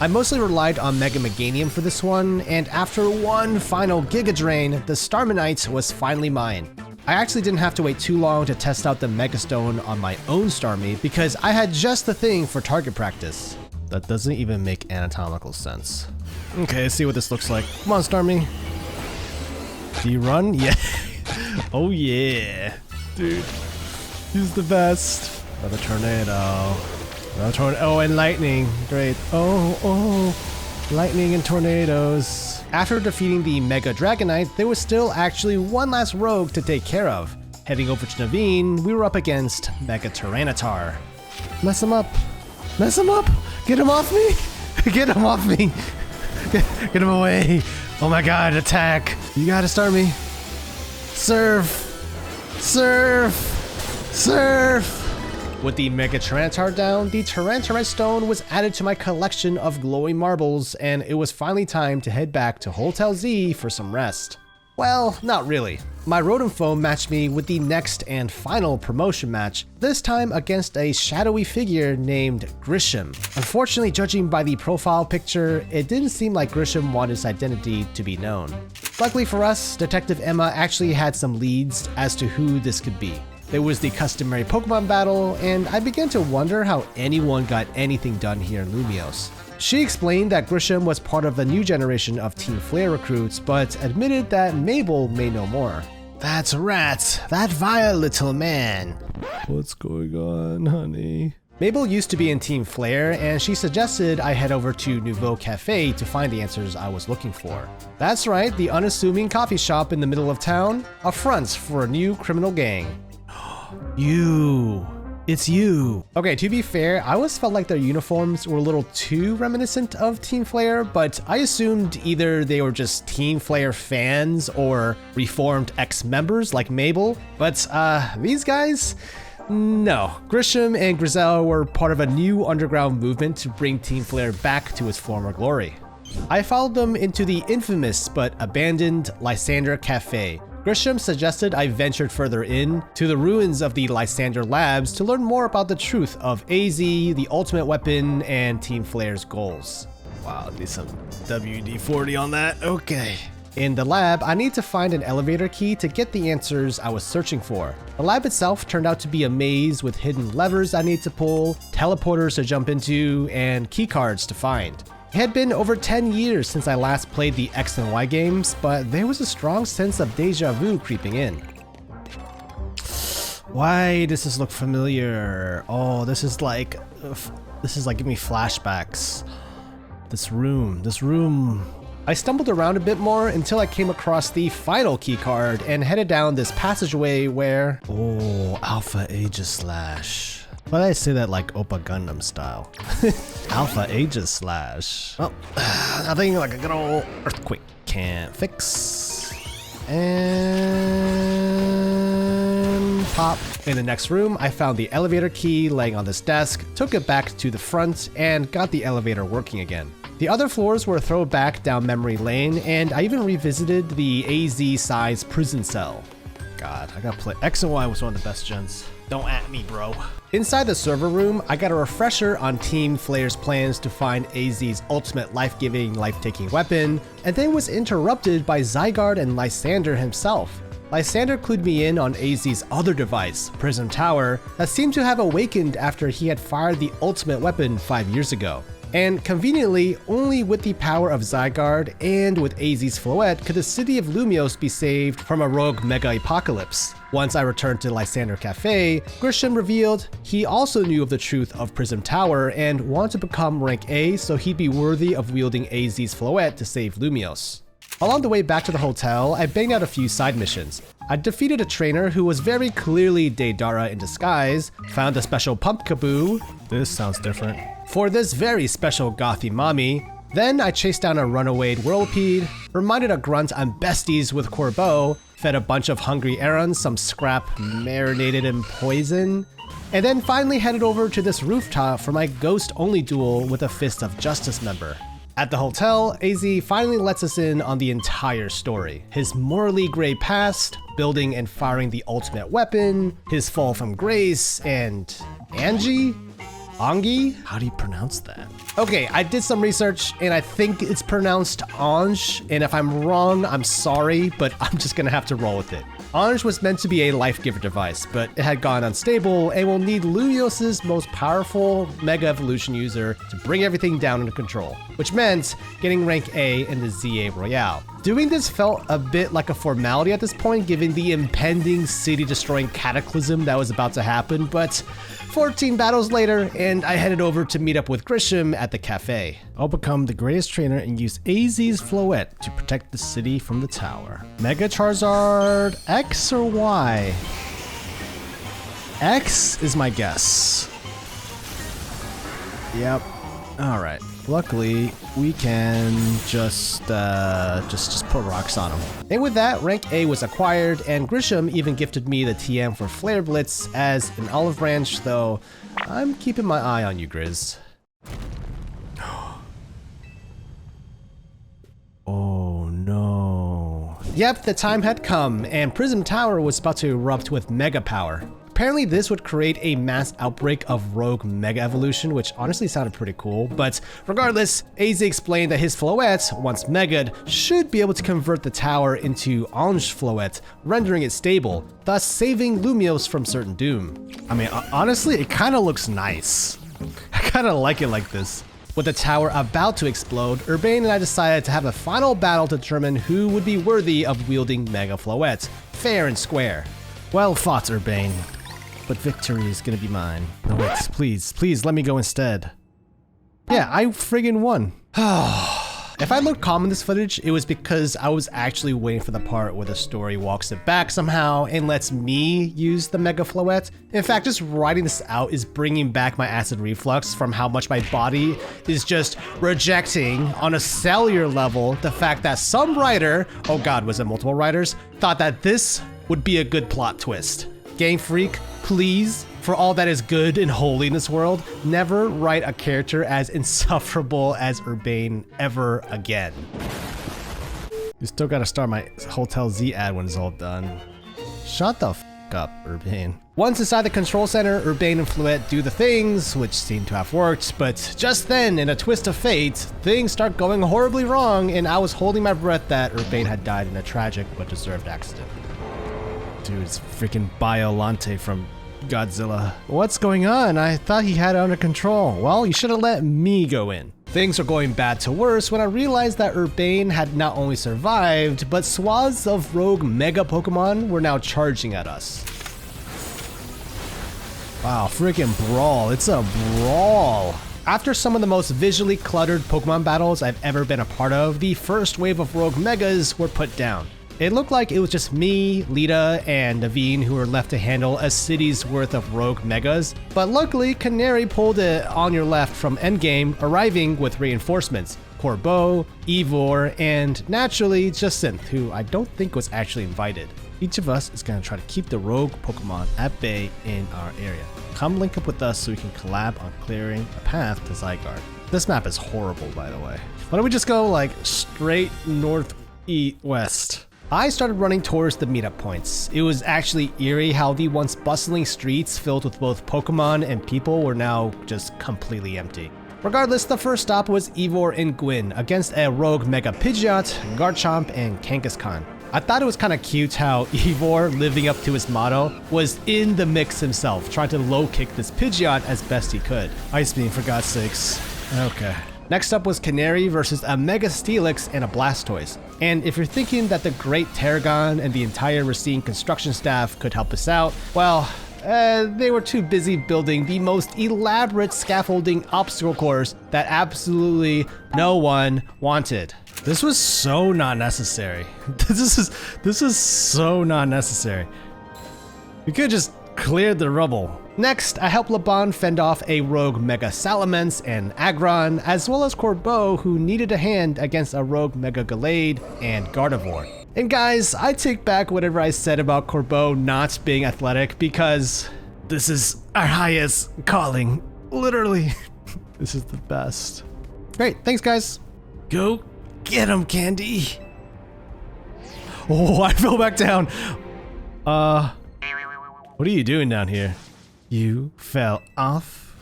I mostly relied on Mega Meganium for this one, and after one final Giga Drain, the Starmanite was finally mine. I actually didn't have to wait too long to test out the Mega Stone on my own Starmie because I had just the thing for target practice. That doesn't even make anatomical sense. Okay, let's see what this looks like. Come on, Starmie. Do you run? Yeah. Oh yeah. Dude, he's the best. Another tornado. Another tornado. Oh, and lightning. Great. Oh, lightning and tornadoes. After defeating the Mega Dragonite, there was still actually one last rogue to take care of. Heading over to Naveen, we were up against Mega Tyranitar. Mess him up. Mess him up. Get him off me. Get him off me. Get him away. Oh my god, attack. You gotta start me. Serve. Surf! Surf! With the Mega Tyranitar down, the Tyrantarite Stone was added to my collection of glowing marbles, and it was finally time to head back to Hotel Z for some rest. Well, not really. My Rotom Foam matched me with the next and final promotion match, this time against a shadowy figure named Grisham. Unfortunately, judging by the profile picture, it didn't seem like Grisham wanted his identity to be known. Luckily for us, Detective Emma actually had some leads as to who this could be. There was the customary Pokemon battle, and I began to wonder how anyone got anything done here in Lumiose. She explained that Grisham was part of the new generation of Team Flare recruits, but admitted that Mabel may know more. That's right, that vile little man. What's going on, honey? Mabel used to be in Team Flare, and she suggested I head over to Nouveau Cafe to find the answers I was looking for. That's right, the unassuming coffee shop in the middle of town, a front for a new criminal gang. You. It's you. Okay, to be fair, I always felt like their uniforms were a little too reminiscent of Team Flare, but I assumed either they were just Team Flare fans or reformed ex-members like Mabel. But these guys? No. Grisham and Grizel were part of a new underground movement to bring Team Flare back to its former glory. I followed them into the infamous but abandoned Lysander Cafe. Grisham suggested I ventured further in to the ruins of the Lysander Labs to learn more about the truth of AZ, the ultimate weapon, and Team Flare's goals. Wow, need some WD-40 on that. Okay. In the lab, I need to find an elevator key to get the answers I was searching for. The lab itself turned out to be a maze with hidden levers I need to pull, teleporters to jump into, and keycards to find. It had been over 10 years since I last played the X and Y games, but there was a strong sense of deja vu creeping in. Why does this look familiar? Oh, this is like giving me flashbacks. This room. I stumbled around a bit more until I came across the final keycard and headed down this passageway where... Oh, Alpha Aegislash. Why did I say that like Oppa Gundam style? Alpha Aegislash. Well, nothing like a good old earthquake can't fix. And pop. In the next room, I found the elevator key laying on this desk, took it back to the front, and got the elevator working again. The other floors were a throwback down memory lane, and I even revisited the AZ-size prison cell. God, I gotta play. X and Y was one of the best gens. Don't at me, bro. Inside the server room, I got a refresher on Team Flayer's plans to find AZ's ultimate life-giving, life-taking weapon, and then was interrupted by Zygarde and Lysander himself. Lysander clued me in on AZ's other device, Prism Tower, that seemed to have awakened after he had fired the ultimate weapon 5 years ago. And conveniently, only with the power of Zygarde and with AZ's Floette could the city of Lumiose be saved from a rogue mega apocalypse. Once I returned to Lysander Cafe, Grisham revealed he also knew of the truth of Prism Tower and wanted to become rank A so he'd be worthy of wielding AZ's Floette to save Lumiose. Along the way back to the hotel, I banged out a few side missions. I defeated a trainer who was very clearly Deidara in disguise, found a special Pumpkaboo. This sounds different. For this very special gothy mommy. Then I chased down a runaway Whirlpeed, reminded a grunt I'm besties with Corbeau, fed a bunch of hungry Erons some scrap marinated in poison, and then finally headed over to this rooftop for my ghost-only duel with a Fist of Justice member. At the hotel, AZ finally lets us in on the entire story. His morally gray past, building and firing the ultimate weapon, his fall from grace, and Angie? Angie? How do you pronounce that? Okay, I did some research and I think it's pronounced Ange, and if I'm wrong, I'm sorry, but I'm just gonna have to roll with it. Ange was meant to be a life giver device, but it had gone unstable and will need Lumiose's most powerful Mega Evolution user to bring everything down under control, which meant getting rank A in the ZA Royale. Doing this felt a bit like a formality at this point, given the impending city-destroying cataclysm that was about to happen, but 14 battles later, and I headed over to meet up with Grisham at the cafe. I'll become the greatest trainer and use AZ's Floette to protect the city from the tower. Mega Charizard X or Y? X is my guess. Yep. All right. Luckily, we can just put rocks on him. And with that, rank A was acquired, and Grisham even gifted me the TM for Flare Blitz as an olive branch, though I'm keeping my eye on you, Grizz. Oh no. Yep, the time had come, and Prism Tower was about to erupt with mega power. Apparently this would create a mass outbreak of rogue Mega Evolution, which honestly sounded pretty cool, but regardless, AZ explained that his Floette, once Mega'd, should be able to convert the tower into Ange Floette, rendering it stable, thus saving Lumiose from certain doom. I mean, honestly, it kinda looks nice. I kinda like it like this. With the tower about to explode, Urbane and I decided to have a final battle to determine who would be worthy of wielding Mega Floette, fair and square. Well fought, Urbane. But victory is gonna be mine. No, wait, please let me go instead. Yeah, I friggin' won. If I looked calm in this footage, it was because I was actually waiting for the part where the story walks it back somehow and lets me use the Mega Floette. In fact, just writing this out is bringing back my acid reflux from how much my body is just rejecting on a cellular level the fact that some writer, oh god, was it multiple writers, thought that this would be a good plot twist. Game Freak, please, for all that is good and holy in this world, never write a character as insufferable as Urbane ever again. You still gotta start my Hotel Z ad when it's all done. Shut the f up, Urbane. Once inside the control center, Urbane and Floette do the things, which seem to have worked, but just then, in a twist of fate, things start going horribly wrong, and I was holding my breath that Urbane had died in a tragic but deserved accident. Dude, it's freaking Biolante from Godzilla. What's going on? I thought he had it under control. Well, you should have let me go in. Things are going bad to worse when I realized that Urbane had not only survived, but swaths of rogue Mega Pokemon were now charging at us. Wow, freaking brawl. It's a brawl. After some of the most visually cluttered Pokemon battles I've ever been a part of, the first wave of rogue Megas were put down. It looked like it was just me, Lita, and Naveen who were left to handle a city's worth of rogue megas, but luckily Canary pulled it on your left from endgame, arriving with reinforcements. Corbeau, Ivor, and naturally Jacinth, who I don't think was actually invited. Each of us is going to try to keep the rogue Pokemon at bay in our area. Come link up with us so we can collab on clearing a path to Zygarde. This map is horrible, by the way. Why don't we just go like straight northeast? I started running towards the meetup points. It was actually eerie how the once bustling streets filled with both Pokemon and people were now just completely empty. Regardless, the first stop was Ivor and Gwyn against a rogue Mega Pidgeot, Garchomp, and Kangaskhan. I thought it was kind of cute how Ivor, living up to his motto, was in the mix himself, trying to low kick this Pidgeot as best he could. Ice Beam, for God's sakes. Okay. Next up was Canary versus a Mega Steelix and a Blastoise. And if you're thinking that the great Tarragon and the entire Racine construction staff could help us out, well, they were too busy building the most elaborate scaffolding obstacle course that absolutely no one wanted. This was so not necessary. This is so not necessary. We could just clear the rubble. Next, I helped Laban fend off a rogue Mega Salamence and Aggron, as well as Corbeau, who needed a hand against a rogue Mega Gallade and Gardevoir. And guys, I take back whatever I said about Corbeau not being athletic, because this is our highest calling. Literally. This is the best. Great, thanks guys. Go get him, Candy. Oh, I fell back down. What are you doing down here? You fell off?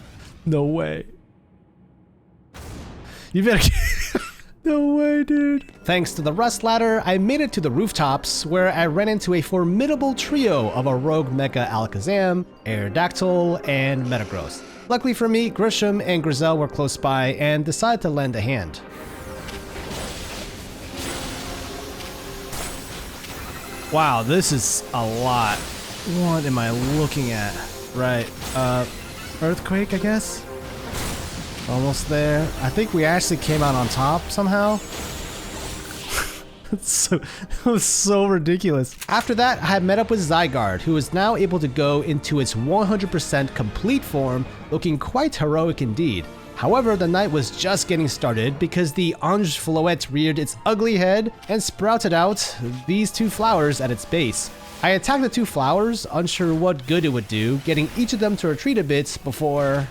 No way. You better no way, dude. Thanks to the rust ladder, I made it to the rooftops, where I ran into a formidable trio of a rogue Mega Alakazam, Aerodactyl, and Metagross. Luckily for me, Grisham and Grizel were close by and decided to lend a hand. Wow, this is a lot. What am I looking at? Right, Earthquake, I guess? Almost there. I think we actually came out on top somehow. It was so ridiculous. After that, I had met up with Zygarde, who is now able to go into its 100% complete form, looking quite heroic indeed. However, the night was just getting started because the Ange Floette reared its ugly head and sprouted out these two flowers at its base. I attacked the two flowers, unsure what good it would do, getting each of them to retreat a bit before...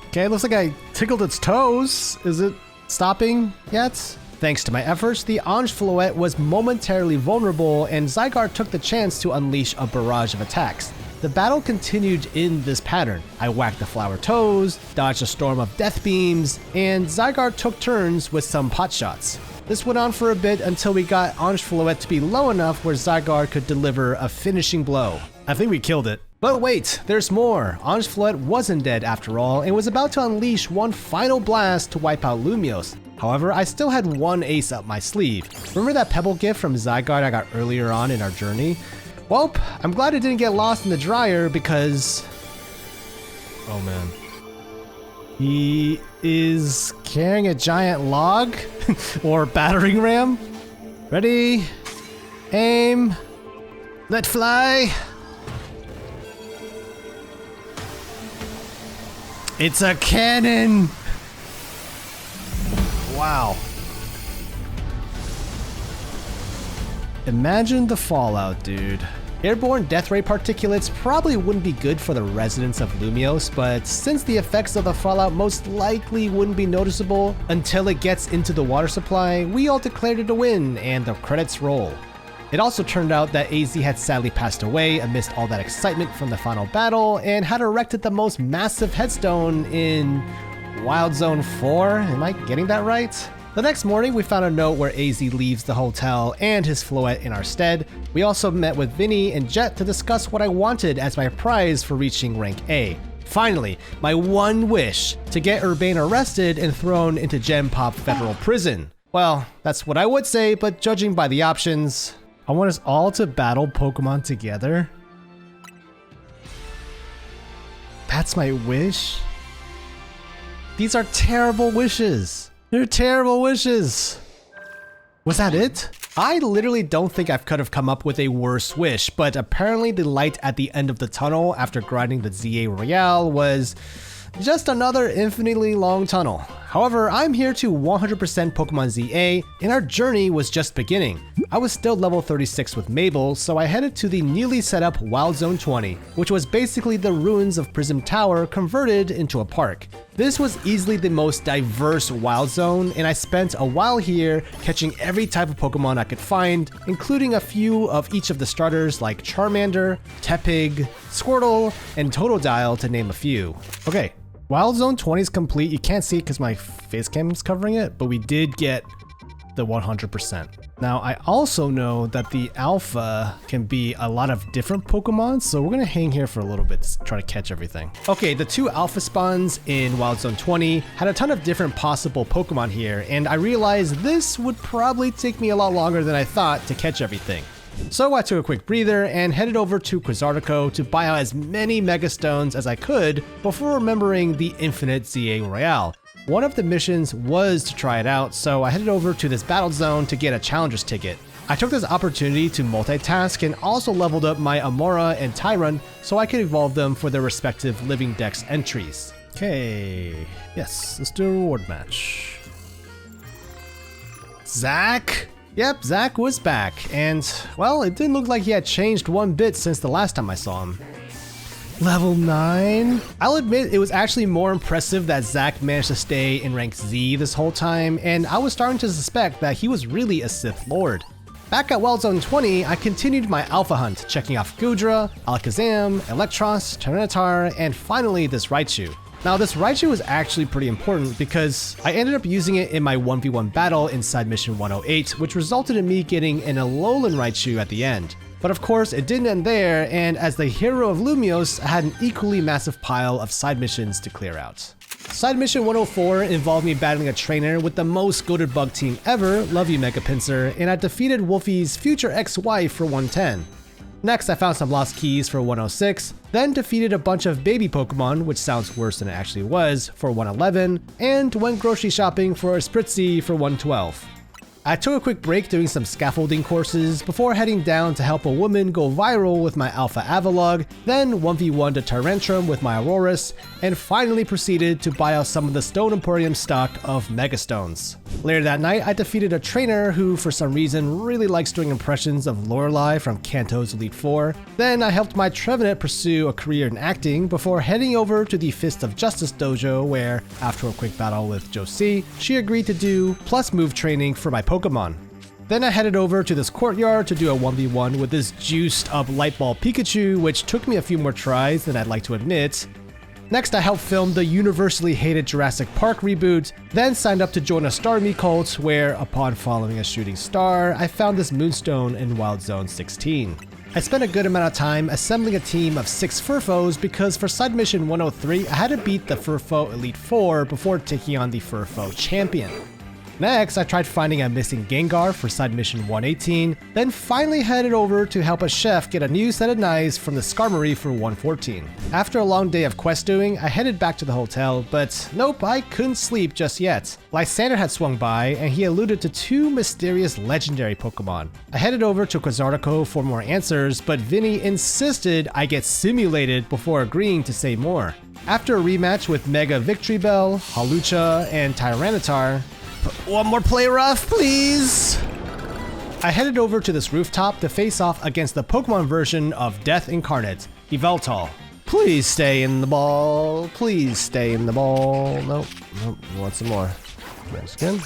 Okay, looks like I tickled its toes. Is it stopping yet? Thanks to my efforts, the Ange Floette was momentarily vulnerable, and Zygarde took the chance to unleash a barrage of attacks. The battle continued in this pattern. I whacked the flower toes, dodged a storm of death beams, and Zygarde took turns with some pot shots. This went on for a bit until we got Ange Floette to be low enough where Zygarde could deliver a finishing blow. I think we killed it. But wait, there's more. Ange Floette wasn't dead after all and was about to unleash one final blast to wipe out Lumiose. However, I still had one ace up my sleeve. Remember that pebble gift from Zygarde I got earlier on in our journey? Well, I'm glad it didn't get lost in the dryer because... Oh man. He is carrying a giant log or battering ram. Ready, aim, let fly. It's a cannon. Wow. Imagine the fallout, dude. Airborne death ray particulates probably wouldn't be good for the residents of Lumiose, but since the effects of the fallout most likely wouldn't be noticeable until it gets into the water supply, we all declared it a win, and the credits roll. It also turned out that AZ had sadly passed away amidst all that excitement from the final battle, and had erected the most massive headstone in Wild Zone 4. Am I getting that right? The next morning, we found a note where AZ leaves the hotel and his Floette in our stead. We also met with Vinny and Jet to discuss what I wanted as my prize for reaching rank A. Finally, my one wish, to get Urbane arrested and thrown into Gen Pop Federal Prison. Well, that's what I would say, but judging by the options, I want us all to battle Pokemon together. That's my wish? These are terrible wishes. They're terrible wishes. Was that it? I literally don't think I could have come up with a worse wish, but apparently the light at the end of the tunnel after grinding the ZA Royale was just another infinitely long tunnel. However, I'm here to 100% Pokemon ZA, and our journey was just beginning. I was still level 36 with Mabel, so I headed to the newly set up Wild Zone 20, which was basically the ruins of Prism Tower converted into a park. This was easily the most diverse Wild Zone, and I spent a while here catching every type of Pokemon I could find, including a few of each of the starters like Charmander, Tepig, Squirtle, and Totodile to name a few. Okay, Wild Zone 20 is complete. You can't see it because my face cam is covering it, but we did get the 100%. Now, I also know that the alpha can be a lot of different Pokemon, so we're gonna hang here for a little bit to try to catch everything. Okay, the 2 alpha spawns in Wild Zone 20 had a ton of different possible Pokemon here, and I realized this would probably take me a lot longer than I thought to catch everything. So I took a quick breather and headed over to Quasartico to buy out as many Mega Stones as I could before remembering the Infinite ZA Royale. One of the missions was to try it out, so I headed over to this battle zone to get a challenger's ticket. I took this opportunity to multitask and also leveled up my Amora and Tyron so I could evolve them for their respective Living Dex entries. Okay, yes, let's do a reward match. Zach? Yep, Zach was back, and, well, it didn't look like he had changed one bit since the last time I saw him. Level 9? I'll admit it was actually more impressive that Zach managed to stay in rank Z this whole time, and I was starting to suspect that he was really a Sith Lord. Back at Wild Zone 20, I continued my alpha hunt, checking off Goodra, Alakazam, Electros, Tyranitar, and finally this Raichu. Now this Raichu was actually pretty important because I ended up using it in my 1v1 battle inside Mission 108, which resulted in me getting an Alolan Raichu at the end. But of course, it didn't end there, and as the hero of Lumiose, I had an equally massive pile of side missions to clear out. Side mission 104 involved me battling a trainer with the most goated bug team ever, love you Mega Pinsir, and I defeated Wolfie's future ex-wife for 110. Next, I found some lost keys for 106, then defeated a bunch of baby Pokemon, which sounds worse than it actually was, for 111, and went grocery shopping for a Spritzy for 112. I took a quick break doing some scaffolding courses before heading down to help a woman go viral with my Alpha Avalugg, then 1v1 to Tyrantrum with my Aurorus, and finally proceeded to buy out some of the Stone Emporium stock of Megastones. Later that night, I defeated a trainer who for some reason really likes doing impressions of Lorelei from Kanto's Elite Four. Then I helped my Trevenant pursue a career in acting before heading over to the Fist of Justice dojo where, after a quick battle with Josie, she agreed to do plus move training for my Pokemon. Then I headed over to this courtyard to do a 1v1 with this juiced up Lightball Pikachu, which took me a few more tries than I'd like to admit. Next, I helped film the universally hated Jurassic Park reboot, then signed up to join a Starmie cult where, upon following a shooting star, I found this Moonstone in Wild Zone 16. I spent a good amount of time assembling a team of 6 Furfos because for side mission 103, I had to beat the Furfo Elite Four before taking on the Furfo Champion. Next, I tried finding a missing Gengar for side mission 118, then finally headed over to help a chef get a new set of knives from the Skarmory for 114. After a long day of quest doing, I headed back to the hotel, but nope, I couldn't sleep just yet. Lysander had swung by, and he alluded to 2 mysterious legendary Pokemon. I headed over to Quasartico for more answers, but Vinny insisted I get simulated before agreeing to say more. After a rematch with Mega Victreebel, Hawlucha, and Tyranitar, one more play rough, please! I headed over to this rooftop to face off against the Pokemon version of Death Incarnate, Yveltal. Please stay in the ball. Please stay in the ball. Nope. We want some more. That's good.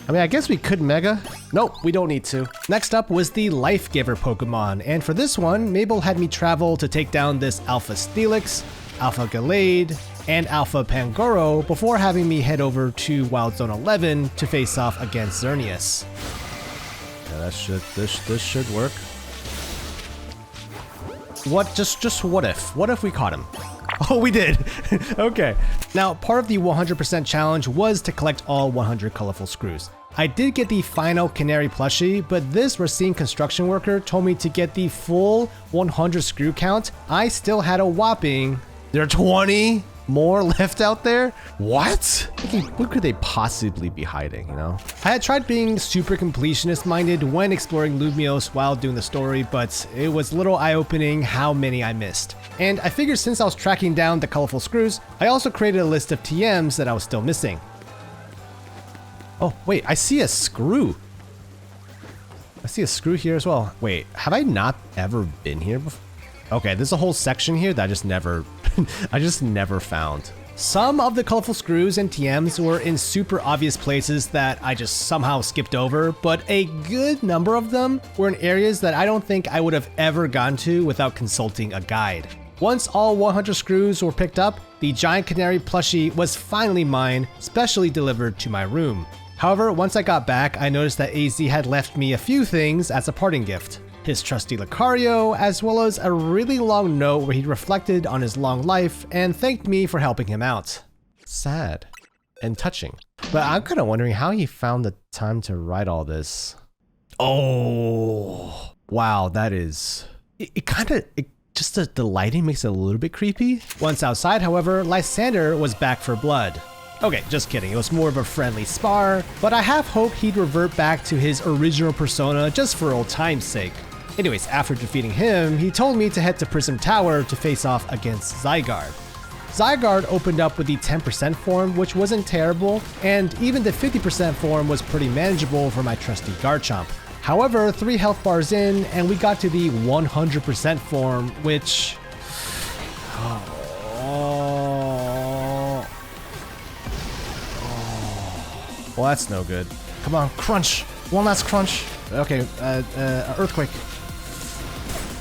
I mean, I guess we could Mega. Nope, we don't need to. Next up was the Life Giver Pokemon, and for this one, Mabel had me travel to take down this Alpha Steelix, Alpha Gallade, and Alpha Pangoro before having me head over to Wild Zone 11 to face off against Xerneas. Yeah, this should work. What? Just what if? What if we caught him? Oh, we did. Okay. Now, part of the 100% challenge was to collect all 100 colorful screws. I did get the final Canary plushie, but this Racine construction worker told me to get the full 100 screw count. I still had a whopping... There are 20? more left out there? What? What could they possibly be hiding, you know? I had tried being super completionist minded when exploring Lumios while doing the story, but it was a little eye-opening how many I missed. And I figured since I was tracking down the colorful screws, I also created a list of TMs that I was still missing. Oh, wait, I see a screw. I see a screw here as well. Wait, have I not ever been here before? Okay, there's a whole section here that I just never found. Some of the colorful screws and TMs were in super obvious places that I just somehow skipped over, but a good number of them were in areas that I don't think I would have ever gone to without consulting a guide. Once all 100 screws were picked up, the giant canary plushie was finally mine, specially delivered to my room. However, once I got back, I noticed that AZ had left me a few things as a parting gift. His trusty Lucario, as well as a really long note where he reflected on his long life and thanked me for helping him out. Sad and touching. But I'm kind of wondering how he found the time to write all this. Oh, wow, that is... Just the lighting makes it a little bit creepy. Once outside, however, Lysander was back for blood. Okay, just kidding, it was more of a friendly spar, but I half hoped he'd revert back to his original persona just for old time's sake. Anyways, after defeating him, he told me to head to Prism Tower to face off against Zygarde. Zygarde opened up with the 10% form, which wasn't terrible, and even the 50% form was pretty manageable for my trusty Garchomp. However, 3 health bars in, and we got to the 100% form, which... Well, that's no good. Come on, crunch! One last crunch! Okay, Earthquake.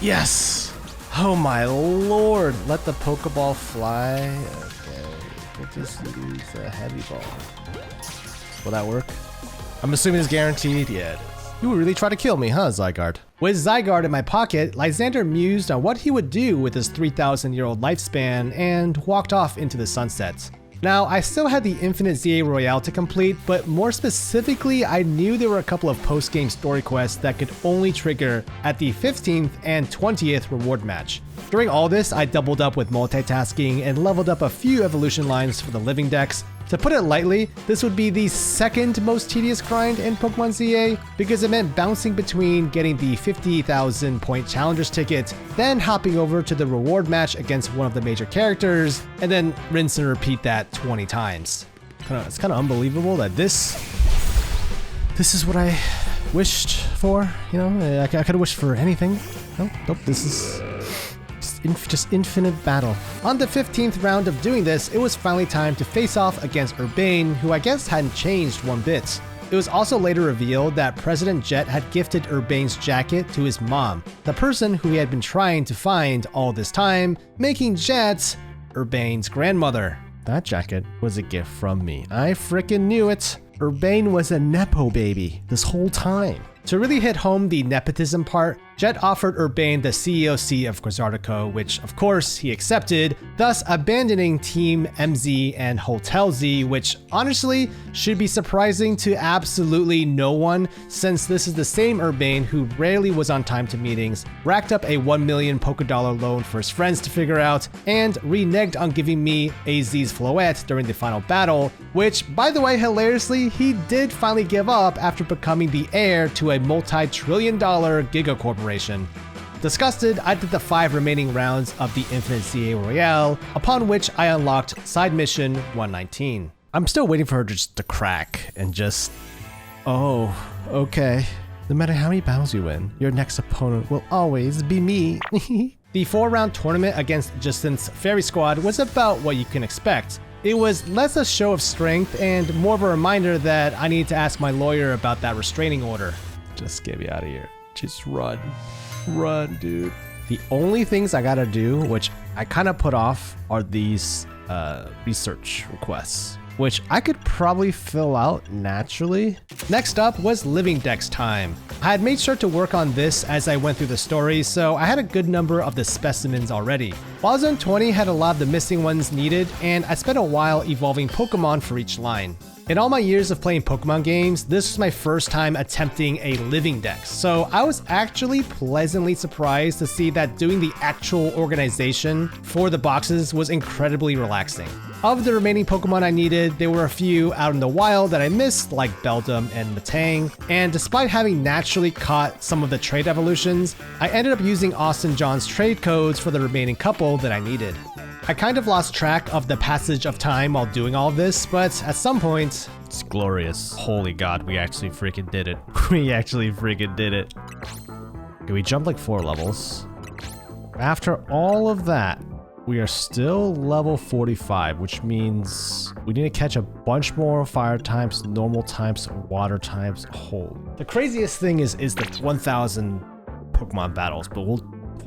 Yes! Oh my lord! Let the Pokeball fly. Okay, we'll just use a heavy ball. Will that work? I'm assuming it's guaranteed? Yeah, it is. You would really try to kill me, huh, Zygarde? With Zygarde in my pocket, Lysander mused on what he would do with his 3,000-year-old lifespan and walked off into the sunset. Now, I still had the Infinite ZA Royale to complete, but more specifically, I knew there were a couple of post-game story quests that could only trigger at the 15th and 20th reward match. During all this, I doubled up with multitasking and leveled up a few evolution lines for the living decks. To put it lightly, this would be the second most tedious grind in Pokemon ZA because it meant bouncing between getting the 50,000 point challengers ticket, then hopping over to the reward match against one of the major characters, and then rinse and repeat that 20 times. It's kind of unbelievable that this is what I wished for, you know? I could have wished for anything. Nope, this is... just infinite battle. On the 15th round of doing this, it was finally time to face off against Urbane, who I guess hadn't changed one bit. It was also later revealed that President Jet had gifted Urbane's jacket to his mom, the person who he had been trying to find all this time, making Jet Urbane's grandmother. That jacket was a gift from me. I frickin' knew it. Urbane was a Nepo baby this whole time. To really hit home the nepotism part, Jet offered Urbane the CEO seat of Quasartico, which of course he accepted, thus abandoning Team MZ and Hotel Z, which honestly should be surprising to absolutely no one, since this is the same Urbane who rarely was on time to meetings, racked up a 1 million Pokédollar loan for his friends to figure out, and reneged on giving me AZ's Floette during the final battle, which, by the way, hilariously, he did finally give up after becoming the heir to a multi-trillion-dollar Giga Corporation. Disgusted, I did the 5 remaining rounds of the Infinite ZA Royale, upon which I unlocked Side Mission 119. I'm still waiting for her just to crack and just... Oh, okay. No matter how many battles you win, your next opponent will always be me. The 4-round tournament against Justin's Fairy Squad was about what you can expect. It was less a show of strength and more of a reminder that I need to ask my lawyer about that restraining order. Just get me out of here. Just run. Run, dude. The only things I gotta do, which I kind of put off, are these research requests, which I could probably fill out naturally. Next up was Living Dex time. I had made sure to work on this as I went through the story, so I had a good number of the specimens already. Wild Zone 20 had a lot of the missing ones needed, and I spent a while evolving Pokemon for each line. In all my years of playing Pokemon games, this was my first time attempting a living dex, so I was actually pleasantly surprised to see that doing the actual organization for the boxes was incredibly relaxing. Of the remaining Pokemon I needed, there were a few out in the wild that I missed, like Beldum and Metang, and despite having naturally caught some of the trade evolutions, I ended up using Austin John's trade codes for the remaining couple that I needed. I kind of lost track of the passage of time while doing all of this, but at some point, it's glorious. Holy God, we actually freaking did it. We actually freaking did it. Okay, we jumped like 4 levels. After all of that, we are still level 45, which means we need to catch a bunch more fire types, normal types, water types. Holy. The craziest thing is the 1,000 Pokemon battles, but we'll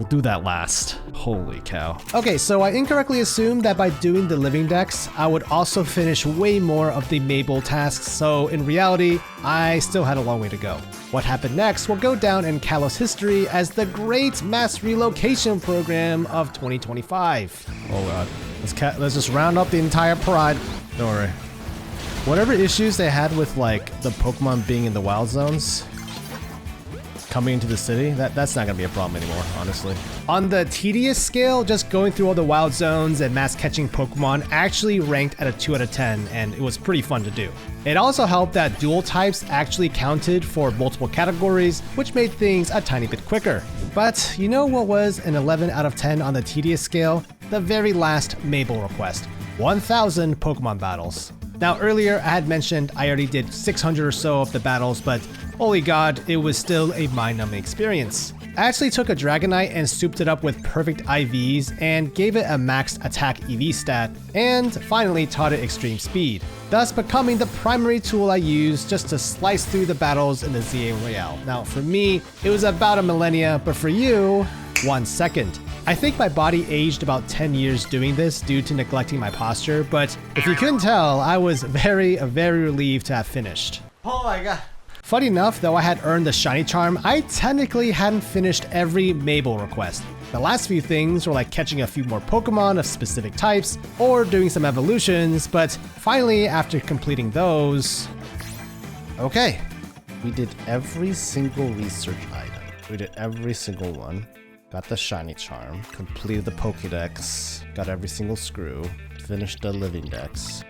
do that last. Holy cow. Okay, so I incorrectly assumed that by doing the living dex, I would also finish way more of the Mabel tasks, so in reality, I still had a long way to go. What happened next will go down in Kalos history as the great mass relocation program of 2025. Oh God. Let's just round up the entire parade. Don't worry. Whatever issues they had with like the Pokemon being in the wild zones, coming into the city, that's not gonna be a problem anymore, honestly. On the tedious scale, just going through all the wild zones and mass catching Pokemon actually ranked at a 2 out of 10, and it was pretty fun to do. It also helped that dual types actually counted for multiple categories, which made things a tiny bit quicker. But you know what was an 11 out of 10 on the tedious scale? The very last Mabel request, 1,000 Pokemon battles. Now earlier I had mentioned I already did 600 or so of the battles, but holy God, it was still a mind-numbing experience. I actually took a Dragonite and souped it up with perfect IVs and gave it a maxed attack EV stat, and finally taught it extreme speed, thus becoming the primary tool I used just to slice through the battles in the ZA Royale. Now for me, it was about a millennia, but for you, 1 second. I think my body aged about 10 years doing this due to neglecting my posture, but if you couldn't tell, I was very relieved to have finished. Oh my God. Funny enough, though I had earned the Shiny Charm, I technically hadn't finished every Mabel request. The last few things were like catching a few more Pokemon of specific types, or doing some evolutions, but finally, after completing those... Okay. We did every single research item. We did every single one. Got the Shiny Charm, completed the Pokédex, got every single screw, finished the living dex.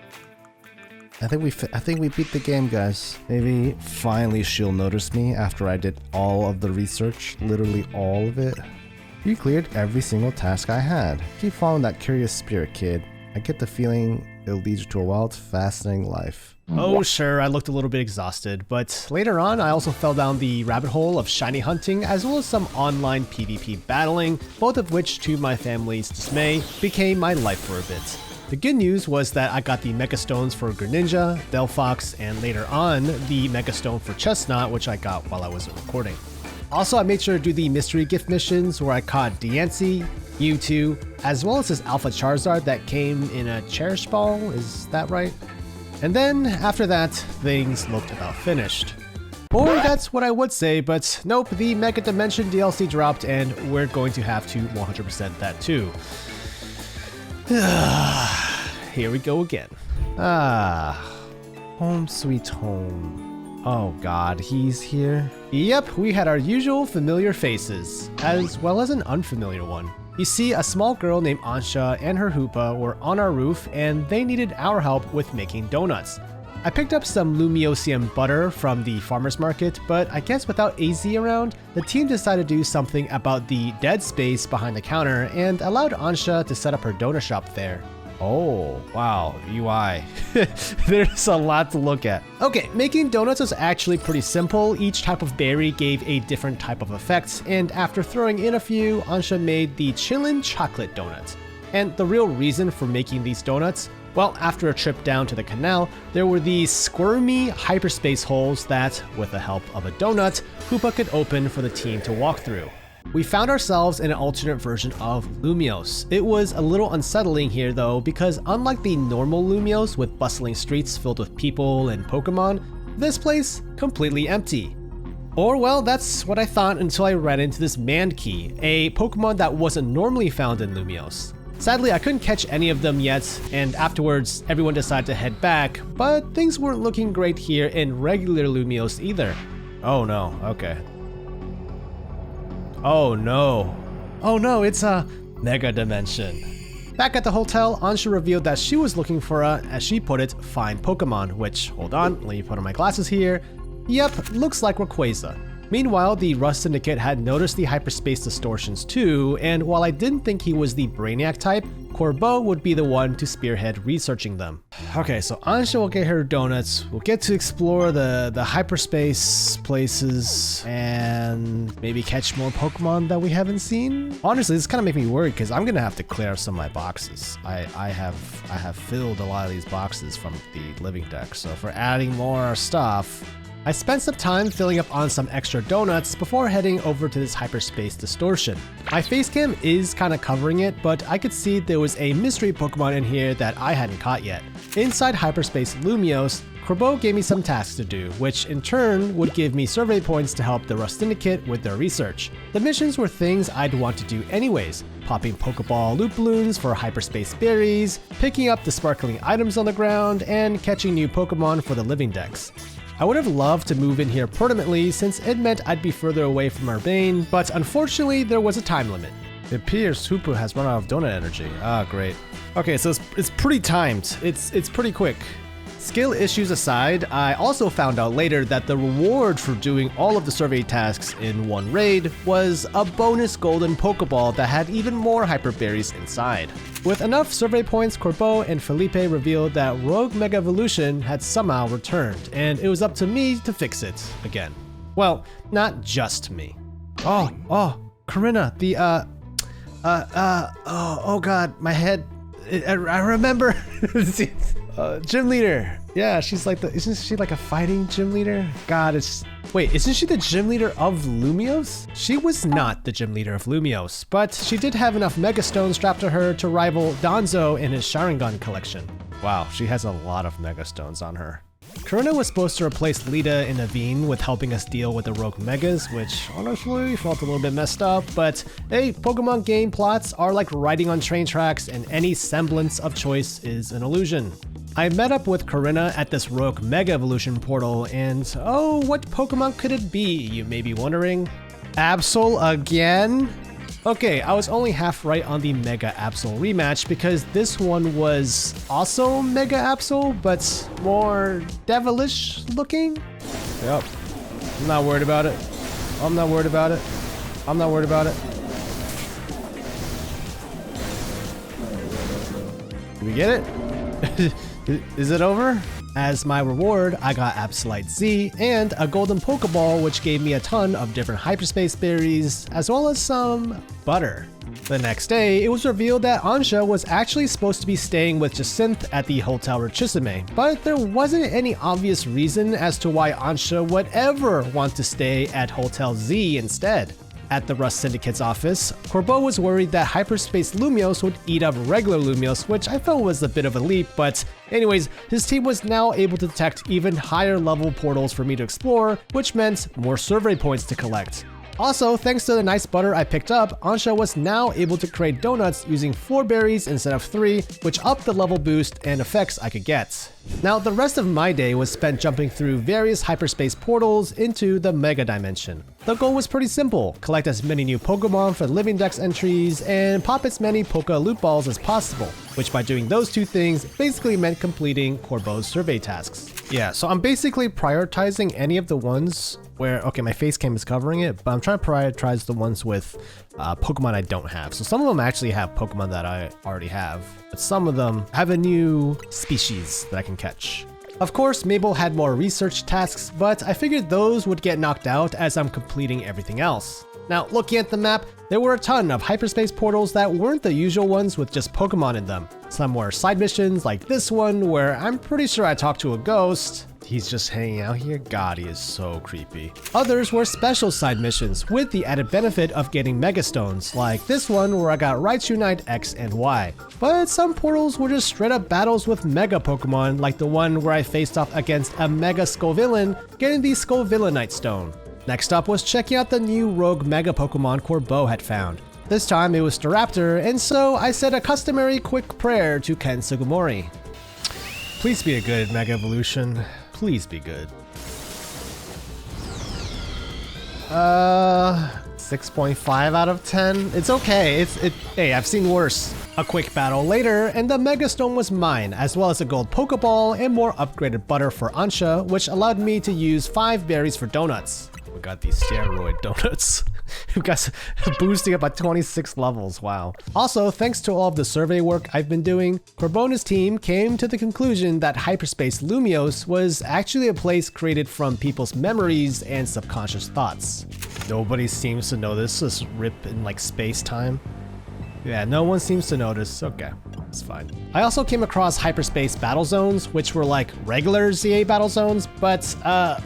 I think we beat the game, guys. Maybe finally she'll notice me after I did all of the research, literally all of it. You cleared every single task I had. Keep following that curious spirit, kid. I get the feeling it'll lead you to a wild, fascinating life. Oh sure, I looked a little bit exhausted, but later on I also fell down the rabbit hole of shiny hunting as well as some online PvP battling, both of which, to my family's dismay, became my life for a bit. The good news was that I got the Mega Stones for Greninja, Delphox, and later on, the Mega Stone for Chestnut, which I got while I was recording. Also, I made sure to do the mystery gift missions where I caught Diancie, Mewtwo, as well as this Alpha Charizard that came in a Cherish Ball, is that right? And then, after that, things looked about finished. Or that's what I would say, but nope, the Mega Dimension DLC dropped and we're going to have to 100% that too. Here we go again. Home sweet home. Oh God, he's here. Yep, we had our usual familiar faces, as well as an unfamiliar one. You see, a small girl named Ansha and her Hoopa were on our roof and they needed our help with making donuts. I picked up some Lumiosium butter from the farmer's market, but I guess without AZ around, the team decided to do something about the dead space behind the counter and allowed Ansha to set up her donut shop there. Oh, wow, UI. There's a lot to look at. Okay, making donuts was actually pretty simple. Each type of berry gave a different type of effect, and after throwing in a few, Ansha made the Chillin' Chocolate Donut. And the real reason for making these donuts? Well, after a trip down to the canal, there were these squirmy hyperspace holes that, with the help of a donut, Hoopa could open for the team to walk through. We found ourselves in an alternate version of Lumiose. It was a little unsettling here though, because unlike the normal Lumiose with bustling streets filled with people and Pokemon, this place completely empty. Or well, that's what I thought until I ran into this Mankey, a Pokemon that wasn't normally found in Lumiose. Sadly, I couldn't catch any of them yet, and afterwards, everyone decided to head back, but things weren't looking great here in regular Lumiose either. Oh no, okay. Oh no. Oh no, it's a Mega Dimension. Back at the hotel, Ansha revealed that she was looking for a, as she put it, fine Pokemon, which, hold on, let me put on my glasses here. Yep, looks like Rayquaza. Meanwhile, the Rust Syndicate had noticed the hyperspace distortions too, and while I didn't think he was the Brainiac type, Corbeau would be the one to spearhead researching them. Okay, so Ansha will get her donuts, we'll get to explore the hyperspace places, and maybe catch more Pokemon that we haven't seen? Honestly, this kind of makes me worried because I'm gonna have to clear some of my boxes. I have filled a lot of these boxes from the living deck, so for adding more stuff, I spent some time filling up on some extra donuts before heading over to this hyperspace distortion. My facecam is kind of covering it, but I could see there was a mystery Pokemon in here that I hadn't caught yet. Inside hyperspace Lumiose, Corbeau gave me some tasks to do, which in turn would give me survey points to help the Rust Syndicate with their research. The missions were things I'd want to do anyways, popping Pokeball loop balloons for hyperspace berries, picking up the sparkling items on the ground, and catching new Pokemon for the living decks. I would have loved to move in here permanently since it meant I'd be further away from Urbane, but unfortunately there was a time limit. It appears Hoopu has run out of donut energy. Ah, great. Okay, so it's pretty timed. It's pretty quick. Skill issues aside, I also found out later that the reward for doing all of the survey tasks in one raid was a bonus golden Pokeball that had even more hyper berries inside. With enough survey points, Corbeau and Felipe revealed that Rogue Mega Evolution had somehow returned, and it was up to me to fix it again. Well, not just me. Oh, Corinna, the, oh god, my head, I remember. Gym leader. Yeah, she's like isn't she like a fighting gym leader? God, wait, isn't she the gym leader of Lumiose? She was not the gym leader of Lumiose, but she did have enough Mega Stones strapped to her to rival Donzo in his Sharingan collection. Wow, she has a lot of Mega Stones on her. Corinna was supposed to replace Lita in Avine with helping us deal with the Rogue Megas, which honestly felt a little bit messed up, but hey, Pokemon game plots are like riding on train tracks and any semblance of choice is an illusion. I met up with Corinna at this Rogue Mega Evolution portal, and oh, what Pokemon could it be, you may be wondering? Absol again? Okay, I was only half right on the Mega Absol rematch because this one was also Mega Absol, but more devilish looking? Yep. I'm not worried about it. I'm not worried about it. I'm not worried about it. Did we get it? Is it over? As my reward, I got Absolite Z and a golden Pokeball, which gave me a ton of different hyperspace berries, as well as some butter. The next day, it was revealed that Ansha was actually supposed to be staying with Jacinth at the Hotel Richisime, but there wasn't any obvious reason as to why Ansha would ever want to stay at Hotel Z instead. At the Rust Syndicate's office, Corbeau was worried that Hyperspace Lumiose would eat up regular Lumiose, which I felt was a bit of a leap, but anyways, his team was now able to detect even higher level portals for me to explore, which meant more survey points to collect. Also, thanks to the nice butter I picked up, Ansha was now able to create donuts using 4 berries instead of 3, which upped the level boost and effects I could get. Now, the rest of my day was spent jumping through various hyperspace portals into the Mega Dimension. The goal was pretty simple: collect as many new Pokemon for the Living Dex entries, and pop as many Poke Loot Balls as possible, which by doing those two things basically meant completing Corbeau's survey tasks. Yeah, so I'm basically prioritizing any of the ones where, okay, my face cam is covering it, but I'm trying to prioritize the ones with Pokemon I don't have. So some of them actually have Pokemon that I already have, but some of them have a new species that I can catch. Of course, Mabel had more research tasks, but I figured those would get knocked out as I'm completing everything else. Now, looking at the map, there were a ton of hyperspace portals that weren't the usual ones with just Pokemon in them. Some were side missions like this one where I'm pretty sure I talked to a ghost. He's just hanging out here? God, he is so creepy. Others were special side missions with the added benefit of getting Mega Stones, like this one where I got Raichu Knight X and Y. But some portals were just straight up battles with Mega Pokemon, like the one where I faced off against a Mega Scovillain, getting the Scovillainite Stone. Next up was checking out the new Rogue Mega Pokemon Corbeau had found. This time it was Staraptor, and so I said a customary quick prayer to Ken Sugimori. Please be a good Mega Evolution. Please be good. 6.5 out of 10. It's okay. Hey, I've seen worse. A quick battle later, and the Mega Stone was mine, as well as a gold Pokeball and more upgraded butter for Ansha, which allowed me to use 5 berries for donuts. We got these steroid donuts. We got boosting up by 26 levels, wow. Also, thanks to all of the survey work I've been doing, Corbona's team came to the conclusion that Hyperspace Lumiose was actually a place created from people's memories and subconscious thoughts. Nobody seems to know this rip in like space-time. Yeah, no one seems to notice. Okay, it's fine. I also came across hyperspace battle zones, which were like regular ZA battle zones, but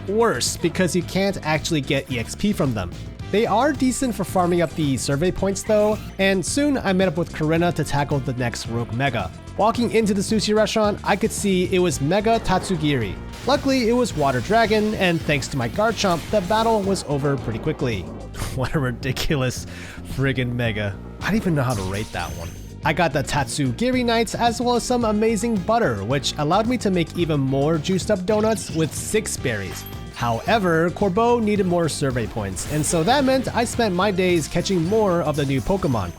worse because you can't actually get EXP from them. They are decent for farming up the survey points though, and soon I met up with Corinna to tackle the next Rogue Mega. Walking into the sushi restaurant, I could see it was Mega Tatsugiri. Luckily, it was Water Dragon, and thanks to my Garchomp, the battle was over pretty quickly. What a ridiculous friggin' Mega. I don't even know how to rate that one. I got the Tatsugiri Knights as well as some amazing butter, which allowed me to make even more juiced up donuts with 6 berries. However, Corbo needed more survey points, and so that meant I spent my days catching more of the new Pokemon.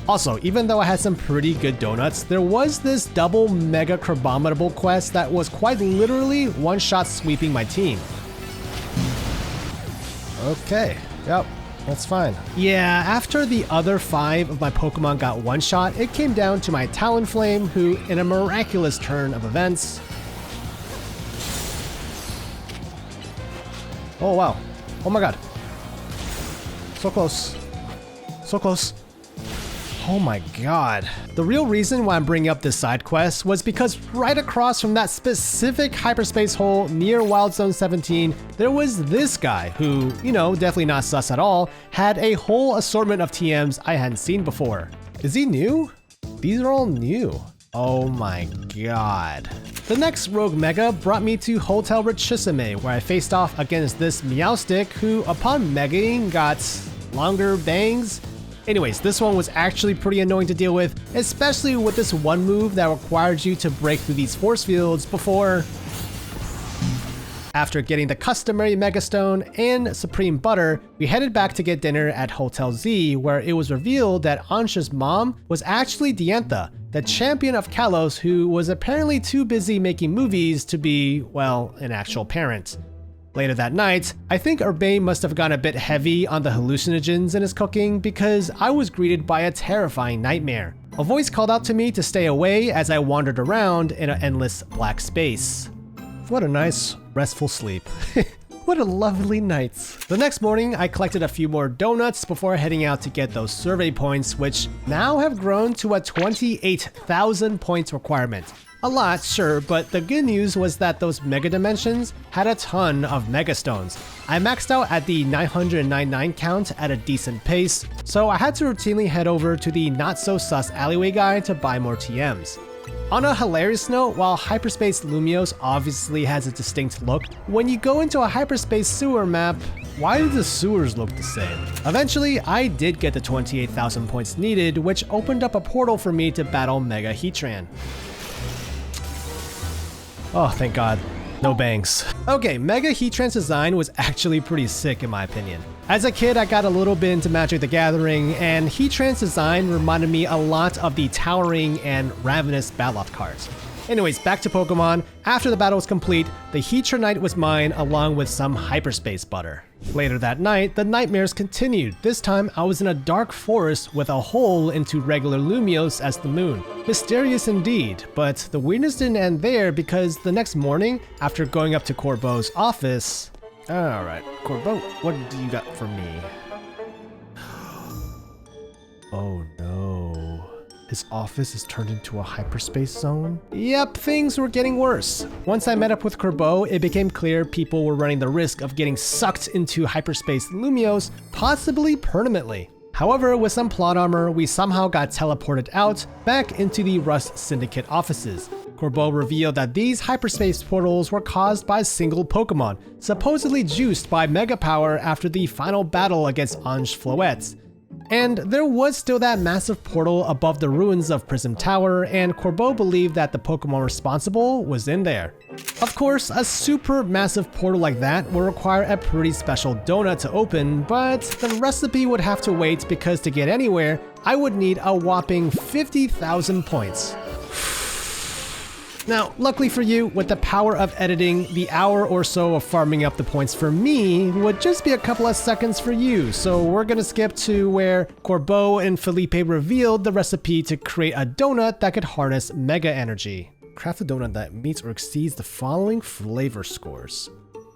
Also, even though I had some pretty good donuts, there was this double Mega Crabominable quest that was quite literally one-shot sweeping my team. Okay, yep, that's fine. Yeah, after the other 5 of my Pokemon got one-shot, it came down to my Talonflame, who, in a miraculous turn of events... Oh wow, oh my god. So close, so close. Oh my god. The real reason why I'm bringing up this side quest was because right across from that specific hyperspace hole near Wild Zone 17, there was this guy who, you know, definitely not sus at all, had a whole assortment of TMs I hadn't seen before. Is he new? These are all new. Oh my god. The next Rogue Mega brought me to Hotel Richisime, where I faced off against this Meowstic who, upon megaing, got longer bangs. Anyways, this one was actually pretty annoying to deal with, especially with this one move that required you to break through these force fields before... After getting the customary Mega Stone and Supreme Butter, we headed back to get dinner at Hotel Z, where it was revealed that Ansha's mom was actually Diantha, the champion of Kalos who was apparently too busy making movies to be, well, an actual parent. Later that night, I think Urbane must have gone a bit heavy on the hallucinogens in his cooking because I was greeted by a terrifying nightmare. A voice called out to me to stay away as I wandered around in an endless black space. What a nice, restful sleep. What a lovely night. The next morning, I collected a few more donuts before heading out to get those survey points, which now have grown to a 28,000 points requirement. A lot, sure, but the good news was that those Mega Dimensions had a ton of Mega Stones. I maxed out at the 999 count at a decent pace, so I had to routinely head over to the not-so-sus alleyway guy to buy more TMs. On a hilarious note, while Hyperspace Lumiose obviously has a distinct look, when you go into a Hyperspace sewer map, why do the sewers look the same? Eventually, I did get the 28,000 points needed, which opened up a portal for me to battle Mega Heatran. Oh, thank god. No bangs. Okay, Mega Heatran's design was actually pretty sick in my opinion. As a kid, I got a little bit into Magic the Gathering, and Heatran's design reminded me a lot of the Towering and Ravenous Batloft cards. Anyways, back to Pokemon. After the battle was complete, the Heatranite was mine along with some hyperspace butter. Later that night, the nightmares continued. This time, I was in a dark forest with a hole into regular Lumiose as the moon. Mysterious indeed, but the weirdness didn't end there because the next morning, after going up to Corbo's office... Alright, Corbo, what do you got for me? Oh no. His office is turned into a hyperspace zone? Yep, things were getting worse. Once I met up with Corbo, it became clear people were running the risk of getting sucked into hyperspace Lumiose, possibly permanently. However, with some plot armor, we somehow got teleported out, back into the Rust Syndicate offices. Corbo revealed that these hyperspace portals were caused by a single Pokemon, supposedly juiced by Mega Power after the final battle against Ange Floette. And there was still that massive portal above the ruins of Prism Tower, and Corbeau believed that the Pokemon responsible was in there. Of course, a super massive portal like that will require a pretty special donut to open, but the recipe would have to wait because to get anywhere, I would need a whopping 50,000 points. Now, luckily for you, with the power of editing, the hour or so of farming up the points for me would just be a couple of seconds for you, so we're gonna skip to where Corbeau and Felipe revealed the recipe to create a donut that could harness Mega Energy. Craft a donut that meets or exceeds the following flavor scores.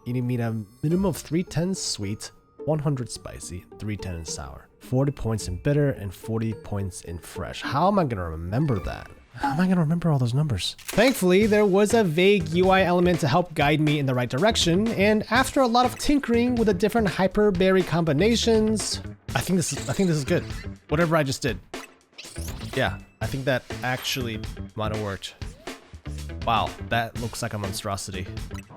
You need to meet a minimum of 310 sweet, 100 spicy, 310 sour, 40 points in bitter, and 40 points in fresh. How am I gonna remember that? How am I gonna remember all those numbers? Thankfully, there was a vague UI element to help guide me in the right direction, and after a lot of tinkering with the different hyper berry combinations, I think this is good. Whatever I just did. Yeah, I think that actually might have worked. Wow, that looks like a monstrosity.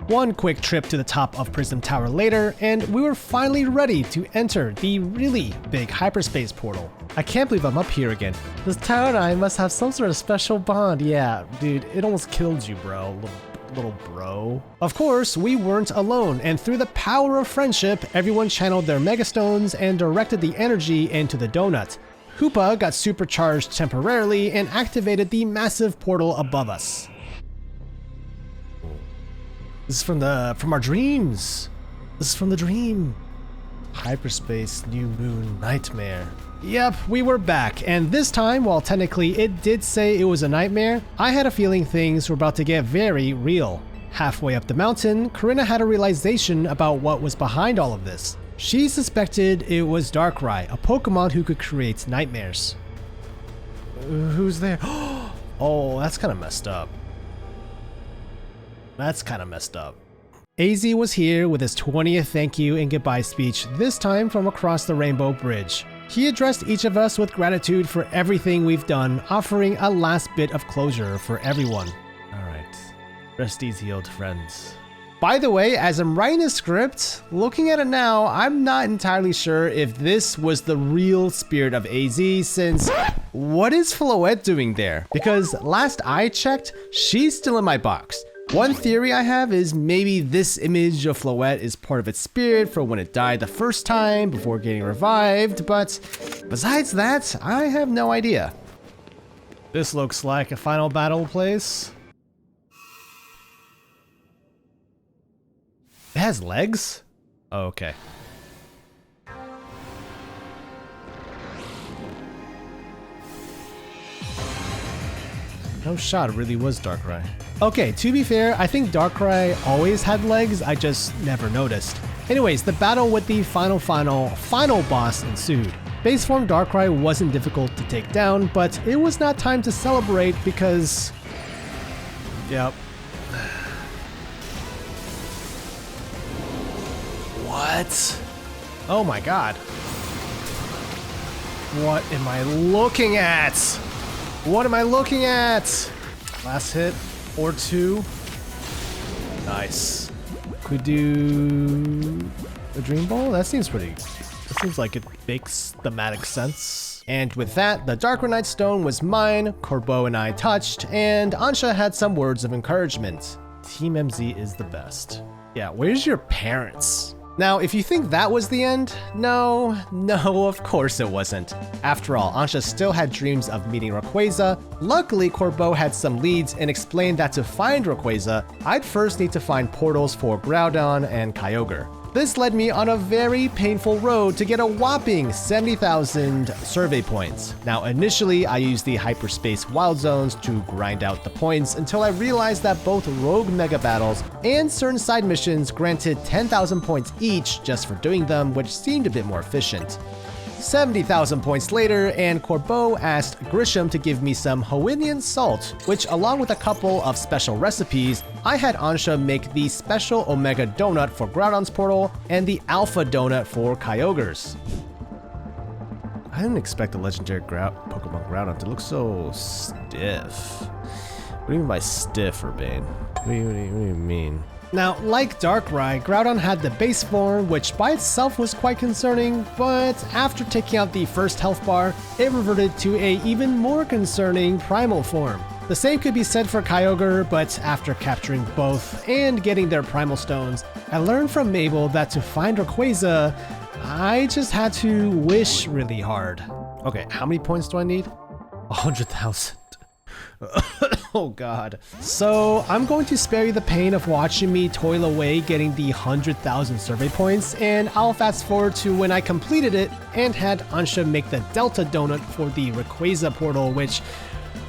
One quick trip to the top of Prism Tower later, and we were finally ready to enter the really big hyperspace portal. I can't believe I'm up here again. This tower and I must have some sort of special bond. Yeah, dude, it almost killed you, bro. Little bro. Of course, we weren't alone, and through the power of friendship, everyone channeled their Megastones and directed the energy into the donut. Hoopa got supercharged temporarily and activated the massive portal above us. This is from our dreams. This is from the dream. Hyperspace, new moon, nightmare. Yep, we were back, and this time, while technically it did say it was a nightmare, I had a feeling things were about to get very real. Halfway up the mountain, Korrina had a realization about what was behind all of this. She suspected it was Darkrai, a Pokemon who could create nightmares. Who's there? Oh, that's kind of messed up. That's kind of messed up. AZ was here with his 20th thank you and goodbye speech, this time from across the Rainbow Bridge. He addressed each of us with gratitude for everything we've done, offering a last bit of closure for everyone. Alright, rest easy, old friends. By the way, as I'm writing the script, looking at it now, I'm not entirely sure if this was the real spirit of AZ, since what is Floette doing there? Because last I checked, she's still in my box. One theory I have is maybe this image of Floette is part of its spirit for when it died the first time before getting revived, but besides that, I have no idea. This looks like a final battle place. It has legs? Oh, okay. No shot, it really was Darkrai. Okay, to be fair, I think Darkrai always had legs, I just never noticed. Anyways, the battle with the final boss ensued. Base form Darkrai wasn't difficult to take down, but it was not time to celebrate because... Yep. What? Oh my god. What am I looking at? What am I looking at? Last hit or two. Nice. Could we do a Dream Ball? That seems like it makes thematic sense. And with that, the Darkrai Stone was mine, Corbeau and I touched, and Ansha had some words of encouragement. Team MZ is the best. Yeah, where's your parents? Now, if you think that was the end, no, of course it wasn't. After all, Ansha still had dreams of meeting Rayquaza. Luckily, Corbeau had some leads and explained that to find Rayquaza, I'd first need to find portals for Groudon and Kyogre. This led me on a very painful road to get a whopping 70,000 survey points. Now, initially, I used the Hyperspace Wild Zones to grind out the points until I realized that both Rogue Mega Battles and certain side missions granted 10,000 points each just for doing them, which seemed a bit more efficient. 70,000 points later, and Corbeau asked Grisham to give me some Hoenn salt, which along with a couple of special recipes, I had Ansha make the special Omega Donut for Groudon's portal and the Alpha Donut for Kyogre's. I didn't expect the legendary Pokemon Groudon to look so stiff. What do you mean by stiff, Urbane? What do you mean? Now, like Darkrai, Groudon had the base form, which by itself was quite concerning, but after taking out the first health bar, it reverted to a even more concerning primal form. The same could be said for Kyogre, but after capturing both and getting their primal stones, I learned from Mabel that to find Rayquaza, I just had to wish really hard. Okay, how many points do I need? 100,000. Oh god. So I'm going to spare you the pain of watching me toil away getting the 100,000 survey points, and I'll fast forward to when I completed it and had Ansha make the Delta Donut for the Rayquaza portal, which,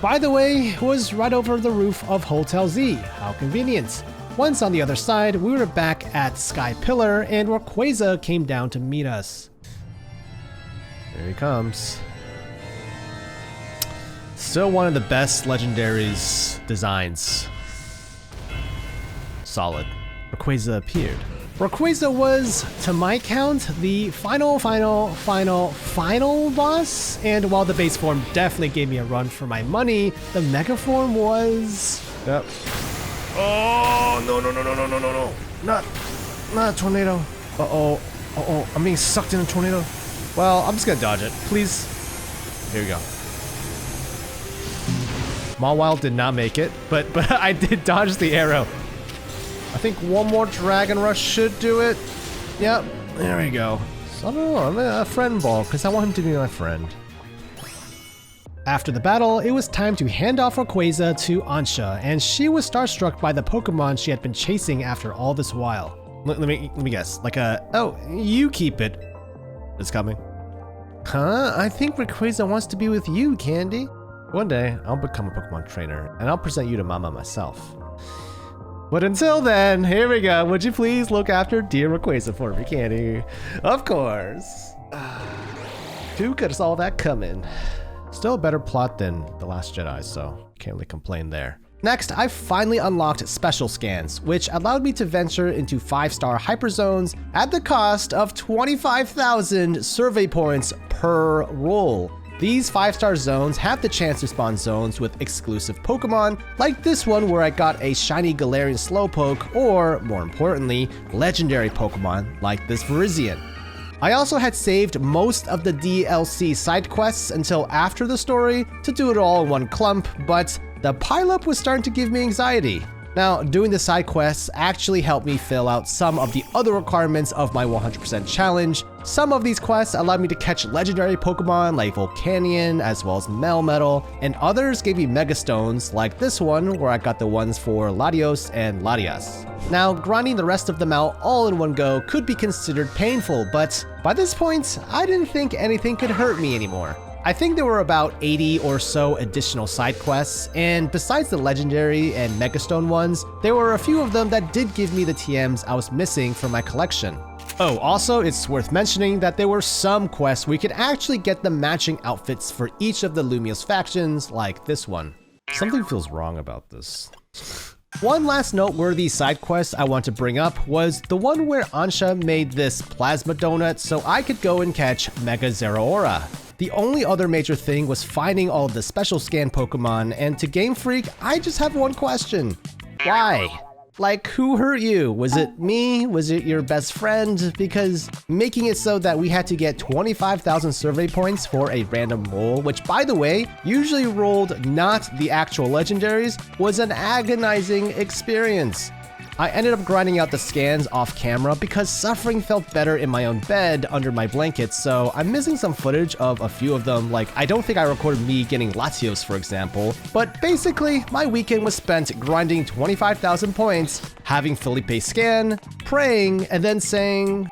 by the way, was right over the roof of Hotel Z. How convenient. Once on the other side, we were back at Sky Pillar, and Rayquaza came down to meet us. Here he comes. Still one of the best legendaries designs. Solid. Rayquaza appeared. Rayquaza was, to my count, the final boss, and while the base form definitely gave me a run for my money, the mega form was... Yep. Oh, no. Not a tornado. Uh-oh, I'm being sucked in a tornado. Well, I'm just gonna dodge it, please. Here we go. Mawile did not make it, but I did dodge the arrow. I think one more Dragon Rush should do it. Yep, there we go. So I don't know, I'm a friend ball, because I want him to be my friend. After the battle, it was time to hand off Rayquaza to Ansha, and she was starstruck by the Pokemon she had been chasing after all this while. Let me guess, like oh, you keep it. It's coming. Huh? I think Rayquaza wants to be with you, Candy. One day, I'll become a Pokemon trainer, and I'll present you to Mama myself. But until then, here we go. Would you please look after dear Rayquaza for me, Candy? Of course. Who could have saw that coming? Still a better plot than The Last Jedi, so can't really complain there. Next, I finally unlocked Special Scans, which allowed me to venture into 5-star Hyperzones at the cost of 25,000 survey points per roll. These 5-star zones have the chance to spawn zones with exclusive Pokemon, like this one where I got a shiny Galarian Slowpoke, or, more importantly, legendary Pokemon like this Virizion. I also had saved most of the DLC side quests until after the story to do it all in one clump, but the pileup was starting to give me anxiety. Now, doing the side quests actually helped me fill out some of the other requirements of my 100% challenge. Some of these quests allowed me to catch legendary Pokemon like Volcanion as well as Melmetal, and others gave me Mega Stones like this one where I got the ones for Latios and Latias. Now, grinding the rest of them out all in one go could be considered painful, but by this point, I didn't think anything could hurt me anymore. I think there were about 80 or so additional side quests, and besides the legendary and Megastone ones, there were a few of them that did give me the TMs I was missing from my collection. Oh, also, it's worth mentioning that there were some quests we could actually get the matching outfits for each of the Lumiose factions, like this one. Something feels wrong about this. One last noteworthy side quest I want to bring up was the one where Ansha made this plasma donut so I could go and catch Mega Zeraora. The only other major thing was finding all of the special scan Pokemon, and to Game Freak, I just have one question. Why? Like, who hurt you? Was it me? Was it your best friend? Because making it so that we had to get 25,000 survey points for a random roll, which by the way, usually rolled not the actual legendaries, was an agonizing experience. I ended up grinding out the scans off camera because suffering felt better in my own bed under my blankets, so I'm missing some footage of a few of them, like I don't think I recorded me getting Latios for example, but basically my weekend was spent grinding 25,000 points, having Felipe scan, praying, and then saying,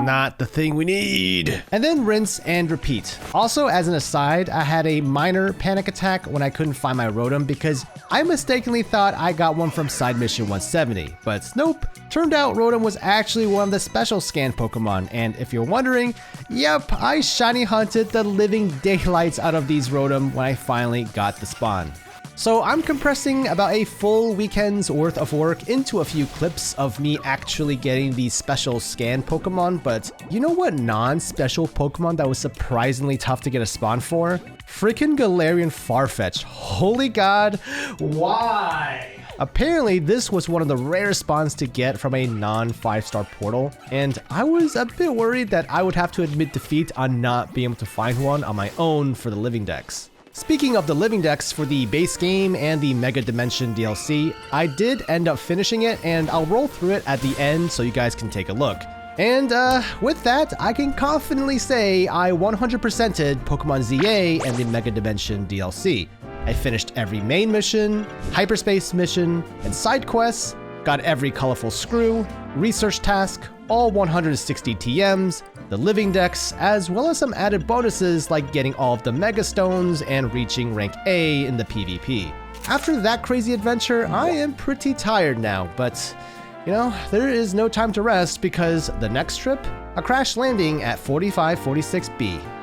not the thing we need. And then rinse and repeat. Also, as an aside, I had a minor panic attack when I couldn't find my Rotom because I mistakenly thought I got one from side mission 170, but nope. Turned out Rotom was actually one of the special scan Pokemon, and if you're wondering, yep, I shiny hunted the living daylights out of these Rotom when I finally got the spawn. So I'm compressing about a full weekend's worth of work into a few clips of me actually getting these special scan Pokemon, but you know what non-special Pokemon that was surprisingly tough to get a spawn for? Freaking Galarian Farfetch. Holy god, why? Apparently, this was one of the rare spawns to get from a non-5-star portal, and I was a bit worried that I would have to admit defeat on not being able to find one on my own for the Living Dex. Speaking of the Living Dex for the base game and the Mega Dimension DLC, I did end up finishing it, and I'll roll through it at the end so you guys can take a look. And with that, I can confidently say I 100%ed Pokemon ZA and the Mega Dimension DLC. I finished every main mission, hyperspace mission, and side quests, got every colorful screw, research task, all 160 TMs, the Living Dex, as well as some added bonuses like getting all of the Mega Stones and reaching rank A in the PvP. After that crazy adventure, I am pretty tired now, but you know, there is no time to rest because the next trip, a crash landing at 4546B.